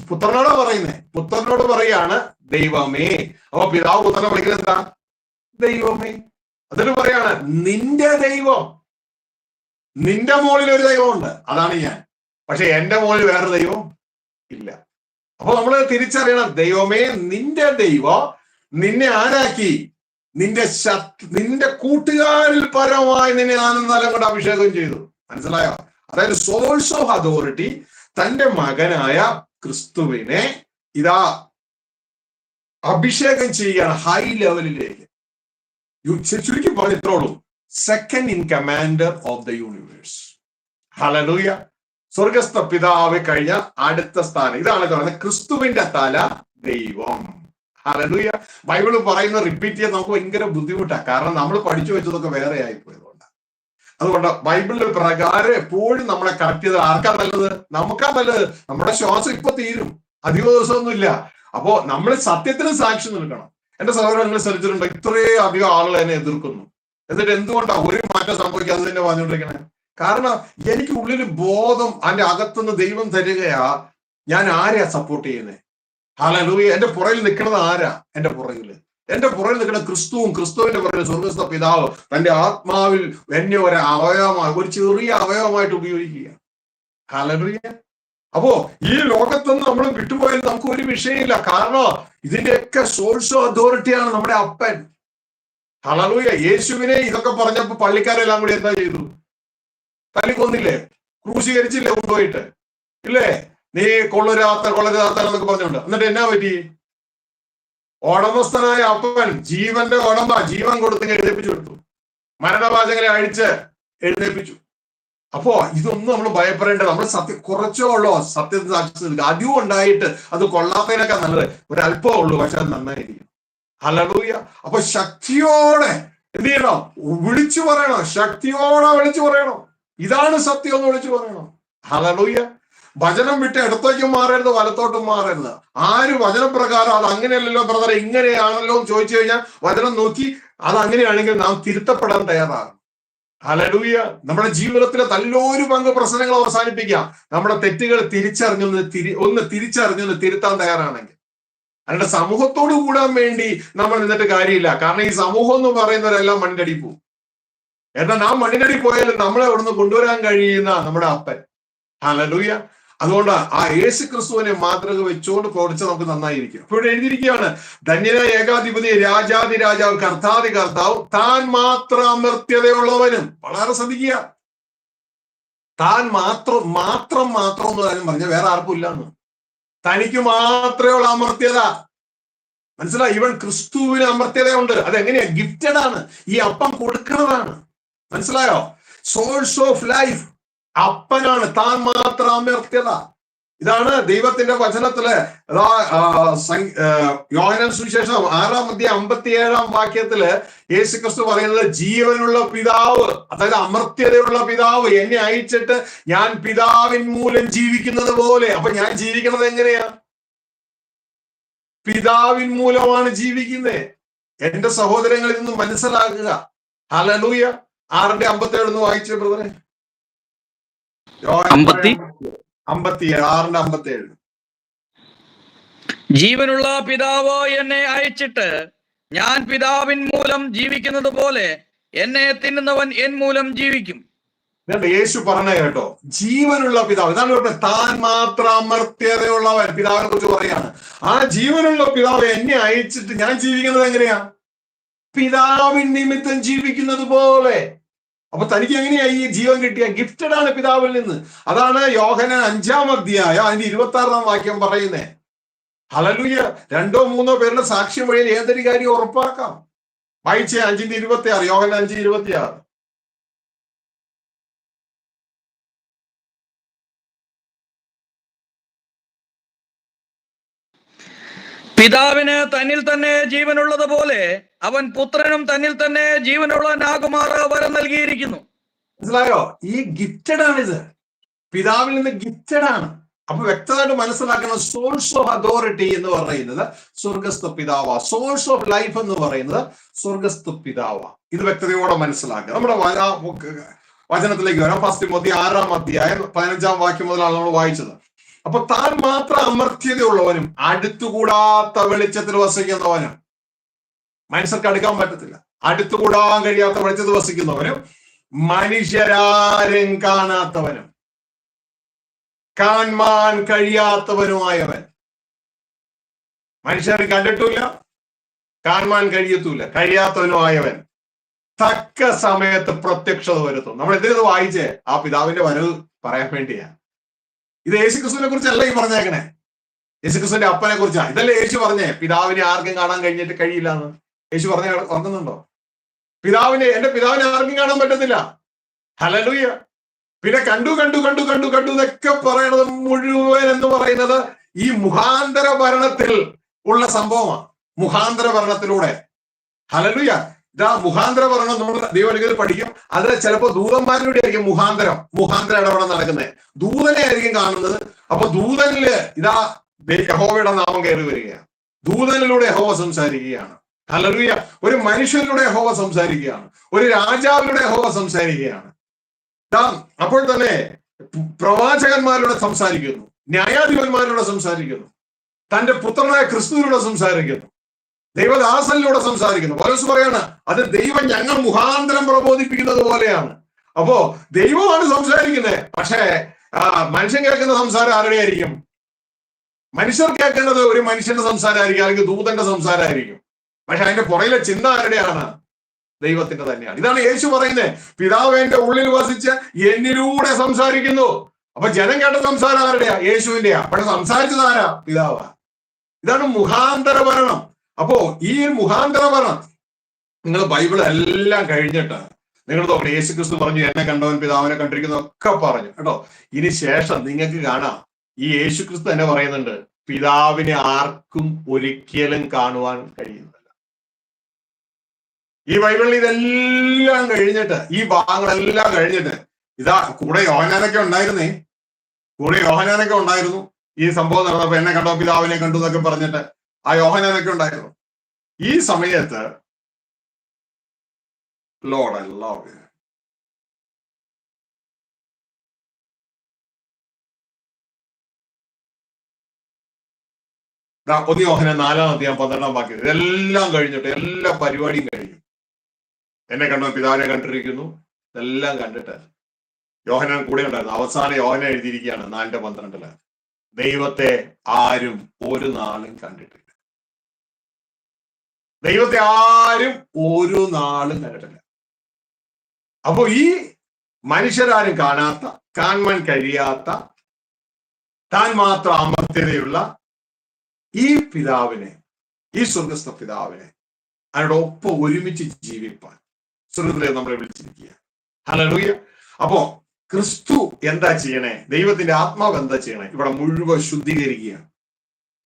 പുത്രനോട് പറയുന്നേ, പുത്രനോട് പറയാണ് ദൈവമേ. അപ്പൊ പിതാവ് പുത്രനെ വിളിക്കുന്നത് എന്താ? ദൈവമേ. അതിന് പറയാണ് നിന്റെ ദൈവം. നിന്റെ മുകളിൽ ഒരു ദൈവമുണ്ട്, അതാണ് ഞാൻ. പക്ഷെ എന്റെ മുകളിൽ വേറെ ദൈവം ഇല്ല. അപ്പൊ നമ്മൾ തിരിച്ചറിയണം, ദൈവമേ നിന്റെ ദൈവം നിന്നെ ആരാക്കി? നിന്റെ കൂട്ടുകാരിൽ പരമായി നിന്നെ ആനന്ദം കൊണ്ട് അഭിഷേകം ചെയ്തു. മനസ്സിലായോ? അതായത് സോഴ്സ് ഓഫ് അതോറിറ്റി തന്റെ മകനായ ക്രിസ്തുവിനെ ഇതാ അഭിഷേകം ചെയ്യുകയാണ് ഹൈ ലെവലിലേക്ക്. ചുരുക്കി പറഞ്ഞ ഇത്രോളൂ, second in commander of the universe. Hallelujah. സ്വർഗസ്ഥ പിതാവ് കഴിഞ്ഞ അടുത്ത സ്ഥാനം ഇതാണ് പറയുന്നത്, ക്രിസ്തുവിന്റെ തല ദൈവം. ഹല്ലേലൂയ. ബൈബിള് പറയുന്ന റിപ്പീറ്റ് ചെയ്യാൻ നമുക്ക് ഭയങ്കര ബുദ്ധിമുട്ടാണ്. കാരണം നമ്മൾ പഠിച്ചു വെച്ചതൊക്കെ വേറെ ആയിപ്പോയതുകൊണ്ട്. അതുകൊണ്ട് ബൈബിളിന്റെ പ്രകാരം എപ്പോഴും നമ്മളെ കറക്റ്റ് ചെയ്ത് ആർക്കാ നല്ലത്? നമുക്കാ നല്ലത്. നമ്മുടെ ശ്വാസം ഇപ്പൊ തീരും, അധിക ദിവസമൊന്നുമില്ല. അപ്പോ നമ്മൾ സത്യത്തിന് സാക്ഷി നിൽക്കണം. എന്റെ സഹോദരങ്ങൾ ശ്രദ്ധിച്ചിട്ടുണ്ടോ, ഇത്രയും അധികം ആളുകൾ എന്നെ എതിർക്കുന്നു. എന്നിട്ട് എന്തുകൊണ്ടാണ് ഒരു മാറ്റം സംഭവിക്കാതെ തന്നെ പറഞ്ഞുകൊണ്ടിരിക്കണേ? കാരണം എനിക്ക് ഉള്ളിൽ ബോധം, അതിന്റെ അകത്തുനിന്ന് ദൈവം തരികയാ, ഞാൻ ആരെയാ സപ്പോർട്ട് ചെയ്യുന്നത്? ഹല്ലേലൂയ. എന്റെ പുറകിൽ നിൽക്കുന്നത് ആരാ? എന്റെ പുറകിൽ നിൽക്കുന്ന ക്രിസ്തുവും, ക്രിസ്തുവിന്റെ പുറകിൽ സ്വർഗസ്ഥ പിതാവ് തന്റെ ആത്മാവിൽ എന്നെ ഒരു അവയവമായി, ഒരു ചെറിയ അവയവമായിട്ട് ഉപയോഗിക്കുക. ഹല്ലേലൂയ. അപ്പോ ഈ ലോകത്തൊന്നും നമ്മൾ വിട്ടുപോയാൽ നമുക്ക് ഒരു വിഷയമില്ല. കാരണം ഇതിന്റെയൊക്കെ സോഴ്സ് ഓഫ് അതോറിറ്റിയാണ് നമ്മുടെ അപ്പൻ. ഹല്ലേലൂയ. യേശുവിനെ ഇതൊക്കെ പറഞ്ഞപ്പോ പള്ളിക്കാരെല്ലാം കൂടി എന്താ ചെയ്തു? തല്ലിക്കൊന്നില്ലേ? ക്രൂശീകരിച്ചില്ലേ കൊണ്ടുപോയിട്ട്? ഇല്ലേ? നീ കൊള്ളരുതാത്ത എന്നൊക്കെ പറഞ്ഞുകൊണ്ട്. എന്നിട്ട് എന്നാ പറ്റി? ഉടമസ്ഥനായ അപ്പൻ, ജീവന്റെ ഉടമ, ജീവൻ കൊടുത്ത് എഴുന്നേപ്പിച്ചു കൊടുത്തു. മരണവാചകരെ അഴിച്ച് എഴുന്നേപ്പിച്ചു. അപ്പോ ഇതൊന്നും നമ്മൾ ഭയപ്പെടേണ്ടത്. നമ്മൾ സത്യം കുറച്ചോ ഉള്ളോ സത്യത്തിന് സാക്ഷി. അധികം ഉണ്ടായിട്ട് അത് കൊള്ളാത്തതിനൊക്കെ നല്ലത് ഒരല്പമേ ഉള്ളൂ, പക്ഷെ അത് നന്നായിരിക്കും. ഹല്ലേലൂയ. അപ്പൊ ശക്തിയോടെ എന്ത് ചെയ്യണം? വിളിച്ചു പറയണം. ശക്തിയോടെ വിളിച്ചു പറയണം, ഇതാണ് സത്യം എന്ന് വിളിച്ചു പറയണം. ഹല്ലേലൂയ. വചനം വിട്ട് ഇടത്തേക്കും മാറരുത്, വലത്തോട്ടും മാറരുത്. ആര് വചനപ്രകാരം അത് അങ്ങനെയല്ലല്ലോ ബ്രദർ, ഇങ്ങനെയാണല്ലോ എന്ന് ചോദിച്ചു കഴിഞ്ഞാൽ വചനം നോക്കി അത് അങ്ങനെയാണെങ്കിൽ നാം തിരുത്തപ്പെടാൻ തയ്യാറാകും. ഹല്ലേലൂയ. നമ്മുടെ ജീവിതത്തിലെ നല്ലൊരു പങ്ക് പ്രശ്നങ്ങൾ അവസാനിപ്പിക്കാം നമ്മുടെ തെറ്റുകൾ തിരിച്ചറിഞ്ഞൊന്ന് തിരുത്താൻ തയ്യാറാണെങ്കിൽ. അല്ലാണ്ട് സമൂഹത്തോട് കൂടാൻ വേണ്ടി നമ്മൾ നിന്നിട്ട് കാര്യമില്ല. കാരണം ഈ സമൂഹം എന്ന് പറയുന്നവരെല്ലാം മണ്ണിനടി പോകും. എന്നാൽ നാം മണ്ണിനടി പോയാലും നമ്മളെ അവിടുന്ന് കൊണ്ടുവരാൻ കഴിയുന്ന നമ്മുടെ അപ്പൻ. ഹല്ലേലൂയ. അതുകൊണ്ട് ആ യേശു ക്രിസ്തുവിനെ മാതൃക വെച്ചുകൊണ്ട് പ്രവർത്തിച്ച് നമുക്ക് നന്നായിരിക്കും. അപ്പോൾ ഇവിടെ എഴുതിയിരിക്കുകയാണ്, ധന്യനായ ഏകാധിപതി രാജാതി രാജാവ് കർത്താതി കർത്താവ് താൻ മാത്രം അമർത്യതയുള്ളവനും. വളരെ ശ്രദ്ധിക്കുക, താൻ മാത്രം എന്ന് പറഞ്ഞാൽ വേറെ ആർക്കും ഇല്ലാന്ന്. തനിക്ക് മാത്രമേ ഉള്ള അമർത്യത. മനസ്സിലായി? ഇവൻ ക്രിസ്തുവിന് അമർത്യതയുണ്ട്. അതെങ്ങനെയാ? ഗിഫ്റ്റഡ് ആണ്. ഈ അപ്പം കൊടുക്കുന്നതാണ്. മനസ്സിലായോ? സോഴ്സ് ഓഫ് ലൈഫ് അപ്പനാണ്. താൻ മാത്രം അമർത്യത. ഇതാണ് ദൈവത്തിന്റെ വചനത്തില് യോഹന്നാൻ സുവിശേഷം 6:57 യേശുക്രിസ്തു പറയുന്നത് ജീവനുള്ള പിതാവ്, അതായത് അമർത്യതയുള്ള പിതാവ് എന്നെ അയച്ചിട്ട് ഞാൻ പിതാവിൻ മൂലം ജീവിക്കുന്നത് പോലെ. അപ്പൊ ഞാൻ ജീവിക്കുന്നത് എങ്ങനെയാ? പിതാവിൻ മൂലമാണ് ജീവിക്കുന്നത്. എന്റെ സഹോദരങ്ങളിൽ നിന്ന് മനസ്സിലാക്കുക. ഹല്ലേലൂയ. 6:57 വായിച്ച ബ്രദറെ. 6:57. ജീവനുള്ള പിതാവ് എന്നെ അയച്ചിട്ട് ഞാൻ പിതാവിൻ മൂലം ജീവിക്കുന്നത് പോലെ എന്നെ തിന്നുന്നവൻ എൻ മൂലം ജീവിക്കും. യേശു പറഞ്ഞ കേട്ടോ, ജീവനുള്ള പിതാവ്. ഇതാണ് പറഞ്ഞത്, താൻ മാത്രം അമർത്യതയുള്ളവൻ. പിതാവിനെ കുറിച്ച് പറയാണ്. ആ ജീവനുള്ള പിതാവ് എന്നെ അയച്ചിട്ട് ഞാൻ ജീവിക്കുന്നത് എങ്ങനെയാ? പിതാവിൻ നിമിത്തം ജീവിക്കുന്നത് പോലെ. അപ്പൊ തനിക്ക് എങ്ങനെയാ ഈ ജീവൻ കിട്ടിയ? ഗിഫ്റ്റഡ് ആണ് പിതാവിൽ നിന്ന്. അതാണ് യോഹന്നാൻ 5-ാം അതിന്റെ 26-ാം വാക്യം പറയുന്നേ. ഹല്ലേലൂയ. 2-3 പേരുടെ സാക്ഷ്യം വഴിയിൽ ഏതൊരു കാര്യം ഉറപ്പാക്കാം. വായിച്ചേ 5:26, യോഹന്നാൻ 5:26. പിതാവിന് തന്നിൽ തന്നെ ജീവനുള്ളത് പോലെ അവൻ പുത്രനും തന്നിൽ തന്നെ ജീവനുള്ളവനാകുമാറ് വരം നൽകിയിരിക്കുന്നു. മനസ്സിലായോ? ഈ ഗിഫ്റ്റഡ് ആണിത്, പിതാവിൽ നിന്ന് ഗിഫ്റ്റഡ് ആണ്. അപ്പൊ വ്യക്തമായിട്ട് മനസ്സിലാക്കണം. സോഴ്സ് ഓഫ് അതോറിറ്റി എന്ന് പറയുന്നത് സ്വർഗസ്ഥ പിതാവ, സോഴ്സ് ഓഫ് ലൈഫ് എന്ന് പറയുന്നത് സ്വർഗസ്ഥ പിതാവ. ഇത് വ്യക്തതയോടെ മനസ്സിലാക്കുക. നമ്മുടെ വചനത്തിലേക്ക് വരാം. 1 തിമോത്തി 6-ാം 15-ാം വാക്യം മുതലാണ് നമ്മൾ വായിച്ചത്. അപ്പൊ താൻ മാത്രം അമർത്യതയുള്ളവനും അടുത്തുകൂടാത്ത വെളിച്ചത്തിൽ വസിക്കുന്നവനും, മനുഷ്യർക്ക് അടുക്കാൻ പറ്റത്തില്ല, അടുത്തുകൂടാൻ കഴിയാത്ത വെളിച്ചത്തിൽ വസിക്കുന്നവനും മനുഷ്യരാരും കാണാത്തവനും കാണാൻ കഴിയാത്തവനുമായവൻ. മനുഷ്യർ കണ്ടിട്ടില്ല, കാണാൻ കഴിയാത്തവനുമായവൻ തക്ക സമയത്ത് പ്രത്യക്ഷത വരുത്തും. നമ്മൾ എന്തിനത് വായിച്ചേ? ആ പിതാവിന്റെ വരവ് പറയാൻ വേണ്ടിയാ. ഇത് യേശുക്രിസ്തുവിനെ കുറിച്ചല്ല ഈ പറഞ്ഞേക്കണേ, യേശുക്രിസ്തുവിന്റെ അപ്പനെ കുറിച്ചാ. ഇതല്ലേ യേശു പറഞ്ഞേ പിതാവിനെ ആർക്കും കാണാൻ കഴിയില്ല എന്ന്? യേശു പറഞ്ഞ ഓർക്കുന്നുണ്ടോ? എന്റെ പിതാവിനെ ആർക്കും കാണാൻ പറ്റത്തില്ല. ഹല്ലേലൂയ. പിന്നെ കണ്ടു എന്നൊക്കെ പറയണത് മുഴുവൻ എന്ന് പറയുന്നത് ഈ മുഖാന്തര ഭരണത്തിൽ ഉള്ള സംഭവമാണ്. മുഖാന്തര ഭരണത്തിലൂടെ. ഹല്ലേലൂയ. ഇതാ മുഖാന്തര ഭരണം നമ്മൾ ദൈവലിഖിതത്തിൽ പഠിക്കും. അത് ചിലപ്പോൾ ദൂതന്മാരിലൂടെ ആയിരിക്കും മുഖാന്തര ഇടപെടൽ നടക്കുന്നത്. ദൂതനെ ആയിരിക്കും കാണുന്നത്. അപ്പൊ ദൂതനില് ഇതാ യഹോവയുടെ നാമം കയറി വരികയാണ്. ദൂതനിലൂടെ യഹോവ സംസാരിക്കുകയാണ്. ഹല്ലേലൂയ. ഒരു മനുഷ്യനിലൂടെ യഹോവ സംസാരിക്കുകയാണ്. ഒരു രാജാവിലൂടെ യഹോവ സംസാരിക്കുകയാണ്. അപ്പോൾ തന്നെ പ്രവാചകന്മാരിലൂടെ സംസാരിക്കുന്നു, ന്യായാധിപന്മാരിലൂടെ സംസാരിക്കുന്നു, തന്റെ പുത്രനായ ക്രിസ്തുവിലൂടെ സംസാരിക്കുന്നു, ദൈവദാസനിലൂടെ സംസാരിക്കുന്നു. പൗലോസ് പറയാണ്, അത് ദൈവം ഞങ്ങൾ മുഖാന്തരം പ്രബോധിപ്പിക്കുന്നത് പോലെയാണ്. അപ്പോ ദൈവമാണ് സംസാരിക്കുന്നത്. പക്ഷേ മനുഷ്യൻ കേൾക്കുന്ന സംസാരം ആരുടെ ആയിരിക്കും? മനുഷ്യർ കേൾക്കേണ്ടത് ഒരു മനുഷ്യന്റെ സംസാരമായിരിക്കും, അല്ലെങ്കിൽ ദൂതന്റെ സംസാരമായിരിക്കും. പക്ഷെ അതിന്റെ പുറയിലെ ചിന്ത ആരുടെയാണ്? ദൈവത്തിന്റെ തന്നെയാണ്. ഇതാണ് യേശു പറയുന്നത്, പിതാവ് എന്റെ ഉള്ളിൽ വസിച്ച് എന്നിലൂടെ സംസാരിക്കുന്നു. അപ്പൊ ജനം കേട്ട സംസാരം ആരുടെയാ? യേശുവിന്റെയാ. പക്ഷെ സംസാരിച്ചത് ആരാ? പിതാവാ. ഇതാണ് മുഖാന്തര ഭരണം. അപ്പോ ഈ മുഖാന്തര ഭരണം നിങ്ങൾ ബൈബിൾ എല്ലാം കഴിഞ്ഞിട്ട് നിങ്ങൾ നോക്കണം. യേശുക്രിസ്തു പറഞ്ഞു എന്നെ കണ്ടവൻ പിതാവിനെ കണ്ടിരിക്കുന്നു ഒക്കെ പറഞ്ഞു കേട്ടോ. ഇനി ശേഷം നിങ്ങൾക്ക് കാണാം, ഈ യേശുക്രിസ്തു തന്നെ പറയുന്നുണ്ട്, പിതാവിനെ ആർക്കും ഒരിക്കലും കാണുവാൻ കഴിയുന്നില്ല. ഈ ബൈബിളിൽ ഇതെല്ലാം കഴിഞ്ഞിട്ട്, ഈ ഭാഗങ്ങളെല്ലാം കഴിഞ്ഞിട്ട്, ഇതാ കൂടെ യോഹന്നാനൊക്കെ ഉണ്ടായിരുന്നു. ഈ സംഭവം നടന്നപ്പോ എന്നെ കണ്ടോ പിതാവിനെ കണ്ടു എന്നൊക്കെ പറഞ്ഞിട്ട് ആ യോഹന്നാനൊക്കെ ഉണ്ടായിരുന്നു. ഈ സമയത്ത് ലോർഡ് ഐ ലവ് യു. യോഹന്നാൻ 4-ാം 12-ാം ഇതെല്ലാം കഴിഞ്ഞിട്ട് എല്ലാ പരിപാടിയും കഴിഞ്ഞു. എന്നെ കണ്ടോ പിതാവിനെ കണ്ടിരിക്കുന്നു. ഇതെല്ലാം കണ്ടിട്ട് യോഹന്നാൻ കൂടെ ഉണ്ടായിരുന്നു. അവസാനം യോഹന്നാൻ എഴുതിയിരിക്കുകയാണ് 4:12 ദൈവത്തെ ആരും ഒരു നാളും കണ്ടിട്ടില്ല. ദൈവത്തെ ആരും ഒരു നാളും കണ്ടിട്ടില്ല. അപ്പോ ഈ മനുഷ്യരാരും കാണാത്ത, കാണാൻ കഴിയാത്ത, താൻ മാത്രം അമർത്യതയുള്ള ഈ പിതാവിനെ, ഈ സ്വർഗസ്ഥ പിതാവിനെ അതിനോടൊപ്പം ഒരുമിച്ച് ജീവിപ്പാൻ സ്വർഗത്തിലെ നമ്മളെ വിളിച്ചിരിക്കുക. ഹല്ലേലൂയ. അപ്പോ ക്രിസ്തു എന്താ ചെയ്യണേ, ദൈവത്തിന്റെ ആത്മാവ് എന്താ ചെയ്യണേ? ഇവിടെ മുഴുവൻ ശുദ്ധീകരിക്കുകയാണ്.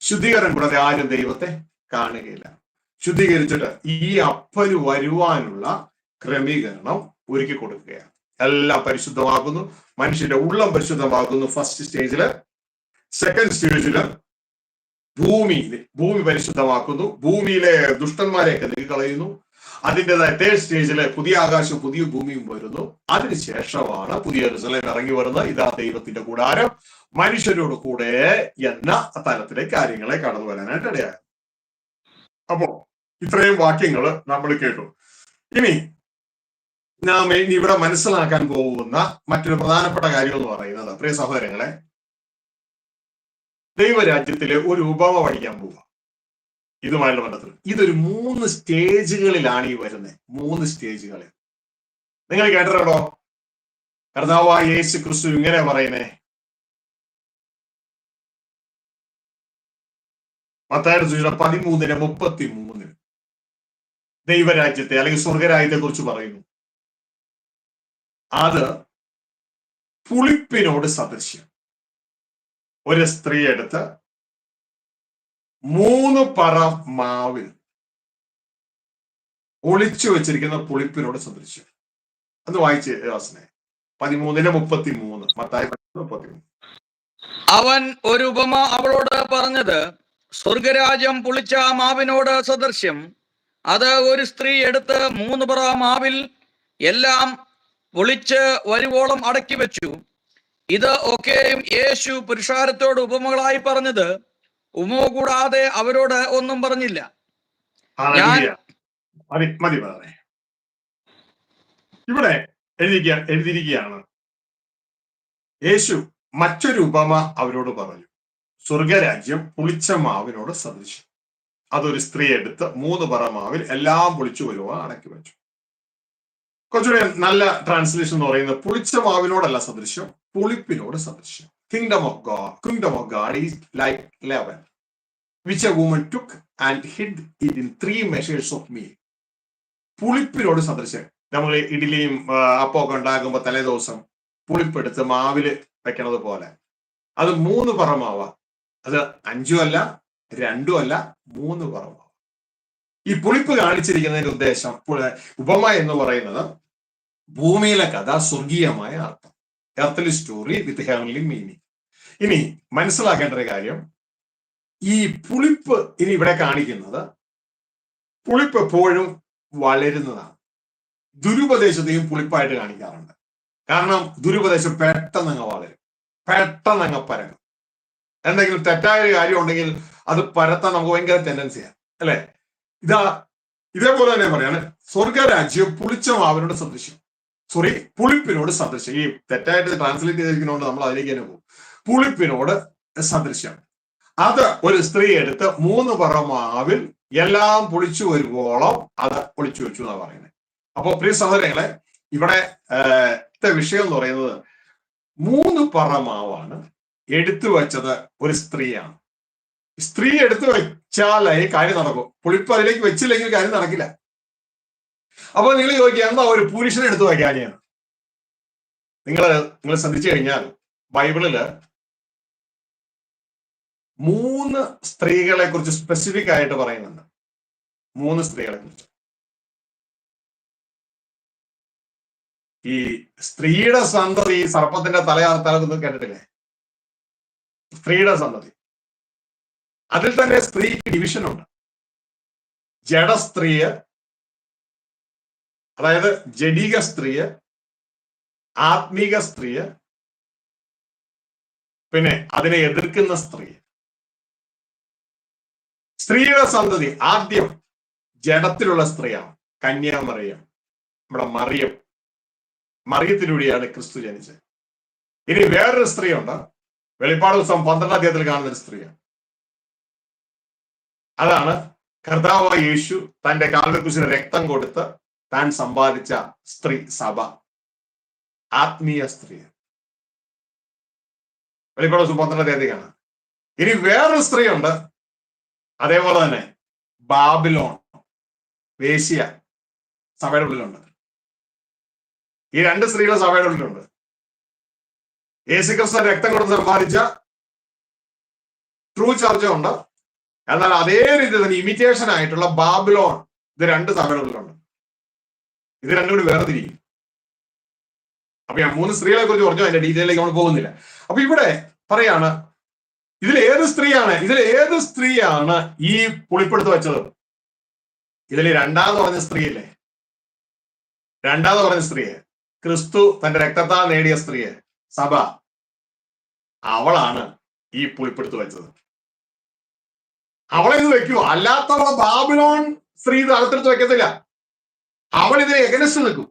ശുദ്ധീകരണം കൂടാതെ ആരും ദൈവത്തെ കാണുകയില്ല. ശുദ്ധീകരിച്ചിട്ട് ഈ അപ്പന് വരുവാനുള്ള ക്രമീകരണം ഒരുക്കി കൊടുക്കുകയാണ്. എല്ലാം പരിശുദ്ധമാക്കുന്നു, മനുഷ്യന്റെ ഉള്ളം പരിശുദ്ധമാക്കുന്നു ഫസ്റ്റ് സ്റ്റേജില്. സെക്കൻഡ് സ്റ്റേജില് ഭൂമി പരിശുദ്ധമാക്കുന്നു, ഭൂമിയിലെ ദുഷ്ടന്മാരെയൊക്കെ നീക്കളയുന്നു. അതിൻ്റെതായ തേർഡ് സ്റ്റേജില് പുതിയ ആകാശവും പുതിയ ഭൂമിയും വരുന്നു. അതിനുശേഷമാണ് പുതിയ ജെറുസലേം ഇറങ്ങി വരുന്നത്. ഇതാ ദൈവത്തിന്റെ കൂടാരം മനുഷ്യരോട് കൂടെ എന്ന തലത്തിലെ കാര്യങ്ങളെ കടന്നു വരാനായിട്ട് ഇടയായി. അപ്പോ ഇത്രയും വാക്യങ്ങൾ നമ്മൾ കേട്ടു. ഇനി നാം ഇവിടെ മനസ്സിലാക്കാൻ പോകുന്ന മറ്റൊരു പ്രധാനപ്പെട്ട കാര്യം എന്ന് പറയുന്നത്, പ്രിയ സഹോദരങ്ങളെ, ദൈവരാജ്യത്തിലെ ഒരു ഉപമ പഠിക്കാൻ പോവുക. ഇതുമായുള്ള ബന്ധത്തിൽ ഇതൊരു 3 സ്റ്റേജുകളിലാണ് ഈ വരുന്നത്. 3 സ്റ്റേജുകളിൽ നിങ്ങൾ കേട്ടിട്ടുണ്ടോ? കർത്താവായ യേശു ക്രിസ്തു ഇങ്ങനെ പറയുന്നേ, മത്തായിയുടെ സുവിശേഷം 13:33 ദൈവരാജ്യത്തെ അല്ലെങ്കിൽ സ്വർഗരാജ്യത്തെ കുറിച്ച് പറയുന്നു. അത് പുളിപ്പിനോട് സദൃശ്യം. ഒരു സ്ത്രീ എടുത്ത് 3 പറ മാവിൽ ഒളിച്ചു വെച്ചിരിക്കുന്ന പുളിപ്പിനോട് സദൃശ്യം. അത് വായിച്ച് 13:33 മത്തായി 33. അവൻ ഒരു ഉപമ അവളോട് പറഞ്ഞത്, സ്വർഗരാജ്യം പുളിച്ച മാവിനോട് സദൃശ്യം. അത് ഒരു സ്ത്രീ എടുത്ത് 3 പറ മാവിൽ എല്ലാം പൊളിച്ച് വരുവോളം അടക്കി വെച്ചു. ഇത് ഒക്കെയും യേശു പുരുഷാരത്തോട് ഉപമകളായി പറഞ്ഞത്. ഉപമ കൂടാതെ അവരോട് ഒന്നും പറഞ്ഞില്ല. ഇവിടെ എഴുതിയിരിക്കുകയാണ്, യേശു മറ്റൊരു ഉപമ അവരോട് പറഞ്ഞു. സ്വർഗരാജ്യം പുളിച്ച മാവിനോട് സദൃശ്യം. അതൊരു സ്ത്രീ എടുത്ത് 3 പറ മാവിൽ എല്ലാം പൊളിച്ചു വരുവാൻ അടക്കി വെച്ചു. കുറച്ചുകൂടെ നല്ല ട്രാൻസ്ലേഷൻ എന്ന് പറയുന്നത് പുളിച്ച മാവിനോടല്ല സദൃശ്യം, പുളിപ്പിനോട് സദൃശ്യം. Kingdom of God is like leaven, which a woman took and hid it in 3 measures of meal. പുളിപ്പിനോട് സദൃശ്യം. നമ്മൾ ഇഡ്ഡലിയും അപ്പമൊക്കെ ഉണ്ടാക്കുമ്പോൾ തലേ ദിവസം പുളിപ്പെടുത്ത് മാവില് വെക്കണത് പോലെ. അത് 3 പറ മാവ. അത് 5 അല്ല, 2 അല്ല, 3 പറ മാവ. ഈ പുളിപ്പ് കാണിച്ചിരിക്കുന്നതിന്റെ ഉദ്ദേശം, ഉപമ എന്ന് പറയുന്നത് ഭൂമിയിലെ കഥ, സ്വർഗീയമായ അർത്ഥം, എർത്തലി സ്റ്റോറി വിത്ത് ഹെവൻലി മീനിങ്. ഇനി മനസ്സിലാക്കേണ്ട ഒരു കാര്യം, ഈ പുളിപ്പ് ഇനി ഇവിടെ കാണിക്കുന്നത്, പുളിപ്പ് എപ്പോഴും വളരുന്നതാണ്. ദുരുപദേശത്തെയും പുളിപ്പായിട്ട് കാണിക്കാറുണ്ട്. കാരണം ദുരുപദേശം പെട്ടെന്നങ്ങ് വളരും, പെട്ടെന്നങ്ങ് പരങ്ങും. എന്തെങ്കിലും തെറ്റായ ഒരു കാര്യം ഉണ്ടെങ്കിൽ അത് പരത്താൻ നമുക്ക് ഭയങ്കര ടെൻഡൻസിയാണ്, അല്ലെ? ഇതേപോലെ തന്നെ പറയാണ്, സ്വർഗരാജ്യം പുളിച്ച മാവിനോട് സദൃശ്യം, പുളിപ്പിനോട് സദൃശ്യം. ഈ തെറ്റായിട്ട് ട്രാൻസ്ലേറ്റ് ചെയ്തിരിക്കുന്നതുകൊണ്ട് നമ്മൾ അതിലേക്ക് തന്നെ പോകും. പുളിപ്പിനോട് സദൃശ്യം. അത് ഒരു സ്ത്രീ എടുത്ത് 3 പറ മാവിൽ എല്ലാം പൊളിച്ചു വരുവോളം അത് പൊളിച്ചു വെച്ചു എന്നാണ് പറയുന്നത്. അപ്പോ പ്രിയ സഹോദരങ്ങളെ, ഇവിടെ വിഷയം എന്ന് പറയുന്നത് 3 പറ മാവാണ് എടുത്തു വെച്ചത് ഒരു സ്ത്രീയാണ്. സ്ത്രീ എടുത്തു വെച്ചാലേ കാര്യം നടക്കും. പുളിപ്പ് അതിലേക്ക് വെച്ചില്ലെങ്കിൽ കാര്യം നടക്കില്ല. അപ്പൊ നിങ്ങൾ ചോദിക്കുക, എന്താ ഒരു പുരുഷനെ എടുത്തു വയ്ക്കാനെയാണ്? നിങ്ങൾ ശ്രദ്ധിച്ചു കഴിഞ്ഞാൽ ബൈബിളില് 3 സ്ത്രീകളെ കുറിച്ച് സ്പെസിഫിക് ആയിട്ട് പറയുന്നുണ്ട്. 3 സ്ത്രീകളെ കുറിച്ച്. ഈ സ്ത്രീയുടെ സന്തതി സർപ്പത്തിന്റെ തലകുന്നത് കേട്ടിട്ടില്ലേ? സ്ത്രീയുടെ സന്തതി. അതിൽ തന്നെ സ്ത്രീക്ക് ഡിവിഷൻ ഉണ്ട്. ജഡസ്ത്രീ, അതായത് ജഡിക സ്ത്രീ, ആത്മീക സ്ത്രീ, പിന്നെ അതിനെ എതിർക്കുന്ന സ്ത്രീ. സ്ത്രീയുടെ സന്തതി ആദ്യം ജഡത്തിലുള്ള സ്ത്രീയാണ്, കന്യാമറിയം. നമ്മുടെ മറിയത്തിലൂടെയാണ് ക്രിസ്തു ജനിച്ചത്. ഇനി വേറൊരു സ്ത്രീ ഉണ്ട്, വെളിപ്പാട് പുസ്തകം 12-ാം അധ്യായത്തിൽ കാണുന്ന ഒരു സ്ത്രീയാണ്. അതാണ് കർത്താവായ യേശു തന്റെ കാൽവെക്കുരിശിന് രക്തം കൊടുത്ത് താൻ സമ്പാദിച്ച സ്ത്രീ സഭ, ആത്മീയ സ്ത്രീ. വെളിപ്പാട് പുസ്തകം 12-ാം അധ്യായത്തിൽ കാണാം. ഇനി വേറൊരു സ്ത്രീ ഉണ്ട്, അതേപോലെ തന്നെ ബാബിലോൺ, വേശ്യ, സഭയുടെ ഉള്ളിലുണ്ട്. ഈ 2 സ്ത്രീകൾ സഭയുടെ ഉള്ളിലുണ്ട്. യേശുക്രിസ്തു രക്തം കൊടുത്ത് സമ്പാദിച്ച ട്രൂ ചർച്ച ഉണ്ട്. എന്നാൽ അതേ രീതി തന്നെ ഇമിറ്റേഷൻ ആയിട്ടുള്ള ബാബിലോൺ, ഇത് 2 സഭകളിലുണ്ട്. ഇത് രണ്ടും കൂടി വേർതിരിക്കും. അപ്പൊ ഞാൻ 3 സ്ത്രീകളെ കുറിച്ച് പറഞ്ഞു, അതിന്റെ ഡീറ്റെയിലേക്ക് നമ്മൾ പോകുന്നില്ല. അപ്പൊ ഇവിടെ പറയാണ്, ഇതിൽ ഏത് സ്ത്രീയാണ് ഈ പുളിപ്പെടുത്ത് വെച്ചത്? ഇതിൽ രണ്ടാമത് പറഞ്ഞ സ്ത്രീയല്ലേ? രണ്ടാമത് പറഞ്ഞ സ്ത്രീയെ, ക്രിസ്തു തന്റെ രക്തത്താൽ നേടിയ സ്ത്രീയെ, സഭ, അവളാണ് ഈ പുളിപ്പെടുത്ത് വെച്ചത്. അവളെ ഇത് വെക്കുവോ? അല്ലാത്തവളെ ബാബിലോൺ സ്ത്രീ ഇത് അകത്തെടുത്ത് വെക്കത്തില്ല. അവൾ ഇതിനെ എഗനസ്റ്റ് നിൽക്കും.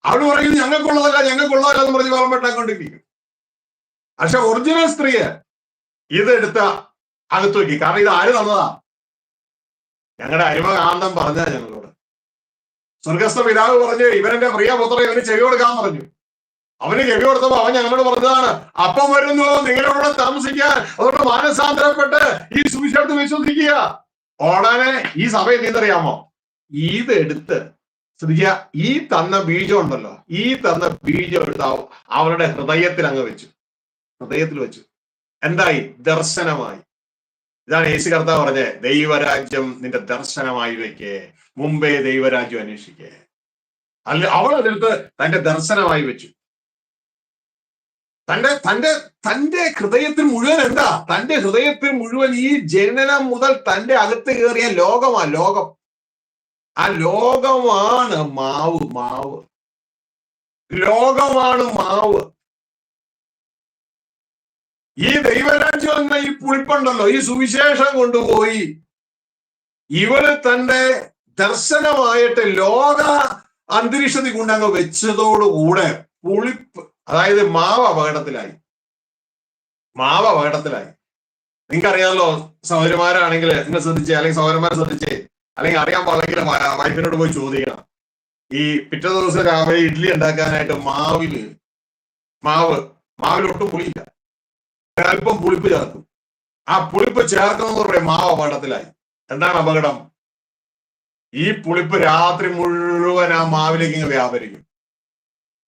അവള് പറയുന്നത് ഞങ്ങൾക്കുള്ളതല്ല എന്ന് പറഞ്ഞ് വളമ്പെട്ടാക്കൊണ്ടിരിക്കും. പക്ഷെ ഒറിജിനൽ സ്ത്രീയെ ഇതെടുത്ത അകത്ത് വെക്കി. കാരണം ഇത് ആര് തന്നതാ? ഞങ്ങളുടെ അരുമകാന്തം പറഞ്ഞാ ഞങ്ങളോട്. സ്വർഗസ്ഥ പിതാവ് പറഞ്ഞു, ഇവനെന്റെ പ്രിയപുത്രൻ, ഇവന് ചെവി കൊടുക്കാൻ പറഞ്ഞു. അവന് ചെവി കൊടുത്തപ്പോ അവൻ ഞങ്ങളോട് പറഞ്ഞതാണ്, അപ്പം വരുന്നു നിങ്ങളോട് താമസിക്കാൻ, അതുകൊണ്ട് മാനസാന്തരപ്പെട്ട് ഈ സുവിശേഷത്തിൽ വിശ്വസിക്കുക. ഉടനെ ഈ സഭ എന്തറിയാമോ? ഇതെടുത്ത് ശ്രദ്ധിക്കുക, ഈ തന്ന ബീജം ഉണ്ടല്ലോ, ഈ തന്ന ബീജം എടുത്ത് അവരുടെ ഹൃദയത്തിൽ വെച്ചു. എന്തായി? ദർശനമായി. ഇതാണ് യേശു കർത്താവ് പറഞ്ഞേ, ദൈവരാജ്യം നിന്റെ ദർശനമായി വെക്കേ, മുമ്പേ ദൈവരാജ്യം അന്വേഷിക്കേ. അവൾ അതെടുത്ത് തന്റെ ദർശനമായി വെച്ചു. തന്റെ ഹൃദയത്തിൽ മുഴുവൻ എന്താ? തന്റെ ഹൃദയത്തിൽ മുഴുവൻ ഈ ജനനം മുതൽ തന്റെ അകത്ത് കയറിയ ലോകം. ആ ലോകമാണ് മാവ്. ലോകമാണ് മാവ്. ഈ ദൈവരാജ്യം എന്ന ഈ പുളിപ്പുണ്ടല്ലോ, ഈ സുവിശേഷം കൊണ്ടുപോയി ഇവള് തന്റെ ദർശനമായിട്ട് ലോക അന്തരീക്ഷത്തിൽ കൊണ്ടങ്ങ് വെച്ചതോടുകൂടെ പുളിപ്പ്, അതായത് മാവ് അപകടത്തിലായി. നിങ്ങൾക്കറിയാമല്ലോ, സഹോദരന്മാരാണെങ്കിൽ നിങ്ങൾ ശ്രദ്ധിച്ചേ, അല്ലെങ്കിൽ സഹോദരന്മാരെ ശ്രദ്ധിച്ചേ, അല്ലെങ്കിൽ അറിയാൻ പാടില്ലെങ്കിൽ വൈഫിനോട് പോയി ചോദിക്കണം. ഈ പിറ്റേ ദിവസം രാവിലെ ഇഡ്ഡലി ഉണ്ടാക്കാനായിട്ട് മാവിലൊട്ടും പുളിയില്ല, അല്പം പുളിപ്പ് ചേർക്കും. ആ പുളിപ്പ് ചേർക്കുന്നത് പറയും മാവ് അപകടത്തിലായി. എന്താണ് അപകടം? ഈ പുളിപ്പ് രാത്രി മുഴുവൻ ആ മാവിലേക്ക് ഇങ്ങ് വ്യാപരിക്കും.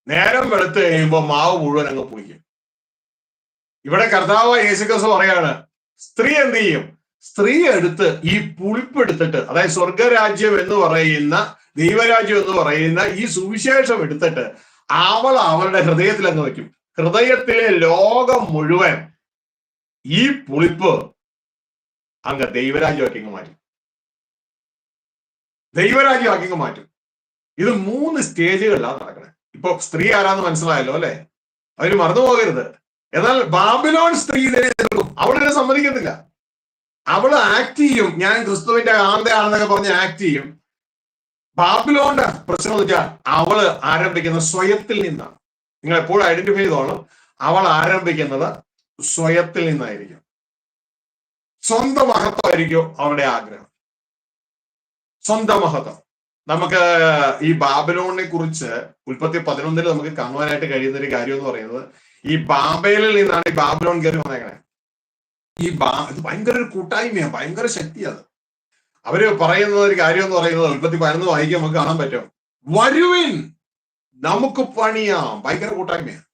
നേരം വെളുത്ത് കഴിയുമ്പോൾ മാവ് മുഴുവൻ അങ്ങ് പുളിക്കും. ഇവിടെ കർത്താവ് യേശുക്രിസ്തു പറയാണ്, സ്ത്രീ എന്ത് ചെയ്യും? സ്ത്രീ എടുത്ത് ഈ പുളിപ്പ് എടുത്തിട്ട്, അതായത് സ്വർഗരാജ്യം എന്ന് പറയുന്ന, ദൈവരാജ്യം എന്ന് പറയുന്ന ഈ സുവിശേഷം എടുത്തിട്ട് അവളുടെ ഹൃദയത്തിൽ അങ്ങ് വയ്ക്കും. ഹൃദയത്തിലെ ലോകം മുഴുവൻ ഈ പുളിപ്പ് അങ്ങ് ദൈവരാജ്യമാക്കി മാറ്റും. ഇത് 3 സ്റ്റേജുകളിലാണ് നടക്കുന്നത്. ഇപ്പൊ സ്ത്രീ ആരാന്ന് മനസ്സിലായല്ലോ അല്ലെ? അവര് മറന്നു പോകരുത്. എന്നാൽ ബാബിലോൺ സ്ത്രീ ഇതിനെ എതിർക്കും. അവളിനെ സമ്മതിക്കത്തില്ല. അവള് ആക്ട് ചെയ്യും, ഞാൻ ക്രിസ്തുവിന്റെ ആണെന്നൊക്കെ പറഞ്ഞ് ആക്ട് ചെയ്യും. ബാബിലോണിന്റെ പ്രശ്നം എന്ന് വെച്ചാൽ അവള് ആരംഭിക്കുന്നത് സ്വയത്തിൽ നിന്നാണ്. നിങ്ങൾ എപ്പോഴും ഐഡന്റിഫൈ ചെയ്തോണം, അവൾ ആരംഭിക്കുന്നത് സ്വയത്തിൽ നിന്നായിരിക്കും. സ്വന്തം മഹത്വമായിരിക്കും അവരുടെ ആഗ്രഹം, സ്വന്തം മഹത്വം. നമുക്ക് ഈ ബാബിലോണിനെ കുറിച്ച് ഉൽപ്പത്തി 11 നമുക്ക് കാണുവാനായിട്ട് കഴിയുന്ന ഒരു കാര്യം എന്ന് പറയുന്നത്, ഈ ബാബേലിൽ നിന്നാണ് ഈ ബാബിലോൺ കയറി വന്നേക്കണേ. ഇത് ഭയങ്കര ഒരു കൂട്ടായ്മയാണ്, ഭയങ്കര ശക്തിയാണ്. അവര് പറയുന്ന ഒരു കാര്യം എന്ന് പറയുന്നത് ഉൽപ്പത്തി 11 വായിക്കാൻ നമുക്ക് കാണാൻ പറ്റും. വരുവിൻ നമുക്ക് പണിയാം. ഭയങ്കര കൂട്ടായ്മയാണ്.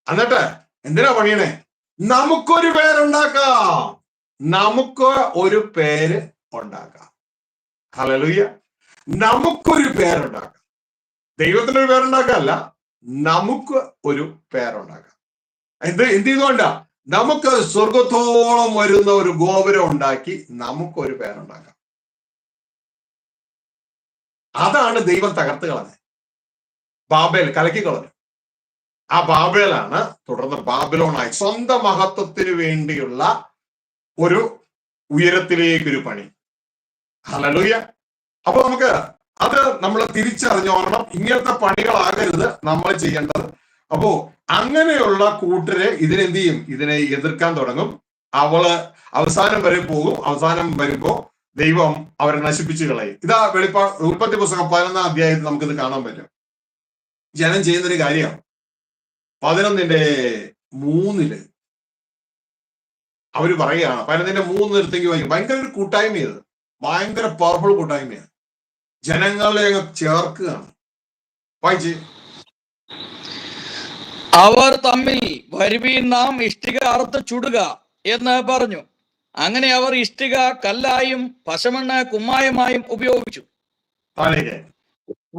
എന്നിട്ട് എന്തിനാ പണിയണേ? നമുക്കൊരു പേര് ഉണ്ടാക്കാം. ഹല്ലേലൂയ. നമുക്കൊരു പേരുണ്ടാക്കാം. ദൈവത്തിനൊരു പേരുണ്ടാക്കാനല്ല, നമുക്ക് ഒരു പേരുണ്ടാക്കാം. എന്ത് ചെയ്തുകൊണ്ടാ? നമുക്ക് സ്വർഗത്തോളം വരുന്ന ഒരു ഗോപുരം ഉണ്ടാക്കി നമുക്കൊരു പേരുണ്ടാക്കാം. അതാണ് ദൈവം തകർത്ത് കളഞ്ഞത്. ബാബേൽ കലക്കി കളഞ്ഞു. ആ ബാബേലാണ് തുടർന്ന് ബാബിലോണായി. സ്വന്തം മഹത്വത്തിന് വേണ്ടിയുള്ള ഒരു ഉയരത്തിലേക്കൊരു പണി. ഹല്ലേലൂയ. അപ്പൊ നമുക്ക് അത് നമ്മൾ തിരിച്ചറിഞ്ഞോളണം. ഇങ്ങനത്തെ പണികളാകരുത് നമ്മൾ ചെയ്യേണ്ടത്. അപ്പോ അങ്ങനെയുള്ള കൂട്ടരെ ഇതിനെന്ത് ചെയ്യും? ഇതിനെ എതിർക്കാൻ തുടങ്ങും. അവള് അവസാനം വരെ പോകും. അവസാനം വരുമ്പോ ദൈവം അവരെ നശിപ്പിച്ചു കളയും. ഇതാ ഉൽപ്പത്തി പുസ്തകം 11-ാം അധ്യായത്തിൽ നമുക്കിത് കാണാൻ പറ്റും. ജനം ചെയ്യുന്നൊരു കാര്യം 11:3 അവര് പറയുകയാണ്. 11:3 നിർത്തേക്ക് വായിക്കും. ഭയങ്കര ഒരു കൂട്ടായ്മ, ഇത് ഭയങ്കര പവർഫുൾ കൂട്ടായ്മയാണ്. ജനങ്ങളെ ചേർക്കുകയാണ്. വായിച്ച് അവർ തമ്മിൽ വരുവീൻ നാം ഇഷ്ടിക അറുത്ത് ചുടുക എന്ന് പറഞ്ഞു. അങ്ങനെ അവർ ഇഷ്ടിക കല്ലായും പശമണ്ണ് കുമ്മായമായും ഉപയോഗിച്ചു.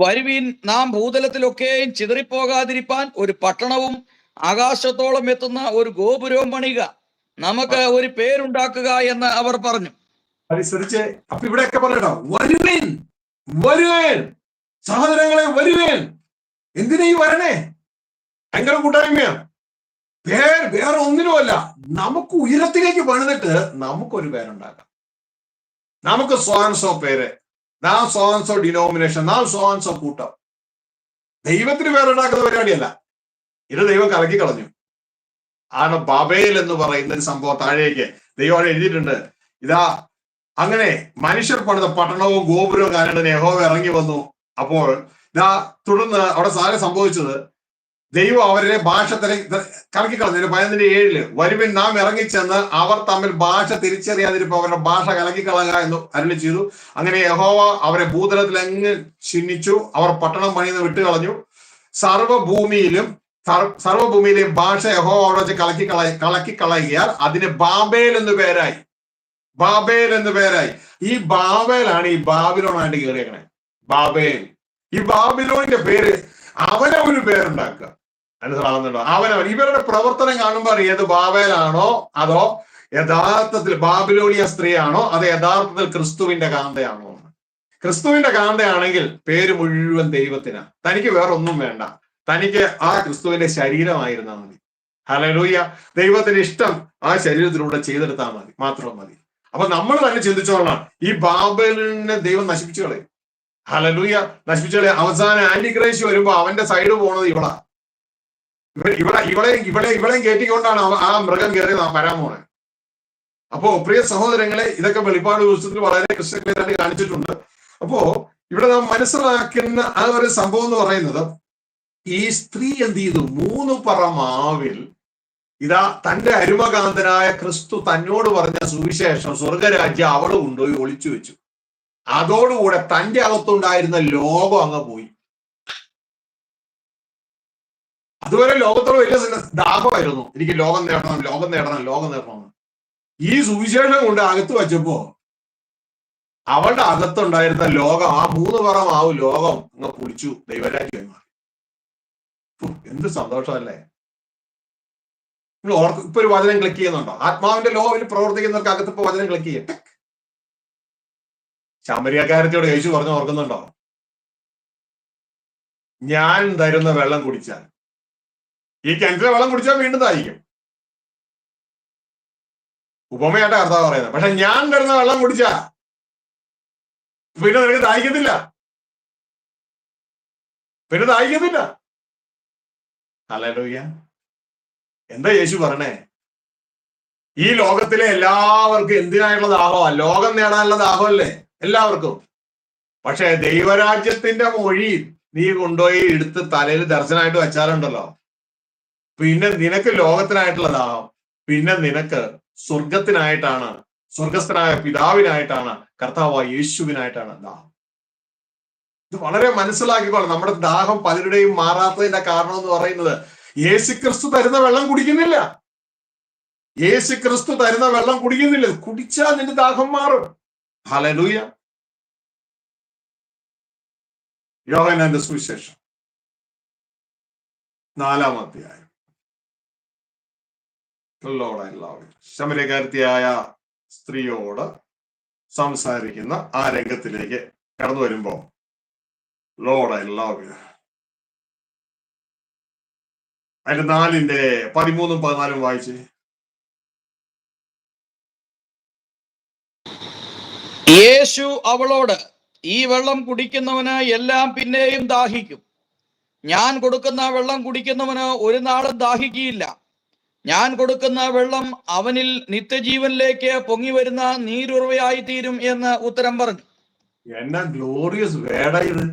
വരുവീൻ നാം ഭൂതലത്തിലൊക്കെയും ചിതറിപ്പോകാതിരിപ്പാൻ ഒരു പട്ടണവും ആകാശത്തോളം എത്തുന്ന ഒരു ഗോപുരവും പണിയുക, നമുക്ക് ഒരു പേരുണ്ടാക്കുക എന്ന് അവർ പറഞ്ഞു. അനുസരിച്ച് അപ്പൊ ഇവിടെയൊക്കെ പറയട്ടോ, വരുവേൻ വരുവേൻ സഹോദരങ്ങളെ വരുവേൻ. എന്തിനാ ഈ വരണേ? ഭയങ്കര കൂട്ടായ്മയാ. വേറെ ഒന്നിനുമല്ല, നമുക്ക് ഉയരത്തിലേക്ക് പണിതിട്ട് നമുക്കൊരു പേരുണ്ടാക്കാം. നമുക്ക് സോൻസോ പേര്, നാം സോൻസോ ഡിനോമിനേഷൻ, നാം സോൻസോ കൂട്ടം. ദൈവത്തിന് പേരുണ്ടാക്കുന്ന പരിപാടിയല്ല. ഇത് ദൈവം കലക്കി കളഞ്ഞു. ആണ് ബാബേൽ എന്ന് പറയുന്ന ഒരു സംഭവം താഴേക്ക് ദൈവം എഴുതിയിട്ടുണ്ട്. ഇതാ അങ്ങനെ മനുഷ്യർ പണിത പട്ടണവും ഗോപുരവും കാരണം യഹോവ ഇറങ്ങി വന്നു. അപ്പോൾ ഇതാ തുടർന്ന് അവിടെ സാധനം സംഭവിച്ചത്, ദൈവം അവരെ ഭാഷ കലക്കിക്കളഞ്ഞു. 11:7 വരുവിൻ നാം ഇറങ്ങിച്ചെന്ന് അവർ തമ്മിൽ ഭാഷ തിരിച്ചറിയാതിരിപ്പോൾ അവരുടെ ഭാഷ കലക്കിക്കളക എന്ന് അരുളി ചെയ്തു. അങ്ങനെ യഹോവ അവരെ ഭൂതലത്തിൽ അങ്ങ് ചിഹ്നിച്ചു. അവർ പട്ടണം പണിന്ന് വിട്ടുകളഞ്ഞു. സർവ്വഭൂമിയിലെയും ഭാഷ യഹോവ അവിടെ വെച്ച് കളക്കിക്കളകിയാൽ അതിന് ബാബേൽ എന്ന് പേരായി. ബാബേൽ എന്ന് പേരായി. ഈ ബാബേലാണ് ഈ ബാബിലോണായിട്ട് കയറിയേക്കണേ. ബാബേൽ. ഈ ബാബിലോണിന്റെ പേര് അവനവന് പേരുണ്ടാക്കുക. മനസ്സിലാവുന്നുണ്ടോ? അവനവൻ. ഇവരുടെ പ്രവർത്തനം കാണുമ്പോൾ ഏത് ബാബേലാണോ അതോ യഥാർത്ഥത്തിൽ ബാബിലോണിയ സ്ത്രീയാണോ അതോ യഥാർത്ഥത്തിൽ ക്രിസ്തുവിന്റെ കാന്തയാണോ? ക്രിസ്തുവിന്റെ കാന്തയാണെങ്കിൽ പേര് മുഴുവൻ ദൈവത്തിനാ. തനിക്ക് വേറെ ഒന്നും വേണ്ട. തനിക്ക് ആ ക്രിസ്തുവിന്റെ ശരീരമായിരുന്നാൽ മതി. ഹല്ലേലൂയ. ദൈവത്തിന്റെ ഇഷ്ടം ആ ശരീരത്തിലൂടെ ചെയ്തെടുത്താൽ മതി, മാത്രം മതി. അപ്പൊ നമ്മൾ തന്നെ ചിന്തിച്ചോളാം, ഈ ബാബേലിനെ ദൈവം നശിപ്പിച്ചു കളയും. ഹല്ലേലൂയ. നശിപ്പിച്ചു കളയും. അവസാനം ആന്റി ക്രൈസ്റ്റ് വരുമ്പോ അവന്റെ സൈഡ് പോണത് ഇവളെയും കയറ്റിക്കൊണ്ടാണ് ആ മൃഗം കയറി വരാൻ പോണേ. അപ്പോ പ്രിയ സഹോദരങ്ങളെ, ഇതൊക്കെ വെളിപ്പാട് പുസ്തകത്തിൽ വളരെ കൃത്യമായിട്ട് കാണിച്ചിട്ടുണ്ട്. അപ്പോ ഇവിടെ നാം മനസ്സിലാക്കുന്ന ആ ഒരു സംഭവം എന്ന് പറയുന്നത്, ഈ സ്ത്രീ എന്ത് ചെയ്തു? 3 പറ മാവിൽ ഇതാ തന്റെ അരുമകാന്തനായ ക്രിസ്തു തന്നോട് പറഞ്ഞ സുവിശേഷം, സ്വർഗരാജ്യം അവള് കൊണ്ടുപോയി ഒളിച്ചു വെച്ചു. അതോടുകൂടെ തന്റെ അകത്തുണ്ടായിരുന്ന ലോകം അങ്ങ് പോയി. അതുവരെ ലോകത്തോട് വലിയ ദാഹമായിരുന്നു, എനിക്ക് ലോകം നേടണം, ലോകം നേടണം, ലോകം നേടണം. ഈ സുവിശേഷം കൊണ്ട് അകത്ത് വെച്ചപ്പോ അവളുടെ അകത്തുണ്ടായിരുന്ന ലോകം, ആ 3 പറ മാവ് ലോകം അങ്ങ് പൊളിച്ചു. ദൈവരാജ്യം മാറി. എന്ത് സന്തോഷമല്ലേ? നിങ്ങൾ ഇപ്പൊ ഒരു വചനം ക്ലിക്ക് ചെയ്യുന്നുണ്ടോ? ആത്മാവിന്റെ ലോകത്തിൽ പ്രവർത്തിക്കുന്നവർക്ക് അകത്ത് ഇപ്പൊ വചനം ക്ലിക്ക് ചെയ്യും. ശമരിയക്കാരത്തിയോട് യേശു പറഞ്ഞു ഓർക്കുന്നുണ്ടോ? ഞാൻ തരുന്ന വെള്ളം കുടിച്ചാൽ, ഈ കിണറ്റിലെ വെള്ളം കുടിച്ചാൽ വീണ്ടും ദാഹിക്കും. ഉപമയായിട്ട് കർത്താവ് പറയുന്നത്. പക്ഷെ ഞാൻ തരുന്ന വെള്ളം കുടിച്ചാ പിന്നെ നിനക്ക് ദാഹിക്കത്തില്ല, പിന്നെ ദാഹിക്കത്തില്ല. ഹല്ലേലൂയ. എന്താ യേശു പറഞ്ഞേ? ഈ ലോകത്തിലെ എല്ലാവർക്കും എന്തിനായുള്ള ദാഹമാ? ലോകം നേടാനുള്ള ദാഹമല്ലേ എല്ലാവർക്കും. പക്ഷെ ദൈവരാജ്യത്തിന്റെ മൊഴി നീ കൊണ്ടുപോയി എടുത്ത് തലയിൽ ദർശനമായിട്ട് വെച്ചാലുണ്ടല്ലോ, പിന്നെ നിനക്ക് ലോകത്തിനായിട്ടുള്ള ദാഹം, പിന്നെ നിനക്ക് സ്വർഗത്തിനായിട്ടാണ്, സ്വർഗസ്ഥനായ പിതാവിനായിട്ടാണ്, കർത്താവായ യേശുവിനായിട്ടാണ് ദാഹം. ഇത് വളരെ മനസ്സിലാക്കിക്കോളാം. നമ്മുടെ ദാഹം പലരുടെയും മാറാത്തതിന്റെ കാരണം എന്ന് പറയുന്നത് യേശുക്രിസ്തു തരുന്ന വെള്ളം കുടിക്കുന്നില്ല. യേശുക്രിസ്തു തരുന്ന വെള്ളം കുടിക്കുന്നില്ല. കുടിച്ചാൽ നിന്റെ ദാഹം മാറും. ഹല്ലേലൂയ. യോഹന്നാന്റെ സുവിശേഷം 4-ാം അധ്യായം. ശമര്യക്കാരത്തിയായ സ്ത്രീയോട് സംസാരിക്കുന്ന ആ രംഗത്തിലേക്ക് കടന്നു വരുമ്പോ, ലോർഡ് ഐ ലവ് യു. അതിന്റെ 4-ന്റെ 13-ഉം 14-ഉം വായിച്ച്. യേശു അവളോട്, ഈ വെള്ളം കുടിക്കുന്നവന് എല്ലാം പിന്നെയും ദാഹിക്കും. ഞാൻ കൊടുക്കുന്ന വെള്ളം കുടിക്കുന്നവന് ഒരു നാളും ദാഹിക്കുകയില്ല. ഞാൻ കൊടുക്കുന്ന വെള്ളം അവനിൽ നിത്യജീവനിലേക്ക് പൊങ്ങി വരുന്ന നീരുറവയായി തീരും എന്ന് ഉത്തരം പറഞ്ഞു. എന്നാ ഗ്ലോറിയസ് വേടാ ഇത്!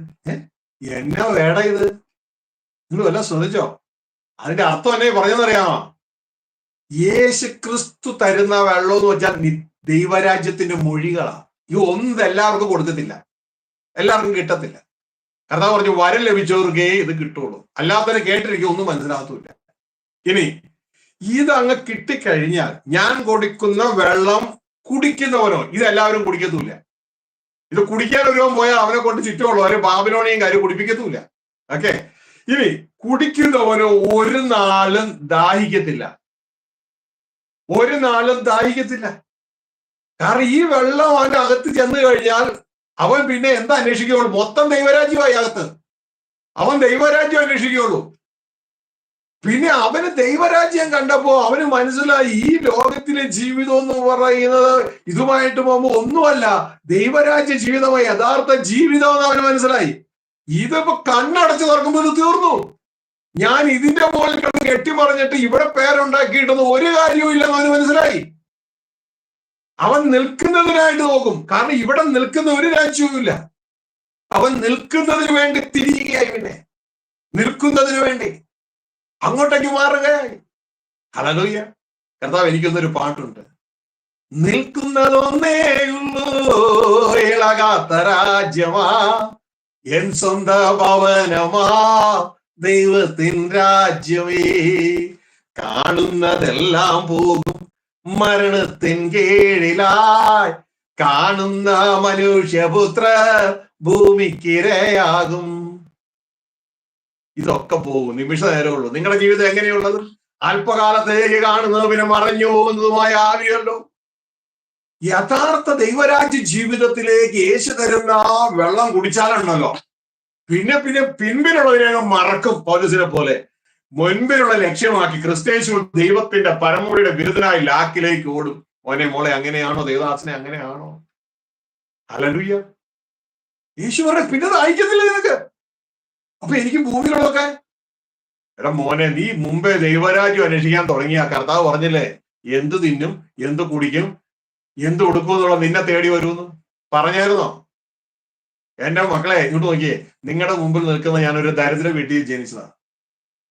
എന്നാ വേടാ ഇത്! നിങ്ങൾ വല്ല ശ്രദ്ധിച്ചോ? അതിന്റെ അർത്ഥം എന്നെ പറഞ്ഞെന്നറിയാമോ? യേശു ക്രിസ്തു തരുന്ന വെള്ളം എന്ന് വെച്ചാൽ ദൈവരാജ്യത്തിന്റെ മൊഴികളാ. ഈ ഒന്നും എല്ലാവർക്കും കൊടുക്കത്തില്ല, എല്ലാവർക്കും കിട്ടത്തില്ല. കർത്താവ് പറഞ്ഞു, വരം ലഭിച്ചവർക്കേ ഇത് കിട്ടുള്ളൂ, അല്ലാത്തവരെ കേട്ടിരിക്കും ഒന്നും മനസ്സിലാകത്തുമില്ല. ഇനി ഇതങ്ങ് കിട്ടിക്കഴിഞ്ഞാൽ ഞാൻ കൊടുക്കുന്ന വെള്ളം കുടിക്കുന്നവനോ, ഇതെല്ലാവരും കുടിക്കത്തൂല. ഇത് കുടിക്കാൻ ഒരുവൻ പോയാൽ അവനെ കൊണ്ട് ചുറ്റുമുള്ളവരെ ബാബിലോണിയും കാര്യം കുടിപ്പിക്കത്തൂല. ഓക്കെ, ഇനി കുടിക്കുന്നവനോ ഒരു നാളും ദാഹിക്കത്തില്ല. ഒരു നാളും ദാഹിക്കത്തില്ല. കാരണം ഈ വെള്ളം അവന്റെ അകത്ത് ചെന്ന് കഴിഞ്ഞാൽ അവൻ പിന്നെ എന്താ അന്വേഷിക്കുകയുള്ളൂ? മൊത്തം ദൈവരാജ്യമായി അകത്ത്. അവൻ ദൈവരാജ്യം അന്വേഷിക്കുകയുള്ളൂ. പിന്നെ അവന് ദൈവരാജ്യം കണ്ടപ്പോ അവന് മനസ്സിലായി ഈ ലോകത്തിലെ ജീവിതം എന്ന് പറയുന്നത് ഇതുമായിട്ട് പോകുമ്പോ ഒന്നുമല്ല, ദൈവരാജ്യ ജീവിതമായി യഥാർത്ഥ ജീവിതം എന്ന് അവന് മനസ്സിലായി. ഇതിപ്പോ കണ്ണടച്ച് തുറക്കുമ്പോൾ ഇത് തീർന്നു. ഞാൻ ഇതിന്റെ മുകളിൽ കിടന്ന് കെട്ടിമറിഞ്ഞിട്ട് ഇവിടെ പേരുണ്ടാക്കിയിട്ടൊന്നും ഒരു കാര്യവും ഇല്ലെന്ന് അവന് മനസ്സിലായി. അവൻ നിൽക്കുന്നതിനായിട്ട് നോക്കും. കാരണം ഇവിടെ നിൽക്കുന്ന ഒരു രാജ്യവും ഇല്ല. അവൻ നിൽക്കുന്നതിന് വേണ്ടി തിരിയുകയായി. പിന്നെ നിൽക്കുന്നതിന് വേണ്ടി അങ്ങോട്ടേക്ക് മാറുകയായി. ഹല്ലേലൂയ. കർത്താവ് എനിക്കൊന്നൊരു പാട്ടുണ്ട്. നിൽക്കുന്നതൊന്നേയുള്ളൂ ഇളകാത്ത രാജ്യമാ, എൻ സ്വന്ത ഭവനമാ ദൈവത്തിൻ രാജ്യമേ. കാണുന്നതെല്ലാം പോകും മരണത്തിൻ കീഴിലായി, കാണുന്ന മനുഷ്യപുത്ര ഭൂമിക്കിരയാകും. ഇതൊക്കെ പോകും, നിമിഷ നേരമുള്ളൂ. നിങ്ങളുടെ ജീവിതം എങ്ങനെയുള്ളത്? അല്പകാലത്തേക്ക് കാണുന്നത് പിന്നെ മറഞ്ഞു പോകുന്നതുമായ ആവിയല്ലോ. യഥാർത്ഥ ദൈവരാജ്യ ജീവിതത്തിലേക്ക് യേശു തരുന്ന ആ വെള്ളം കുടിച്ചാലുണ്ടല്ലോ, പിന്നെ പിൻപിലുള്ളതിനെ മറക്കും. പൗലോസിനെ പോലെ മുൻപിലുള്ള ലക്ഷ്യമാക്കി ക്രിസ്തേശു ദൈവത്തിന്റെ പരമോടിയുടെ ബിരുദനായി ലാക്കിലേക്ക് ഓടും. മോനെ മോളെ, അങ്ങനെയാണോ? ദേവദാസനെ അങ്ങനെയാണോ? ഹല്ലേലൂയ. യേശു പറഞ്ഞ പിന്നെ അയക്കത്തില്ല നിനക്ക്. അപ്പൊ എനിക്ക് ഭൂമിയിലുള്ളതൊക്കെ, എടാ മോനെ, നീ മുമ്പേ ദൈവരാജ്യം അന്വേഷിക്കാൻ തുടങ്ങിയ കർത്താവ് പറഞ്ഞില്ലേ, എന്ത് തിന്നും, എന്ത് കുടിക്കും, എന്ത് ഉടുക്കും എന്നുള്ള നിന്നെ തേടി വരുമെന്ന് പറഞ്ഞായിരുന്നോ? എന്റെ മക്കളെ, ഇങ്ങോട്ട് നോക്കിയേ. നിങ്ങളുടെ മുമ്പിൽ നിൽക്കുന്ന ഞാനൊരു ദരിദ്ര വീട്ടിൽ ജനിച്ചതാണ്.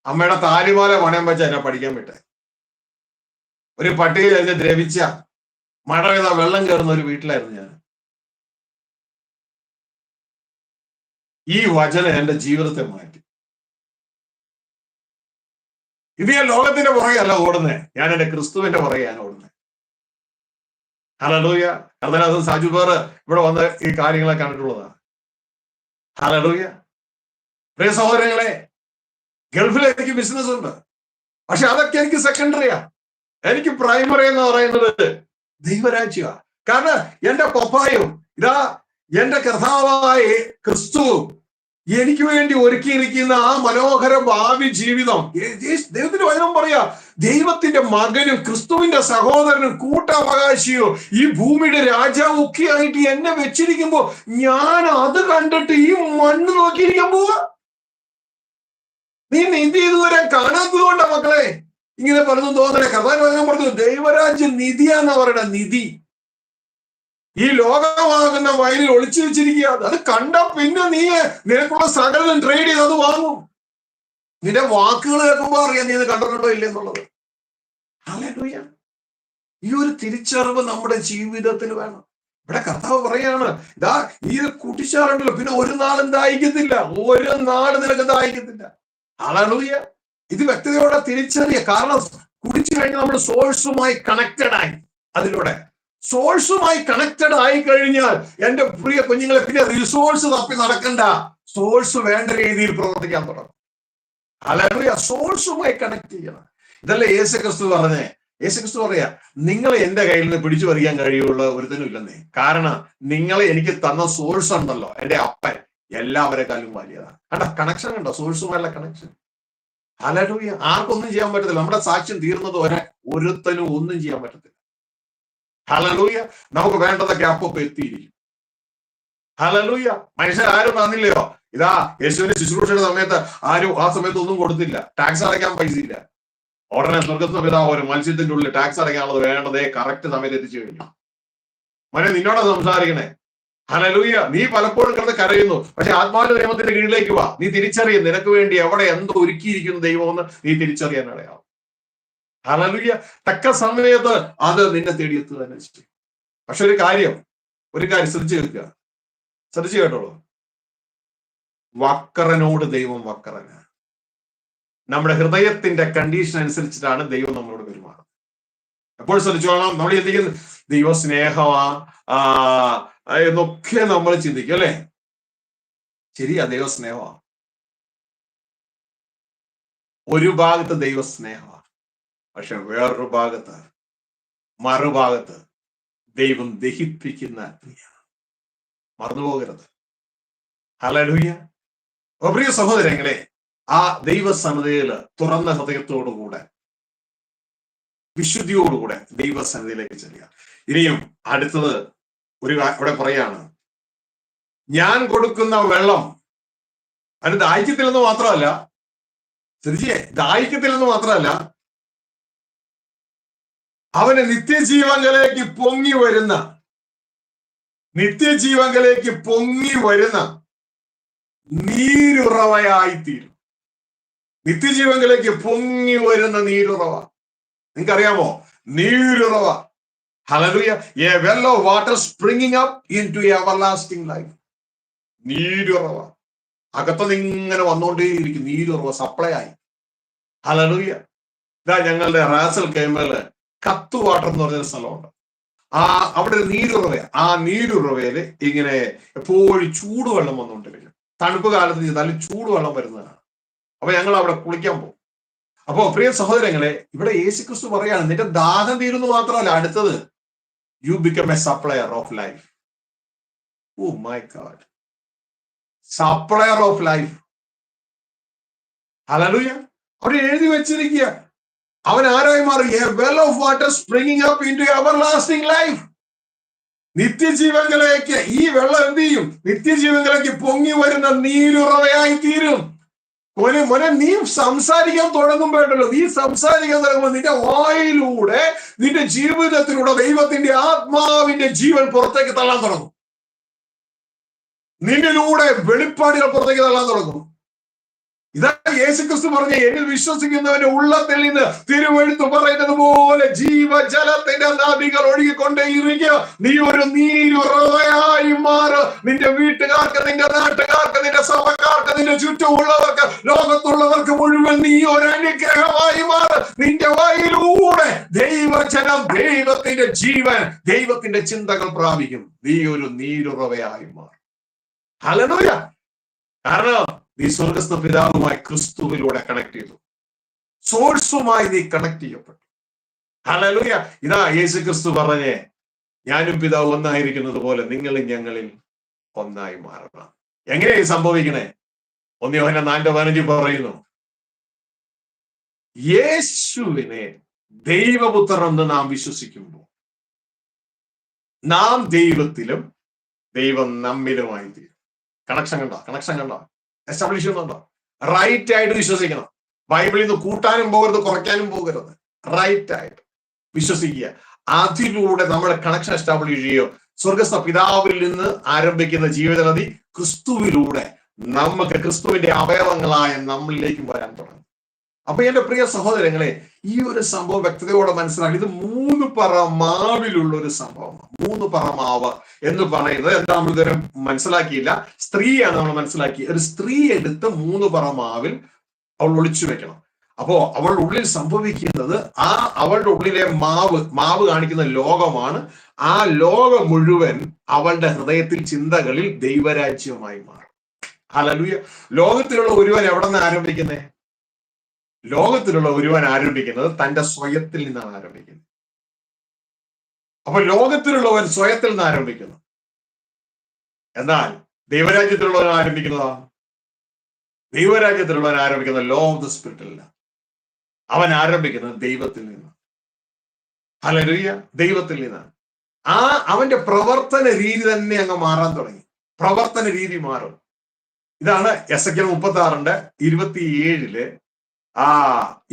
അമ്മയുടെ താലിമാല പണയം വെച്ച എന്നെ പഠിക്കാൻ വിട്ടെ. ഒരു പട്ടികയിൽ എന്നെ ദ്രവിച്ച മഴ പെയ്ത വെള്ളം കയറുന്ന ഒരു വീട്ടിലായിരുന്നു ഞാൻ. ഈ വചനം എന്റെ ജീവിതത്തെ മാറ്റി. ഇത് ഞാൻ ലോകത്തിന്റെ പുറകെ അല്ല ഓടുന്നേ, ഞാൻ എന്റെ ക്രിസ്തുവിന്റെ പുറകെയാണ് ഓടുന്നത്. ഹല്ലേലൂയ. അതിനകത്ത് സാജു പേർ ഇവിടെ വന്ന് ഈ കാര്യങ്ങളെ കണ്ടിട്ടുള്ളതാണ്. ഹല്ലേലൂയ. പ്രിയ സഹോദരങ്ങളെ, ഗൾഫിൽ എനിക്ക് ബിസിനസ് ഉണ്ട്. പക്ഷെ അതൊക്കെ എനിക്ക് സെക്കൻഡറിയാ. എനിക്ക് പ്രൈമറി എന്ന് പറയുന്നത് ദൈവരാജ്യമാണ്. കാരണം എന്റെ പപ്പായും ഇതാ എന്റെ കർത്താവായ ക്രിസ്തുവും എനിക്ക് വേണ്ടി ഒരുക്കിയിരിക്കുന്ന ആ മനോഹര ഭാവി ജീവിതം. ദൈവത്തിന്റെ വചനം പറയാ, ദൈവത്തിന്റെ മകനും ക്രിസ്തുവിന്റെ സഹോദരനും കൂട്ടവകാശിയോ ഈ ഭൂമിയുടെ രാജാവും ഒക്കെ ആയിട്ട് എന്നെ വെച്ചിരിക്കുമ്പോ ഞാൻ അത് കണ്ടിട്ട് ഈ മണ്ണ് നോക്കിയിരിക്കാൻ പോവാ. നീ നിധി ഇതുവരെ കാണാത്തത് കൊണ്ടാ മക്കളെ ഇങ്ങനെ പലതും തോന്നണേ. കർത്താവിന്റെ വചനം പറഞ്ഞു, ദൈവരാജ്യം നിധിയാന്നാ പറയണ. നിധി ഈ ലോകമാകുന്ന വയലിൽ ഒളിച്ചു വെച്ചിരിക്കുക. അത് കണ്ട പിന്നെ നീ നിനക്കുള്ള സകലം ട്രേഡ് ചെയ്ത് അത് വാങ്ങും. നിന്റെ വാക്കുകൾ കേൾക്കുമ്പോ അറിയാം നീ ഇത് കണ്ടിട്ടുണ്ടോ ഇല്ലെന്നുള്ളത്. ഹല്ലേലൂയ. ഈ ഒരു തിരിച്ചറിവ് നമ്മുടെ ജീവിതത്തിൽ വേണം. ഇവിടെ കർത്താവ് പറയാണ്, ഇതാ ഈ കുട്ടിച്ചാറുണ്ടല്ലോ, പിന്നെ ഒരു നാളും ദാഹിക്കത്തില്ല. ഒരു നാട് നിനക്ക് ദാഹിക്കത്തില്ല. ഹല്ലേലൂയ. ഇത് വ്യക്തതയോടെ തിരിച്ചറിയ. കാരണം കുടിച്ചു കഴിഞ്ഞാൽ നമ്മൾ സോഴ്സുമായി കണക്റ്റഡ് ആയി. അതിലൂടെ സോഴ്സുമായി കണക്റ്റഡ് ആയി കഴിഞ്ഞാൽ എന്റെ പ്രിയ കുഞ്ഞുങ്ങളെ പിന്നെ റിസോഴ്സ് തപ്പി നടക്കണ്ട. സോഴ്സ് വേണ്ട രീതിയിൽ പ്രവർത്തിക്കാൻ തുടങ്ങും. ഹല്ലേലൂയ. സോഴ്സുമായി കണക്ട് ചെയ്യണം. ഇതല്ലേ യേശുക്രിസ്തു പറഞ്ഞേ? യേശുക്രിസ്തു പറയാ, നിങ്ങളെ എന്റെ കയ്യിൽ നിന്ന് പിടിച്ചു പറിക്കാൻ കഴിയുള്ള ഒരുത്തനും ഇല്ലെന്നേ. കാരണം നിങ്ങളെ എനിക്ക് തന്ന സോഴ്സ് ഉണ്ടല്ലോ, എന്റെ അപ്പൻ, എല്ലാവരെക്കാളും വലിയതാണ്. കണ്ട കണക്ഷൻ കണ്ടോ? സോഴ്സുമായുള്ള കണക്ഷൻ. ഹല്ലേലൂയ. ആർക്കൊന്നും ചെയ്യാൻ പറ്റത്തില്ല. നമ്മുടെ സാക്ഷ്യം തീർന്നത് വരെ ഒരുത്തനും ഒന്നും ചെയ്യാൻ പറ്റത്തില്ല. ഹല്ലേലൂയ. നമുക്ക് വേണ്ടതൊക്കെ അപ്പൊ എത്തിയിരിക്കും. ഹല്ലേലൂയ. മനുഷ്യർ ആരും തന്നില്ലയോ? ഇതാ യേശുവിന്റെ ശുശ്രൂഷയുടെ സമയത്ത് ആരും ആ സമയത്ത് ഒന്നും കൊടുത്തില്ല. ടാക്സ് അടയ്ക്കാൻ പൈസ ഇല്ല. ഉടനെ സ്വർഗത്തിന് പിതാവ് ഒരു മത്സ്യത്തിന്റെ ഉള്ളിൽ ടാക്സ് അടയ്ക്കാനുള്ളത് വേണ്ടതേ കറക്റ്റ് സമയത്ത് എത്തിച്ചു കഴിഞ്ഞു. മോനെ, നിന്നോടാ സംസാരിക്കണേ. ഹല്ലേലൂയ. നീ പലപ്പോഴും കിടന്ന് കരയുന്നു. പക്ഷെ ആത്മാവിന്റെ നിയമത്തിന്റെ കീഴിലേക്ക് വാ. നീ തിരിച്ചറിയും നിനക്ക് വേണ്ടി എവിടെ എന്തോ ഒരുക്കിയിരിക്കുന്നു ദൈവമെന്ന് നീ തിരിച്ചറിയാൻ ഇടയാവും. ഹല്ലേലൂയ. തക്ക സമയത്ത് അത് നിന്നെ തേടിയെത്തുക തന്നെ ചെയ്യും. പക്ഷെ ഒരു കാര്യം ശ്രദ്ധിച്ചു കേൾക്കുക. ശ്രദ്ധിച്ചു കേട്ടോളൂ. വക്കറനോട് ദൈവം വക്കറന്. നമ്മുടെ ഹൃദയത്തിന്റെ കണ്ടീഷൻ അനുസരിച്ചിട്ടാണ് ദൈവം നമ്മളോട് പെരുമാറുന്നത്. എപ്പോൾ ശ്രദ്ധിച്ചോളാം, നമ്മൾ ചിന്തിക്കുന്നത് ദൈവ സ്നേഹമാ എന്നൊക്കെ നമ്മൾ ചിന്തിക്കും അല്ലെ. ശരിയാ, ദൈവ സ്നേഹമാണ്. ഒരു ഭാഗത്ത് ദൈവ സ്നേഹമാണ്, പക്ഷെ വേറൊരു ഭാഗത്ത് മറുഭാഗത്ത് ദൈവം ദഹിപ്പിക്കുന്ന അഗ്നിയാണ്. മറന്നുപോകരുത്. ഹല്ലേലൂയ. പ്രിയ സഹോദരങ്ങളെ, ആ ദൈവസന്നിധിയിൽ തുറന്ന ഹൃദയത്തോടുകൂടെ വിശുദ്ധിയോടുകൂടെ ദൈവസന്നിധിയിലേക്ക് ചെല്ലുക. ഇനിയും അടുത്തത് ഇവിടെ പറയാണ്, ഞാൻ കൊടുക്കുന്ന വെള്ളം അത് ദാഹിക്കത്തില്ലെന്ന് മാത്രമല്ല, ദാഹിക്കത്തില്ലെന്ന് മാത്രമല്ല, അവന് നിത്യജീവങ്ങളിലേക്ക് പൊങ്ങി വരുന്ന നീരുറവയായിത്തീരും. നിത്യജീവങ്ങളിലേക്ക് പൊങ്ങി വരുന്ന നീരുറവ. നിങ്ങൾക്കറിയാമോ നീരുറവ? Hallelujah. A well of water springing up into everlasting life. നീരുറവ അകത്തുനിന്ന് ഇങ്ങനെ വന്നുകൊണ്ടേയിരിക്കും. നീരുറവ സപ്ലൈ ആയി. ഹല്ലേലൂയ. ഇതാ ഞങ്ങളുടെ റാസൽ കൈമേല് കത്ത് വാട്ടർ എന്ന് പറഞ്ഞൊരു സ്ഥലമുണ്ട്. അവിടെ ഒരു നീരുറവ. ആ നീരുറവയില് ഇങ്ങനെ എപ്പോഴും ചൂടുവെള്ളം വന്നുകൊണ്ടിരിക്കും. തണുപ്പ് കാലത്ത് നല്ല ചൂടുവെള്ളം വരുന്നതാണ്. അപ്പൊ ഞങ്ങൾ അവിടെ കുളിക്കാൻ പോകും. അപ്പോ പ്രിയ സഹോദരങ്ങളെ, ഇവിടെ യേശുക്രിസ്തു പറയാണ്, നിന്റെ ദാഹം തീരുന്നു മാത്രമല്ല, അടുത്തത് you become a supplier of life. Oh my God, supplier of life. Hallelujah. അവിടെ എഴുതി വെച്ചിരിക്കുക, അവൻ ആരായി മാറി? A well of water springing up into everlasting life. നിത്യജീവങ്ങളിലേക്ക് ഈ വെള്ളം എന്ത് ചെയ്യും? നിത്യജീവങ്ങളിലേക്ക് പൊങ്ങി വരുന്ന നീരുറവയായി തീരും. മോനെ, നീ സംസാരിക്കാൻ തുടങ്ങുമ്പോഴല്ലോ, നീ സംസാരിക്കാൻ തുടങ്ങുമ്പോൾ നിന്റെ വായിലൂടെ, നിന്റെ ജീവിതത്തിലൂടെ ദൈവത്തിന്റെ ആത്മാവിന്റെ ജീവൻ പുറത്തേക്ക് തള്ളാൻ തുടങ്ങും. നിന്നിലൂടെ വെളിപ്പാടുകൾ പുറത്തേക്ക് തള്ളാൻ തുടങ്ങും. ഇതാ യേശുക്രിസ്തു പറഞ്ഞ, എന്നിൽ വിശ്വസിക്കുന്നവന്റെ ഉള്ളത്തിൽ നിന്ന് തിരുവെഴുത്ത് പറയുന്നത് പോലെ ജീവജലത്തിന്റെ നദികൾ ഒഴുകിക്കൊണ്ടേയിരിക്കുക. നീ ഒരു നീരുറവയായി മാറ്. നിന്റെ വീട്ടുകാർക്ക്, നിന്റെ നാട്ടുകാർക്ക്, നിന്റെ സഭക്കാർക്ക്, നിന്റെ ചുറ്റുമുള്ളവർക്ക്, ലോകത്തുള്ളവർക്ക് മുഴുവൻ നീ ഒരു അനുഗ്രഹമായി മാറ്. നിന്റെ വായിലൂടെ ദൈവജനം, ദൈവത്തിന്റെ ജീവൻ, ദൈവത്തിന്റെ ചിന്തകൾ പ്രാപിക്കും. നീ ഒരു നീരുറവയായി മാറും. ഹല്ലേലൂയ. കാരണം നീ സ്വർഗസ്ഥ പിതാവുമായി ക്രിസ്തുവിലൂടെ കണക്ട് ചെയ്തു. സോഴ്സുമായി നീ കണക്ട് ചെയ്യപ്പെട്ടു. ഹല്ലേലൂയ. ഇതാ യേശു ക്രിസ്തു പറഞ്ഞേ, ഞാനും പിതാവ് ഒന്നായിരിക്കുന്നത് പോലെ നിങ്ങളും ഞങ്ങളിൽ ഒന്നായി മാറണം. എങ്ങനെയായി സംഭവിക്കണേ? 1 യോഹന്നാൻ 4:15 പറയുന്നു, യേശുവിനെ ദൈവപുത്രൻ എന്ന് നാം വിശ്വസിക്കുമ്പോൾ നാം ദൈവത്തിലും ദൈവം നമ്മിലുമായി തീരും. കണക്ഷൻ കണ്ടോ? എസ്റ്റാബ്ലിഷ് ചെയ്യുന്നുണ്ടോ? റൈറ്റ് ആയിട്ട് വിശ്വസിക്കണം. ബൈബിളിൽ നിന്ന് കൂട്ടാനും പോകരുത്, കുറയ്ക്കാനും പോകരുത്. റൈറ്റ് ആയിട്ട് വിശ്വസിക്കുക. അതിലൂടെ നമ്മൾ കണക്ഷൻ എസ്റ്റാബ്ലിഷ് ചെയ്യുക. സ്വർഗസ്ഥ പിതാവിൽ നിന്ന് ആരംഭിക്കുന്ന ജീവിതനദി ക്രിസ്തുവിലൂടെ നമുക്ക് ക്രിസ്തുവിന്റെ അവയവങ്ങളായ നമ്മളിലേക്കും വരാൻ തുടങ്ങും. അപ്പൊ എന്റെ പ്രിയ സഹോദരങ്ങളെ, ഈ ഒരു സംഭവം വ്യക്തതയോടെ മനസ്സിലാക്കി. ഇത് 3 പറ മാവിലുള്ള ഒരു സംഭവമാണ്. 3 പറ മാവ് എന്ന് പറയുന്നത് എന്താ നമ്മൾ ഇതുവരെ മനസ്സിലാക്കിയില്ല. സ്ത്രീയാണ് നമ്മൾ മനസ്സിലാക്കി. ഒരു സ്ത്രീ എടുത്ത് 3 പറ മാവിൽ അവൾ ഒളിച്ചു വെക്കണം. അപ്പോ അവളുടെ ഉള്ളിൽ സംഭവിക്കുന്നത്, അവളുടെ ഉള്ളിലെ മാവ് കാണിക്കുന്ന ലോകമാണ്. ആ ലോകം മുഴുവൻ അവളുടെ ഹൃദയത്തിൽ, ചിന്തകളിൽ ദൈവരാജ്യമായി മാറും. ഹല്ലേലൂയ. ലോകത്തിലുള്ള ഒരുവൻ എവിടെ നിന്ന് ആരംഭിക്കുന്നേ? ലോകത്തിലുള്ള ഒരുവൻ ആരംഭിക്കുന്നത് തന്റെ സ്വയത്തിൽ നിന്നാണ് ആരംഭിക്കുന്നത്. അപ്പൊ ലോകത്തിലുള്ളവൻ സ്വയത്തിൽ നിന്ന് ആരംഭിക്കുന്നു. എന്നാൽ ദൈവരാജ്യത്തിലുള്ളവൻ ആരംഭിക്കുന്നതാ? ദൈവരാജ്യത്തിലുള്ളവൻ ആരംഭിക്കുന്ന ലോ ഓഫ് ദ സ്പിരിറ്റിൽ നിന്ന്. അവൻ ആരംഭിക്കുന്നത് ദൈവത്തിൽ നിന്ന്. ഹല്ലേലൂയ. ദൈവത്തിൽ നിന്നാണ്. അവന്റെ പ്രവർത്തന രീതി തന്നെ അങ്ങ് മാറാൻ തുടങ്ങി. പ്രവർത്തന രീതി മാറും. ഇതാണ് എസെക്കിയേൽ 36:27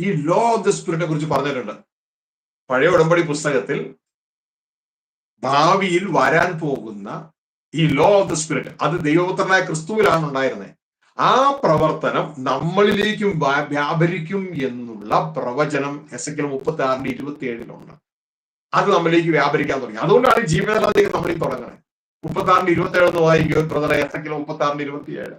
ഈ ലോ ഓഫ് ദ സ്പിരിറ്റിനെ കുറിച്ച് പറഞ്ഞിട്ടുണ്ട്. പഴയ ഉടമ്പടി പുസ്തകത്തിൽ ഭാവിയിൽ വരാൻ പോകുന്ന ഈ ലോ ഓഫ് ദ സ്പിരിറ്റ്, അത് ദൈവപുത്രനായ ക്രിസ്തുവിലാണ് ഉണ്ടായിരുന്നത്. ആ പ്രവർത്തനം നമ്മളിലേക്കും വ്യാപരിക്കും എന്നുള്ള പ്രവചനം എസെക്കിയേൽ 36:27 അത് നമ്മളിലേക്ക് വ്യാപരിക്കാൻ തുടങ്ങി. അതുകൊണ്ടാണ് ജീവിതത്തിലേക്ക് നമ്മൾ തുടങ്ങുന്നത്. 36:27 വായിക്കുക ബ്രദറെ. എസെക്കിയേൽ 36:27.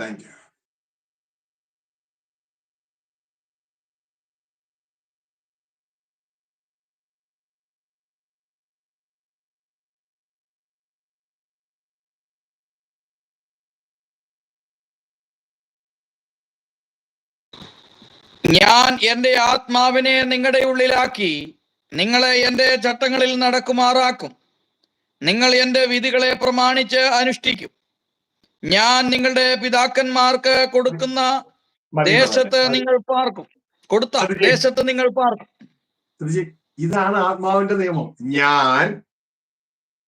Thank you. ഞാൻ എൻ്റെ ആത്മാവിനെ നിങ്ങളുടെ ഉള്ളിലാക്കി നിങ്ങളെ എൻ്റെ ചട്ടങ്ങളിൽ നടക്കുമാറാക്കും. നിങ്ങൾ എൻ്റെ വിധികളെ പ്രമാണിച്ച് അനുഷ്ഠിക്കും. ഞാൻ നിങ്ങളുടെ പിതാക്കന്മാർക്ക് കൊടുക്കുന്ന ദേശത്ത് നിങ്ങൾ പാർക്കും. ഇതാണ് ആത്മാവിന്റെ നിയമം. ഞാൻ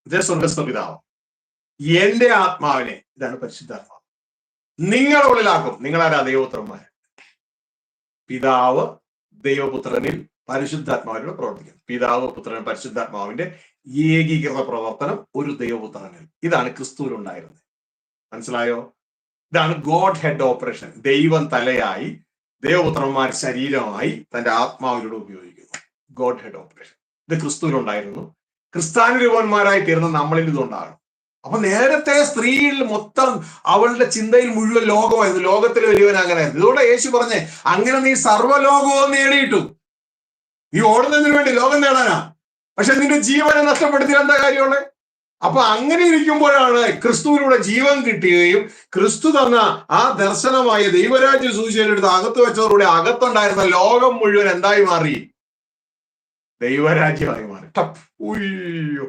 സ്വർഗസ്ഥ പിതാവ് എന്റെ ആത്മാവിനെ, ഇതാണ് പരിശുദ്ധാത്മാവ്, നിങ്ങളുടെ ഉള്ളിലാക്കും. നിങ്ങളാരാ? ദൈവപുത്രന്മാർ. പിതാവ് ദൈവപുത്രനിൽ പരിശുദ്ധാത്മാവിനോട് പ്രവർത്തിക്കുന്നു. പിതാവ് പുത്രൻ പരിശുദ്ധാത്മാവിന്റെ ഏകീകൃത പ്രവർത്തനം ഒരു ദൈവപുത്രനിൽ. ഇതാണ് ക്രിസ്തുവിലുണ്ടായിരുന്നത്. മനസ്സിലായോ? ഇതാണ് ഗോഡ് ഹെഡ് ഓപ്പറേഷൻ. ദൈവം തലയായി, ദൈവപുത്രന്മാർ ശരീരമായി തന്റെ ആത്മാവിലൂടെ ഉപയോഗിക്കുന്നു. ഗോഡ് ഹെഡ് ഓപ്പറേഷൻ ഇത് ക്രിസ്തുവിലുണ്ടായിരുന്നു. ക്രിസ്ത്യാനിരൂപന്മാരായി തീർന്ന നമ്മളിൽ ഇതുണ്ടാകണം. അപ്പൊ നേരത്തെ സ്ത്രീയിൽ മൊത്തം അവളുടെ ചിന്തയിൽ മുഴുവൻ ലോകമായിരുന്നു. ലോകത്തിൽ വലിയവൻ അങ്ങനെയായിരുന്നു. ഇതുകൊണ്ട് യേശു പറഞ്ഞേ, അങ്ങനെ നീ സർവ്വലോകവും നേടിയിട്ടു. നീ ഓടുന്നതിന് വേണ്ടി ലോകം നേടാനാ, പക്ഷെ നിന്റെ ജീവനെ നഷ്ടപ്പെടുത്തി എന്താ കാര്യമുള്ളത്? അപ്പൊ അങ്ങനെ ഇരിക്കുമ്പോഴാണ് ക്രിസ്തുവിലൂടെ ജീവൻ കിട്ടുകയും ക്രിസ്തു തന്ന ആ ദർശനമായ ദൈവരാജ്യ സുവിശേഷം എടുത്ത് അകത്ത് വെച്ചവരുടെ അകത്തുണ്ടായിരുന്ന ലോകം മുഴുവൻ എന്തായി മാറി? ദൈവരാജ്യമായി മാറി. ഉയ്യോ!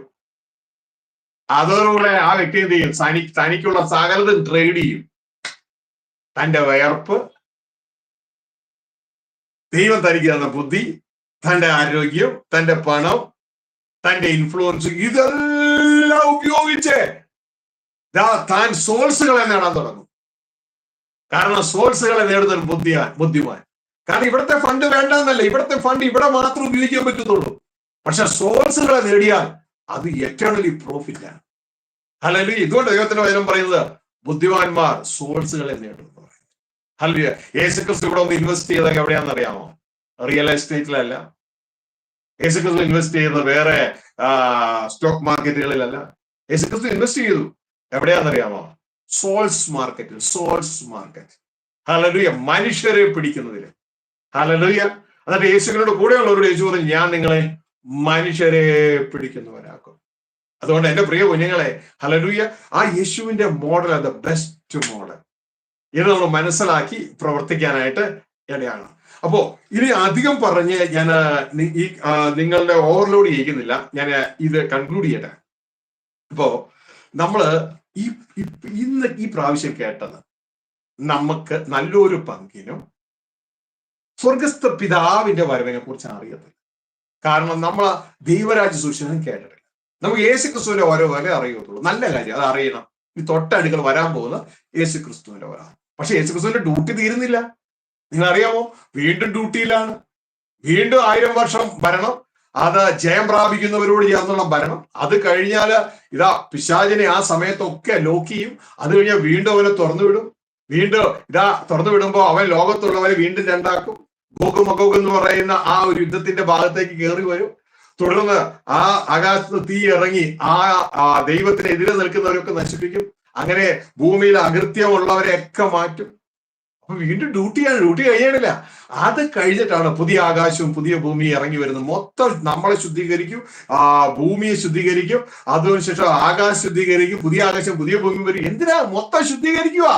അതോടുകൂടെ ആ വ്യക്തി എന്ത് ചെയ്യും? തനിക്കുള്ള സകലതും ട്രേഡ് ചെയ്യും. തന്റെ വയർപ്പ്, ദൈവം തനിക്ക് തന്ന ബുദ്ധി, തന്റെ ആരോഗ്യം, തന്റെ പണം, തന്റെ ഇൻഫ്ലുവൻസ്, ഇതെല്ലാം ഉപയോഗിച്ച് താൻ സോൾസുകളെ നേടാൻ തുടങ്ങും. കാരണം സോൾസുകളെ നേടുന്ന ഒരു ബുദ്ധിമാൻ. കാരണം ഇവിടുത്തെ ഫണ്ട് വേണ്ടെന്നല്ല, ഇവിടുത്തെ ഫണ്ട് ഇവിടെ മാത്രം ഉപയോഗിക്കാൻ പറ്റത്തുള്ളൂ. പക്ഷെ സോൾസുകളെ നേടിയാൽ അത് എറ്റേണലി പ്രോഫിറ്റ് ആണ്. ഹല്ലേലൂയ! ഇതുകൊണ്ട് ദൈവത്തിന്റെ വചനം പറയുന്നത് ബുദ്ധിമാന്മാർ സോൾസുകളെ നേടും. ഹല്ലേലൂയ! യേശുക്രിസ്തു ഇവിടെ ഒന്ന് ഇൻവെസ്റ്റ് ചെയ്തൊക്കെ എവിടെയാണെന്ന് അറിയാമോ? റിയൽ എസ്റ്റേറ്റിലല്ല. യേശുക്രിസ്തു ഇൻവെസ്റ്റ് ചെയ്യുന്നത് വേറെ സ്റ്റോക്ക് മാർക്കറ്റുകളിലല്ല. യേശുക്രിസ്തു ഇൻവെസ്റ്റ് ചെയ്തു എവിടെയാണെന്നറിയാമോ? സോൾസ് മാർക്കറ്റിൽ. Souls market. ഹല്ലേലൂയ! മനുഷ്യരെ പിടിക്കുന്നതിൽ. ഹല്ലേലൂയ! എന്നിട്ട് യേശുവിനോട് കൂടെയുള്ളവരോട് യേശു പറഞ്ഞു, ഞാൻ നിങ്ങളെ മനുഷ്യരെ പിടിക്കുന്നവരാക്കും. അതുകൊണ്ട് എന്റെ പ്രിയ കുഞ്ഞുങ്ങളെ, ഹല്ലേലൂയ, ആ യേശുവിന്റെ മോഡൽ ദ ബെസ്റ്റ് മോഡൽ. ഇത് നമ്മൾ മനസ്സിലാക്കി പ്രവർത്തിക്കാനായിട്ട് ഇടയാണ്. അപ്പോ ഇനി അധികം പറഞ്ഞ് ഞാൻ ഈ നിങ്ങളുടെ ഓവർലോഡ് ചെയ്യിക്കുന്നില്ല. ഞാൻ ഇത് കൺക്ലൂഡ് ചെയ്യട്ടെ. ഇപ്പോ നമ്മള് ഇന്ന് ഈ പ്രാവശ്യം കേട്ടത് നമുക്ക് നല്ലൊരു പങ്കിനും സ്വർഗസ്ഥ പിതാവിന്റെ വരവിനെ കുറിച്ച് അറിയത്തില്ല. കാരണം നമ്മൾ ദൈവരാജ്യ സുവിശേഷം കേട്ടിട്ടില്ല. നമുക്ക് യേശു ക്രിസ്തുവിന്റെ ഓരോ വരെ അറിയത്തുള്ളൂ. നല്ല കാര്യം, അത് അറിയണം. ഈ തൊട്ടടുക്കൾ വരാൻ പോകുന്ന യേശു ക്രിസ്തുവിന്റെ വരാം. പക്ഷെ യേശു ക്രിസ്തുവിന്റെ ഡ്യൂട്ടി തീരുന്നില്ല. നിങ്ങൾ അറിയാമോ? വീണ്ടും ഡ്യൂട്ടിയിലാണ്. വീണ്ടും 1000 വർഷം ഭരണം. അത് ജയം പ്രാപിക്കുന്നവരോട് ചേർന്നുള്ള ഭരണം. അത് കഴിഞ്ഞാല് ഇതാ പിശാചിനെ ആ സമയത്തൊക്കെ ലോക്ക് ചെയ്യും. അത് കഴിഞ്ഞാൽ വീണ്ടും അവനെ തുറന്നുവിടും. വീണ്ടും ഇതാ തുറന്നു വിടുമ്പോ അവൻ ലോകത്തുള്ളവരെ വീണ്ടും രണ്ടാക്കും. ഗോഗ് മഗോഗ് എന്ന് പറയുന്ന ആ ഒരു യുദ്ധത്തിന്റെ ഭാഗത്തേക്ക് കയറി വരും. തുടർന്ന് ആ ആകാശത്ത് തീ ഇറങ്ങി ആ ദൈവത്തിനെതിരെ നിൽക്കുന്നവരൊക്കെ നശിപ്പിക്കും. അങ്ങനെ ഭൂമിയിൽ അകൃത്യമുള്ളവരെയൊക്കെ മാറ്റും. അപ്പൊ വീണ്ടും ഡ്യൂട്ടിയാണ്. ഡ്യൂട്ടി കഴിയാനില്ല. അത് കഴിഞ്ഞിട്ടാണ് പുതിയ ആകാശവും പുതിയ ഭൂമിയും ഇറങ്ങി വരുന്നത്. മൊത്തം നമ്മളെ ശുദ്ധീകരിക്കും, ഭൂമിയെ ശുദ്ധീകരിക്കും, അതിനുശേഷം ആകാശം ശുദ്ധീകരിക്കും, പുതിയ ആകാശം പുതിയ ഭൂമി വരും. എന്തിനാ മൊത്തം ശുദ്ധീകരിക്കുക?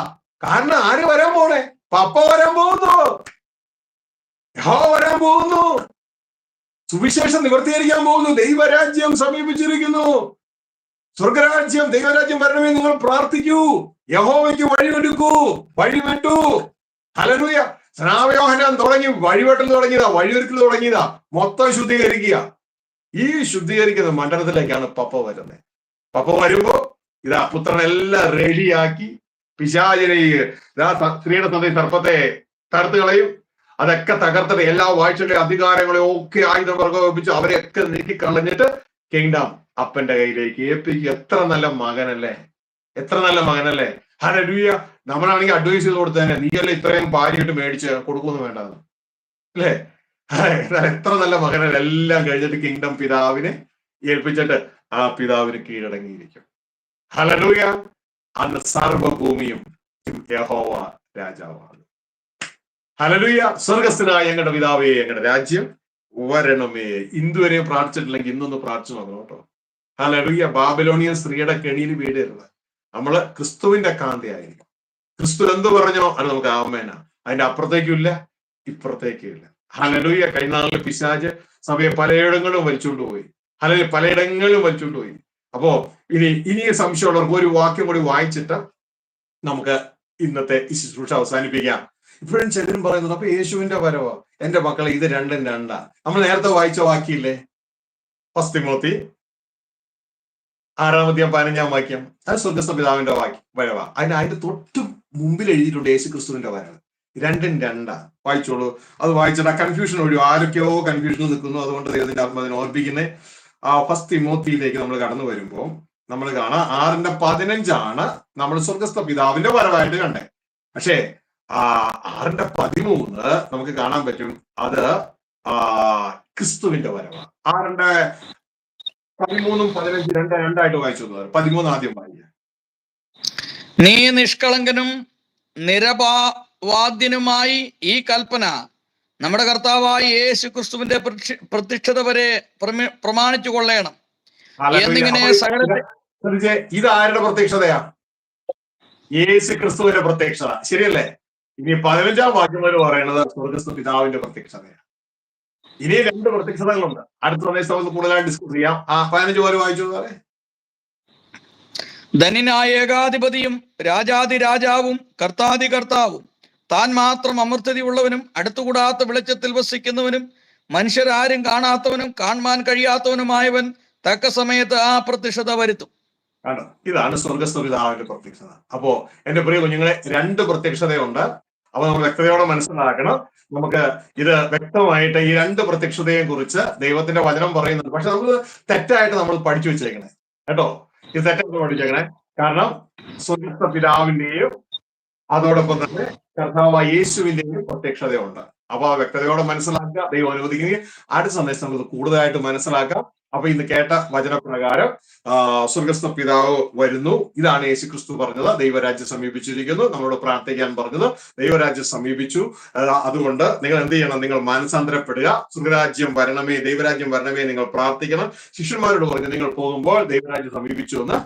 കാരണം ആര് വരാൻ പോണേ? പപ്പ വരാൻ പോകുന്നു, യഹോവ വരാൻ പോകുന്നു, സുവിശേഷം നിവർത്തീകരിക്കാൻ പോകുന്നു, ദൈവരാജ്യം സമീപിച്ചിരിക്കുന്നു. സ്വർഗരാജ്യം, ദൈവരാജ്യം വരണമേ നിങ്ങൾ പ്രാർത്ഥിക്കൂ, യഹോവയ്ക്ക് വഴിവെടുക്കൂ, വഴിവിട്ടു. ഹല്ലേലൂയ! സ്നാപയോഹന്നാൻ തുടങ്ങി വഴിവെട്ടൽ തുടങ്ങിയതാ, വഴിയൊരുക്കൽ തുടങ്ങിയതാ. മൊത്തം ശുദ്ധീകരിക്കുക. ഈ ശുദ്ധീകരിക്കുന്ന മണ്ഡലത്തിലേക്കാണ് പപ്പ വരുന്നത്. പപ്പ വരുമ്പോ ഇതാ പുത്രനെല്ലാം റെഡിയാക്കി പിശാചിനെ, സ്ത്രീയുടെ തന്തി സർപ്പത്തെ തകർത്ത് കളയും. അതൊക്കെ തകർത്തിട്ട് എല്ലാ വാഴ്ചയുടെ അധികാരങ്ങളെയും ഒക്കെ ആയുധം പ്രകോപിപ്പിച്ച് അവരെയൊക്കെ നീക്കിക്കളഞ്ഞിട്ട് കിങ്ഡം അപ്പന്റെ കയ്യിലേക്ക് ഏൽപ്പിക്കുക. എത്ര നല്ല മകനല്ലേ! എത്ര നല്ല മകനല്ലേ! ഹല്ലേലൂയ! നമ്മളാണെങ്കിൽ അഡ്വൈസ് ചെയ്ത് കൊടുത്തതന്നെ, നീയല്ലേ ഇത്രയും ഭാര്യയായിട്ട് മേടിച്ച് കൊടുക്കുമെന്ന് വേണ്ടെന്ന് അല്ലേ? എത്ര നല്ല മകനല്ലേ! എല്ലാം കഴിഞ്ഞിട്ട് കിങ്ഡം പിതാവിനെ ഏൽപ്പിച്ചിട്ട് ആ പിതാവിന് കീഴടങ്ങിയിരിക്കും. ഹല്ലേലൂയ! അന്ന് സർവ്വഭൂമിയും യഹോവ രാജാവാണ്. ഹല്ലേലൂയ. സ്വർഗസ്ഥനായ ഞങ്ങളുടെ പിതാവേ, ഞങ്ങളുടെ രാജ്യം വരണമേ. ഇതുവരെ പ്രാർത്ഥിച്ചിട്ടില്ലെങ്കിൽ ഇന്നൊന്ന് പ്രാർത്ഥിച്ചു നോക്കണം കേട്ടോ. ഹല്ലേലൂയ. ബാബിലോണിയൻ സ്ത്രീയുടെ കെണിയിൽ വീടരുത്. നമ്മള് ക്രിസ്തുവിന്റെ കാന്തയായിരിക്കും. ക്രിസ്തു എന്ത് പറഞ്ഞോ അത് നമുക്ക് ആമേന. അതിന്റെ അപ്പുറത്തേക്കും ഇല്ല, ഇപ്പുറത്തേക്കും ഇല്ല. ഹല്ലേലൂയ. കഴിഞ്ഞ നാളിൽ പിശാച് സഭയെ പലയിടങ്ങളും വലിച്ചുകൊണ്ട് പോയി. അല്ലെങ്കിൽ പലയിടങ്ങളിലും വലിച്ചുകൊണ്ട് പോയി. അപ്പോ ഇനി സംശയമുള്ളവർക്ക് ഒരു വാക്യം കൂടി വായിച്ചിട്ട് നമുക്ക് ഇന്നത്തെ ഈ ശുശ്രൂഷ അവസാനിപ്പിക്കാം. ഇപ്പോഴും ചിലരും പറയുന്നത് അപ്പൊ യേശുവിന്റെ വരവോ? എന്റെ മക്കളെ, ഇത് രണ്ടും രണ്ടാ. നമ്മൾ നേരത്തെ വായിച്ച വാക്യമില്ലേ, 1 തിമോത്തി 6:15 വാക്യം, അത് സ്വർഗസ്ഥ പിതാവിന്റെ വരവാ. അതിന്റെ തൊട്ട് മുമ്പിൽ എഴുതിയിട്ടുണ്ട് യേശു ക്രിസ്തുവിന്റെ വരവ്. രണ്ടും രണ്ടാ. വായിച്ചോളൂ. അത് വായിച്ചിട്ട് ആ കൺഫ്യൂഷൻ ഒഴിയും. ആരൊക്കെയോ കൺഫ്യൂഷനിൽ നിൽക്കുന്നു. അതുകൊണ്ട് ദൈവത്തിന്റെ ആത്മാവിനെ ഓർപ്പിക്കുന്നത് 1 തിമോത്തിയിലേക്ക് നമ്മൾ കടന്നു വരുമ്പോൾ നമ്മൾ കാണാം 6:15 നമ്മൾ സ്വർഗസ്ഥ പിതാവിന്റെ വരവായിട്ട് കണ്ടേ. പക്ഷേ 6:13 നമുക്ക് കാണാൻ പറ്റും അത് ക്രിസ്തുവിന്റെ വരവാണ്. 6:13-15 രണ്ടായിട്ട് വായിച്ചു. 13 ആദ്യം വായിക്കുക. നീ നിഷ്കളങ്കനും നിരപവാദ്യനുമായി ഈ കൽപ്പന നമ്മുടെ കർത്താവായ യേശു ക്രിസ്തുവിന്റെ പ്രത്യക്ഷത വരെ പ്രമാണിച്ചു കൊള്ളണം എന്നിങ്ങനെ സകലത്തെ. ഇത് ആരുടെ പ്രത്യക്ഷതയാ? യേശു ക്രിസ്തുവിന്റെ പ്രത്യക്ഷത, ശരിയല്ലേ? ഇനി 15 വാക്യം വരെ പറയുന്നത് സ്വർഗസ്ഥ പിതാവിന്റെ പ്രത്യക്ഷതയാണ്. ഇനി 2 പ്രത്യക്ഷതകളുണ്ട്. അടുത്ത സമയത്ത് നമുക്ക് കൂടുതലായി ഡിസ്കസ് ചെയ്യാം. 15 വരെ വായിച്ചു. ധന്യനായ ഏകാധിപതിയും രാജാതി രാജാവും കർത്താതി കർത്താവും താൻ മാത്രം അമർത്യതയുള്ളവനും അടുത്തുകൂടാത്ത വെളിച്ചത്തിൽ വസിക്കുന്നവനും മനുഷ്യരാരും കാണാത്തവനും കാണുവാൻ കഴിയാത്തവനുമായവൻ തക്ക സമയത്ത് ആ പ്രത്യക്ഷത വരുത്തും. ഇതാണ് സ്വർഗസ്ഥ പിതാവിന്റെ പ്രത്യക്ഷത. അപ്പോ എന്റെ പ്രിയ കുഞ്ഞുങ്ങളെ, 2 പ്രത്യക്ഷതയുണ്ട്. അപ്പൊ നമ്മൾ വ്യക്തതയോടെ മനസ്സിലാക്കണം. നമുക്ക് ഇത് വ്യക്തമായിട്ട് ഈ 2 പ്രത്യക്ഷതയെ കുറിച്ച് ദൈവത്തിന്റെ വചനം പറയുന്നുണ്ട്. പക്ഷെ നമ്മൾ തെറ്റായിട്ട് നമ്മൾ പഠിച്ചു വെച്ചേക്കണേ കേട്ടോ. ഇത് തെറ്റായിട്ട് പഠിച്ചേക്കണേ. കാരണം സ്വർഗസ്ഥ പിതാവിന്റെയും അതോടൊപ്പം തന്നെ കർത്താവായ യേശുവിന്റെയും പ്രത്യക്ഷതയുണ്ട്. അപ്പൊ ആ വ്യക്തതയോടെ മനസ്സിലാക്കുക. ദൈവം അനുവദിക്കുകയും അടുത്ത സമയത്ത് നമുക്ക് കൂടുതലായിട്ട് മനസ്സിലാക്കാം. അപ്പൊ ഇന്ന് കേട്ട വചനപ്രകാരം സ്വർഗസ്ഥ പിതാവ് വരുന്നു. ഇതാണ് യേശു ക്രിസ്തു പറഞ്ഞത്. ദൈവരാജ്യം സമീപിച്ചിരിക്കുന്നു. നമ്മളോട് പ്രാർത്ഥിക്കാൻ പറഞ്ഞത് ദൈവരാജ്യം സമീപിച്ചു. അതുകൊണ്ട് നിങ്ങൾ എന്ത് ചെയ്യണം? നിങ്ങൾ മാനസാന്തരപ്പെടുക. സ്വർഗരാജ്യം വരണമേ, ദൈവരാജ്യം വരണമേ നിങ്ങൾ പ്രാർത്ഥിക്കണം. ശിഷ്യന്മാരോട് പറഞ്ഞു നിങ്ങൾ പോകുമ്പോൾ ദൈവരാജ്യം സമീപിച്ചു എന്ന്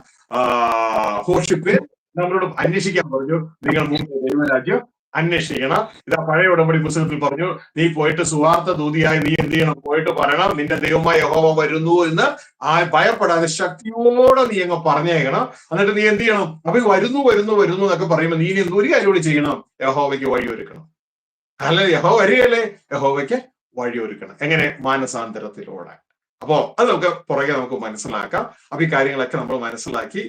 ഘോഷിപ്പ് നമ്മളോട് അന്വേഷിക്കാൻ പറഞ്ഞു. നിങ്ങൾ മുമ്പ് ദൈവരാജ്യം അന്വേഷിക്കണം. ഇതാ പഴയ ഉടമ്പടി പുസ്തകത്തിൽ പറഞ്ഞു, നീ പോയിട്ട് സുവാർത്ത ദൂതിയായി നീ എന്ത് ചെയ്യണം? പോയിട്ട് പറയണം നിന്റെ ദൈവമായ യഹോവ വരുന്നു എന്ന് ഭയപ്പെടാതെ ശക്തിയോടെ നീ അങ്ങ് പറഞ്ഞേക്കണം. എന്നിട്ട് നീ എന്ത് ചെയ്യണം? അപ്പൊ വരുന്നു വരുന്നു വരുന്നു എന്നൊക്കെ പറയുമ്പോൾ നീ ഒരു കാര്യം കൂടി ചെയ്യണം, യഹോവയ്ക്ക് വഴിയൊരുക്കണം. അല്ല, യഹോവ വരികയല്ലേ, യഹോവയ്ക്ക് വഴിയൊരുക്കണം. എങ്ങനെ? മാനസാന്തരത്തിലൂടെ. അപ്പോ അത് നമുക്ക് പുറകെ നമുക്ക് മനസ്സിലാക്കാം. അപ്പൊ ഈ കാര്യങ്ങളൊക്കെ നമ്മൾ മനസ്സിലാക്കി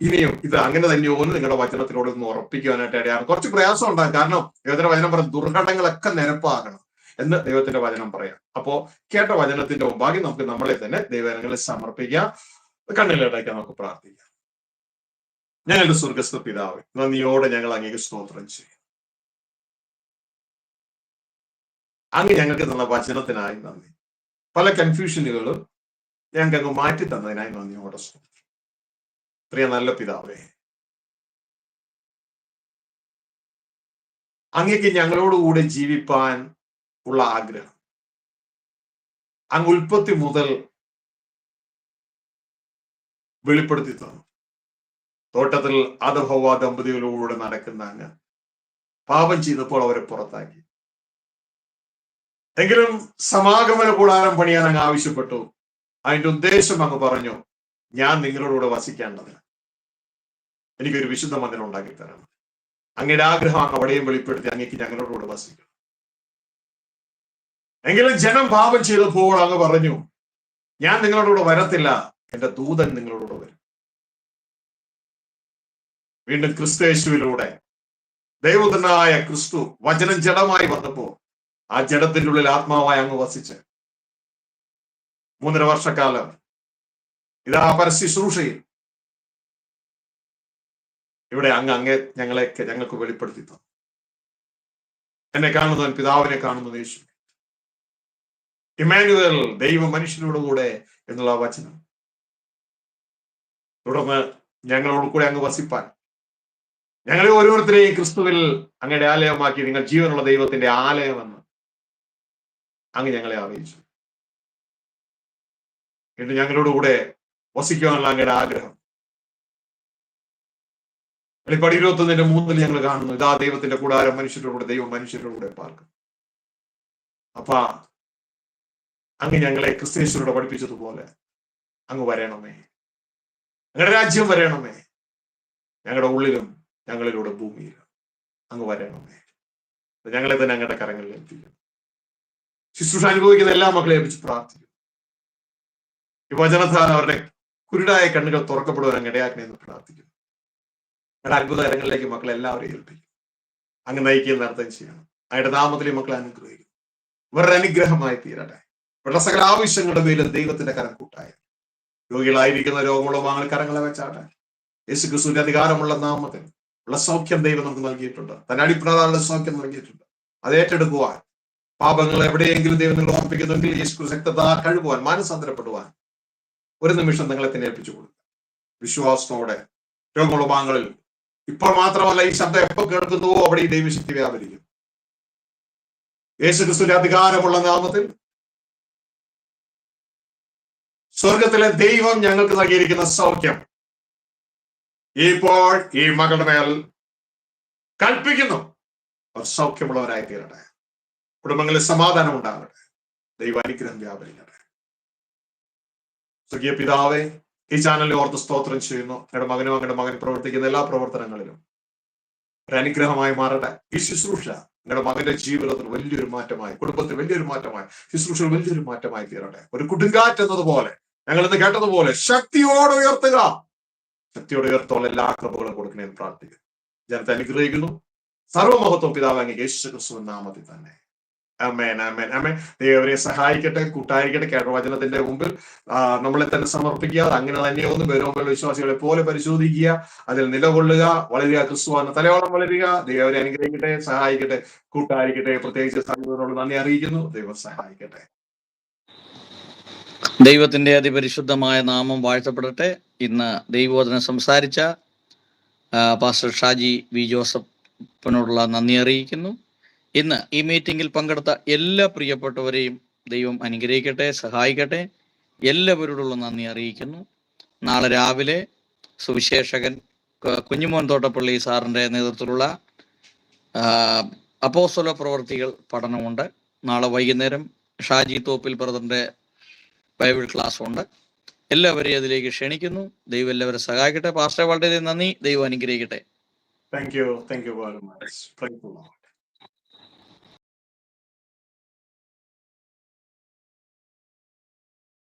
ഇനിയും ഇത് അങ്ങനെ തന്നെയോ എന്ന് നിങ്ങളുടെ വചനത്തിലൂടെ ഒന്ന് ഉറപ്പിക്കുവാനായിട്ട് ഇടയാണ്. കുറച്ച് പ്രയാസം ഉണ്ടാകും. കാരണം ദൈവത്തിന്റെ വചനം പറയും ദുർഘടങ്ങളൊക്കെ നിരപ്പാകണം എന്ന് ദൈവത്തിന്റെ വചനം പറയാം. അപ്പോ കേട്ട വചനത്തിന്റെ മുമ്പാകെ നമുക്ക് നമ്മളെ തന്നെ ദൈവങ്ങളിൽ സമർപ്പിക്കാം. കണ്ണിലടയ്ക്കാൻ നമുക്ക് പ്രാർത്ഥിക്കാം. ഞങ്ങളുടെ സ്വർഗസ്ഥ പിതാവേ, നന്ദിയോടെ ഞങ്ങൾ അങ്ങേക്ക് സ്തോത്രം ചെയ്യും. അങ്ങ് ഞങ്ങൾക്ക് തന്ന വചനത്തിനായി നന്ദി. പല കൺഫ്യൂഷനുകളും ഞങ്ങൾക്ക് അങ്ങ് മാറ്റി തന്നതിനായി നന്ദിയോടെ സ്തോത്രം. പ്രിയ നല്ല പിതാവേ, അങ്ങേക്ക് ഞങ്ങളോടുകൂടെ ജീവിപ്പാൻ ഉള്ള ആഗ്രഹം അങ്ങ് ഉൽപ്പത്തി മുതൽ വെളിപ്പെടുത്തി തന്നു. തോട്ടത്തിൽ ആദം ഹവ്വ ദമ്പതികളോട് നടക്കുന്ന അങ്ങ് പാപം ചെയ്തപ്പോൾ അവരെ പുറത്താക്കി. എങ്കിലും സമാഗമന കൂടാരം പണിയാൻ അങ്ങ് ആവശ്യപ്പെട്ടു. അതിന്റെ ഉദ്ദേശം അങ്ങ് പറഞ്ഞു, ഞാൻ നിങ്ങളോടുകൂടെ വസിക്കേണ്ടതിന് എനിക്കൊരു വിശുദ്ധ മന്ദിരം ഉണ്ടാക്കി തരണം. അങ്ങയുടെ ആഗ്രഹം അങ്ങ് അവിടെയും വെളിപ്പെടുത്തി അങ്ങേക്ക് ഞങ്ങളോടുകൂടെ വസിക്കണം. എങ്കിലും ജനം പാപം ചെയ്തപ്പോൾ അങ്ങ് പറഞ്ഞു, ഞാൻ നിങ്ങളോടുകൂടെ വരത്തില്ല, എന്റെ ദൂതൻ നിങ്ങളോടുകൂടെ വരും. വീണ്ടും ക്രിസ്തയേശുവിലൂടെ ദൈവദൂതനായ ക്രിസ്തു വചനം ജഡമായി വന്നപ്പോൾ ആ ജഡത്തിന്റെ ഉള്ളിൽ ആത്മാവായി അങ്ങ് വസിച്ച് 3.5 വർഷക്കാലം ഇതാ പരശുശ്രൂഷയിൽ ഇവിടെ അങ്ങ് ഞങ്ങൾക്ക് വെളിപ്പെടുത്തി തന്നു. എന്നെ കാണുന്നവൻ പിതാവിനെ കാണുന്നത് യേശു. ഇമ്മാനുവേൽ, ദൈവ മനുഷ്യനോട് കൂടെ എന്നുള്ള വചനം. തുടർന്ന് ഞങ്ങളോട് കൂടെ അങ്ങ് വസിപ്പാൻ ഞങ്ങളെ ഓരോരുത്തരെയും ക്രിസ്തുവിൽ അങ്ങയുടെ ആലയമാക്കി നിങ്ങൾ ജീവനുള്ള ദൈവത്തിന്റെ ആലയമെന്ന് അങ്ങ് ഞങ്ങളെ അറിയിച്ചു. എന്നിട്ട് ഞങ്ങളോടുകൂടെ വസിക്കുവാനുള്ള അങ്ങയുടെ ആഗ്രഹം വെളിപ്പാട് 21:3 ഞങ്ങൾ കാണുന്നു. ഇതാ ദൈവത്തിന്റെ കൂടാരം മനുഷ്യരോട്, ദൈവം മനുഷ്യരോടെ പാർക്കും. അപ്പാ അങ്ങ് ഞങ്ങളെ ക്രിസ്തേശ്വരോട് പഠിപ്പിച്ചതുപോലെ അങ്ങ് വരണമേ, ഞങ്ങളുടെ രാജ്യം വരണമേ, ഞങ്ങളുടെ ഉള്ളിലും ഞങ്ങളിലൂടെ ഭൂമിയിലും അങ്ങ് വരണമേ. ഞങ്ങളെ തന്നെ അങ്ങയുടെ കരങ്ങളിൽ ഏൽപ്പിക്കും. ശുശ്രൂഷ അനുഭവിക്കുന്ന എല്ലാ മക്കളെ ഏൽപ്പിച്ച് പ്രാർത്ഥിക്കും. ഈ വചനത്താൽ അവരുടെ കുരുടായ കണ്ണുകൾ തുറക്കപ്പെടുവാൻ അങ്ങ് ഇടയാക്കണമെന്ന് പ്രാർത്ഥിക്കും. ഞങ്ങളുടെ അത്ഭുത കരങ്ങളിലേക്ക് മക്കളെ എല്ലാവരെയും ഏൽപ്പിക്കും. അങ്ങ് നയിക്കുകയും നടത്തുകയും ചെയ്യണം. അങ്ങയുടെ നാമത്തിലെ മക്കളെ അനുഗ്രഹിക്കും. ഇവരുടെ അനുഗ്രഹമായി തീരട്ടെ. ഇവരുടെ സകല ആവശ്യങ്ങളുടെ പേരിൽ ദൈവത്തിന്റെ കരം കൂട്ടായ രോഗികളായിരിക്കുന്ന രോഗമുള്ള വാങ്ങൽ കരങ്ങളെ വെച്ചാട്ടെ. യേശു ക്രിസ്തുവിന്റെ അധികാരമുള്ള നാമത്തിൽ ഉള്ള സൗഖ്യം ദൈവം നമുക്ക് നൽകിയിട്ടുണ്ട്. തന്നെ അടിപ്രധാന സൗഖ്യം നൽകിയിട്ടുണ്ട്. അത് ഏറ്റെടുക്കുവാൻ, പാപങ്ങൾ എവിടെയെങ്കിലും ദൈവം നിങ്ങൾ ഓർപ്പിക്കുന്നുണ്ടെങ്കിൽ യേശു ക്രിസ്തു രക്തത്താൽ കഴുകുവാൻ, മാനസാന്തരപ്പെടുവാൻ ഒരു നിമിഷം നിങ്ങളെ തന്നെ ഏൽപ്പിച്ചു കൊടുക്കുക. വിശ്വാസത്തോടെ രോഗമുള്ള ഭാഗങ്ങളിൽ ഇപ്പോൾ മാത്രമല്ല, ഈ ശബ്ദം എപ്പോൾ കേൾക്കുന്നുവോ അവിടെ ഈ ദൈവശക്തി വ്യാപരിക്കും. യേശു ക്രിസ്തുവിന്റെ അധികാരമുള്ള നാമത്തിൽ സ്വർഗത്തിലെ ദൈവം ഞങ്ങൾക്ക് നൽകിയിരിക്കുന്ന സൗഖ്യം ഇപ്പോൾ ഈ മകളുടെ മേൽ കൽപ്പിക്കുന്നു. അവർ സൗഖ്യമുള്ളവരായി തീരട്ടെ. കുടുംബങ്ങളിൽ സമാധാനം ഉണ്ടാകട്ടെ. ദൈവ അനുഗ്രഹം വ്യാപരിക്കട്ടെ. സ്വർഗീയ പിതാവേ, ഈ ചാനലിൽ ഓർത്ത് സ്തോത്രം ചെയ്യുന്നു. ഞങ്ങളുടെ മകനും അങ്ങയുടെ മകൻ പ്രവർത്തിക്കുന്ന എല്ലാ പ്രവർത്തനങ്ങളിലും ഒരു അനുഗ്രഹമായി മാറട്ടെ. ഈ ശുശ്രൂഷ നിങ്ങളുടെ മകന്റെ ജീവിതത്തിൽ വലിയൊരു മാറ്റമായി, കുടുംബത്തിൽ വലിയൊരു മാറ്റമായി, ശുശ്രൂഷയിൽ വലിയൊരു മാറ്റമായി തീരട്ടെ. ഒരു കൊടുങ്കാറ്റ് എന്നതുപോലെ ഞങ്ങൾ ഇന്ന് കേട്ടതുപോലെ ശക്തിയോടെ ഉയർത്തുക. ശക്തിയോടെ ഉയർത്തോളം എല്ലാ കൃപകളും കൊടുക്കണമെന്ന് പ്രാർത്ഥിക്കുന്നു. ജനത്തെ അനുഗ്രഹിക്കുന്നു. സർവ്വമഹത്വം പിതാവ് അങ്ങ് യേശു ക്രിസ്തുവിൻ നാമത്തിൽ തന്നെ. ആമേൻ, ആമേൻ, ആമേൻ. ദൈവരെ സഹായിക്കട്ടെ, കൂട്ടായിരിക്കട്ടെ. കേട്ടവചനത്തിന്റെ മുമ്പിൽ നമ്മളെ തന്നെ സമർപ്പിക്കുക. അങ്ങനെ തന്നെ ഒന്ന് പേരോമ്പൽ വിശ്വാസികളെ പോലെ പരിശോധിക്കുക, അതിൽ നിലകൊള്ളുക, വളരുക, ക്രിസ്തുവാണ് തലയോളം വളരുക. ദൈവരെ അനുഗ്രഹിക്കട്ടെ, സഹായിക്കട്ടെ, കൂട്ടായിരിക്കട്ടെ. പ്രത്യേകിച്ച് സംഘടനയോട് നന്ദി അറിയിക്കുന്നു. ദൈവം സഹായിക്കട്ടെ. ദൈവത്തിന്റെ അതിപരിശുദ്ധമായ നാമം വാഴ്ത്തപ്പെടട്ടെ. ഇന്ന് ദൈവവചനം സംസാരിച്ച പാസ്റ്റർ ഷാജി വി ജോസഫിനോടുള്ള നന്ദി അറിയിക്കുന്നു. ഇന്ന് ഈ മീറ്റിംഗിൽ പങ്കെടുത്ത എല്ലാ പ്രിയപ്പെട്ടവരെയും ദൈവം അനുഗ്രഹിക്കട്ടെ, സഹായിക്കട്ടെ. എല്ലാവരോടുള്ള നന്ദി അറിയിക്കുന്നു. നാളെ രാവിലെ സുവിശേഷകൻ കുഞ്ഞുമോൻ തോട്ടപ്പള്ളി സാറിൻ്റെ നേതൃത്വത്തിലുള്ള അപ്പോസ്തല പ്രവർത്തികൾ പഠനമുണ്ട്. നാളെ വൈകുന്നേരം ഷാജി തോപ്പിൽ ബ്രദറിൻ്റെ ബൈബിൾ ക്ലാസ് ഉണ്ട്. എല്ലാവരെയും അതിലേക്ക് ക്ഷണിക്കുന്നു. ദൈവം എല്ലാവരെ സഹായിക്കട്ടെ. പാസ്റ്റർ വളരെ നന്ദി. ദൈവം അനുഗ്രഹിക്കട്ടെ. Thank you very much.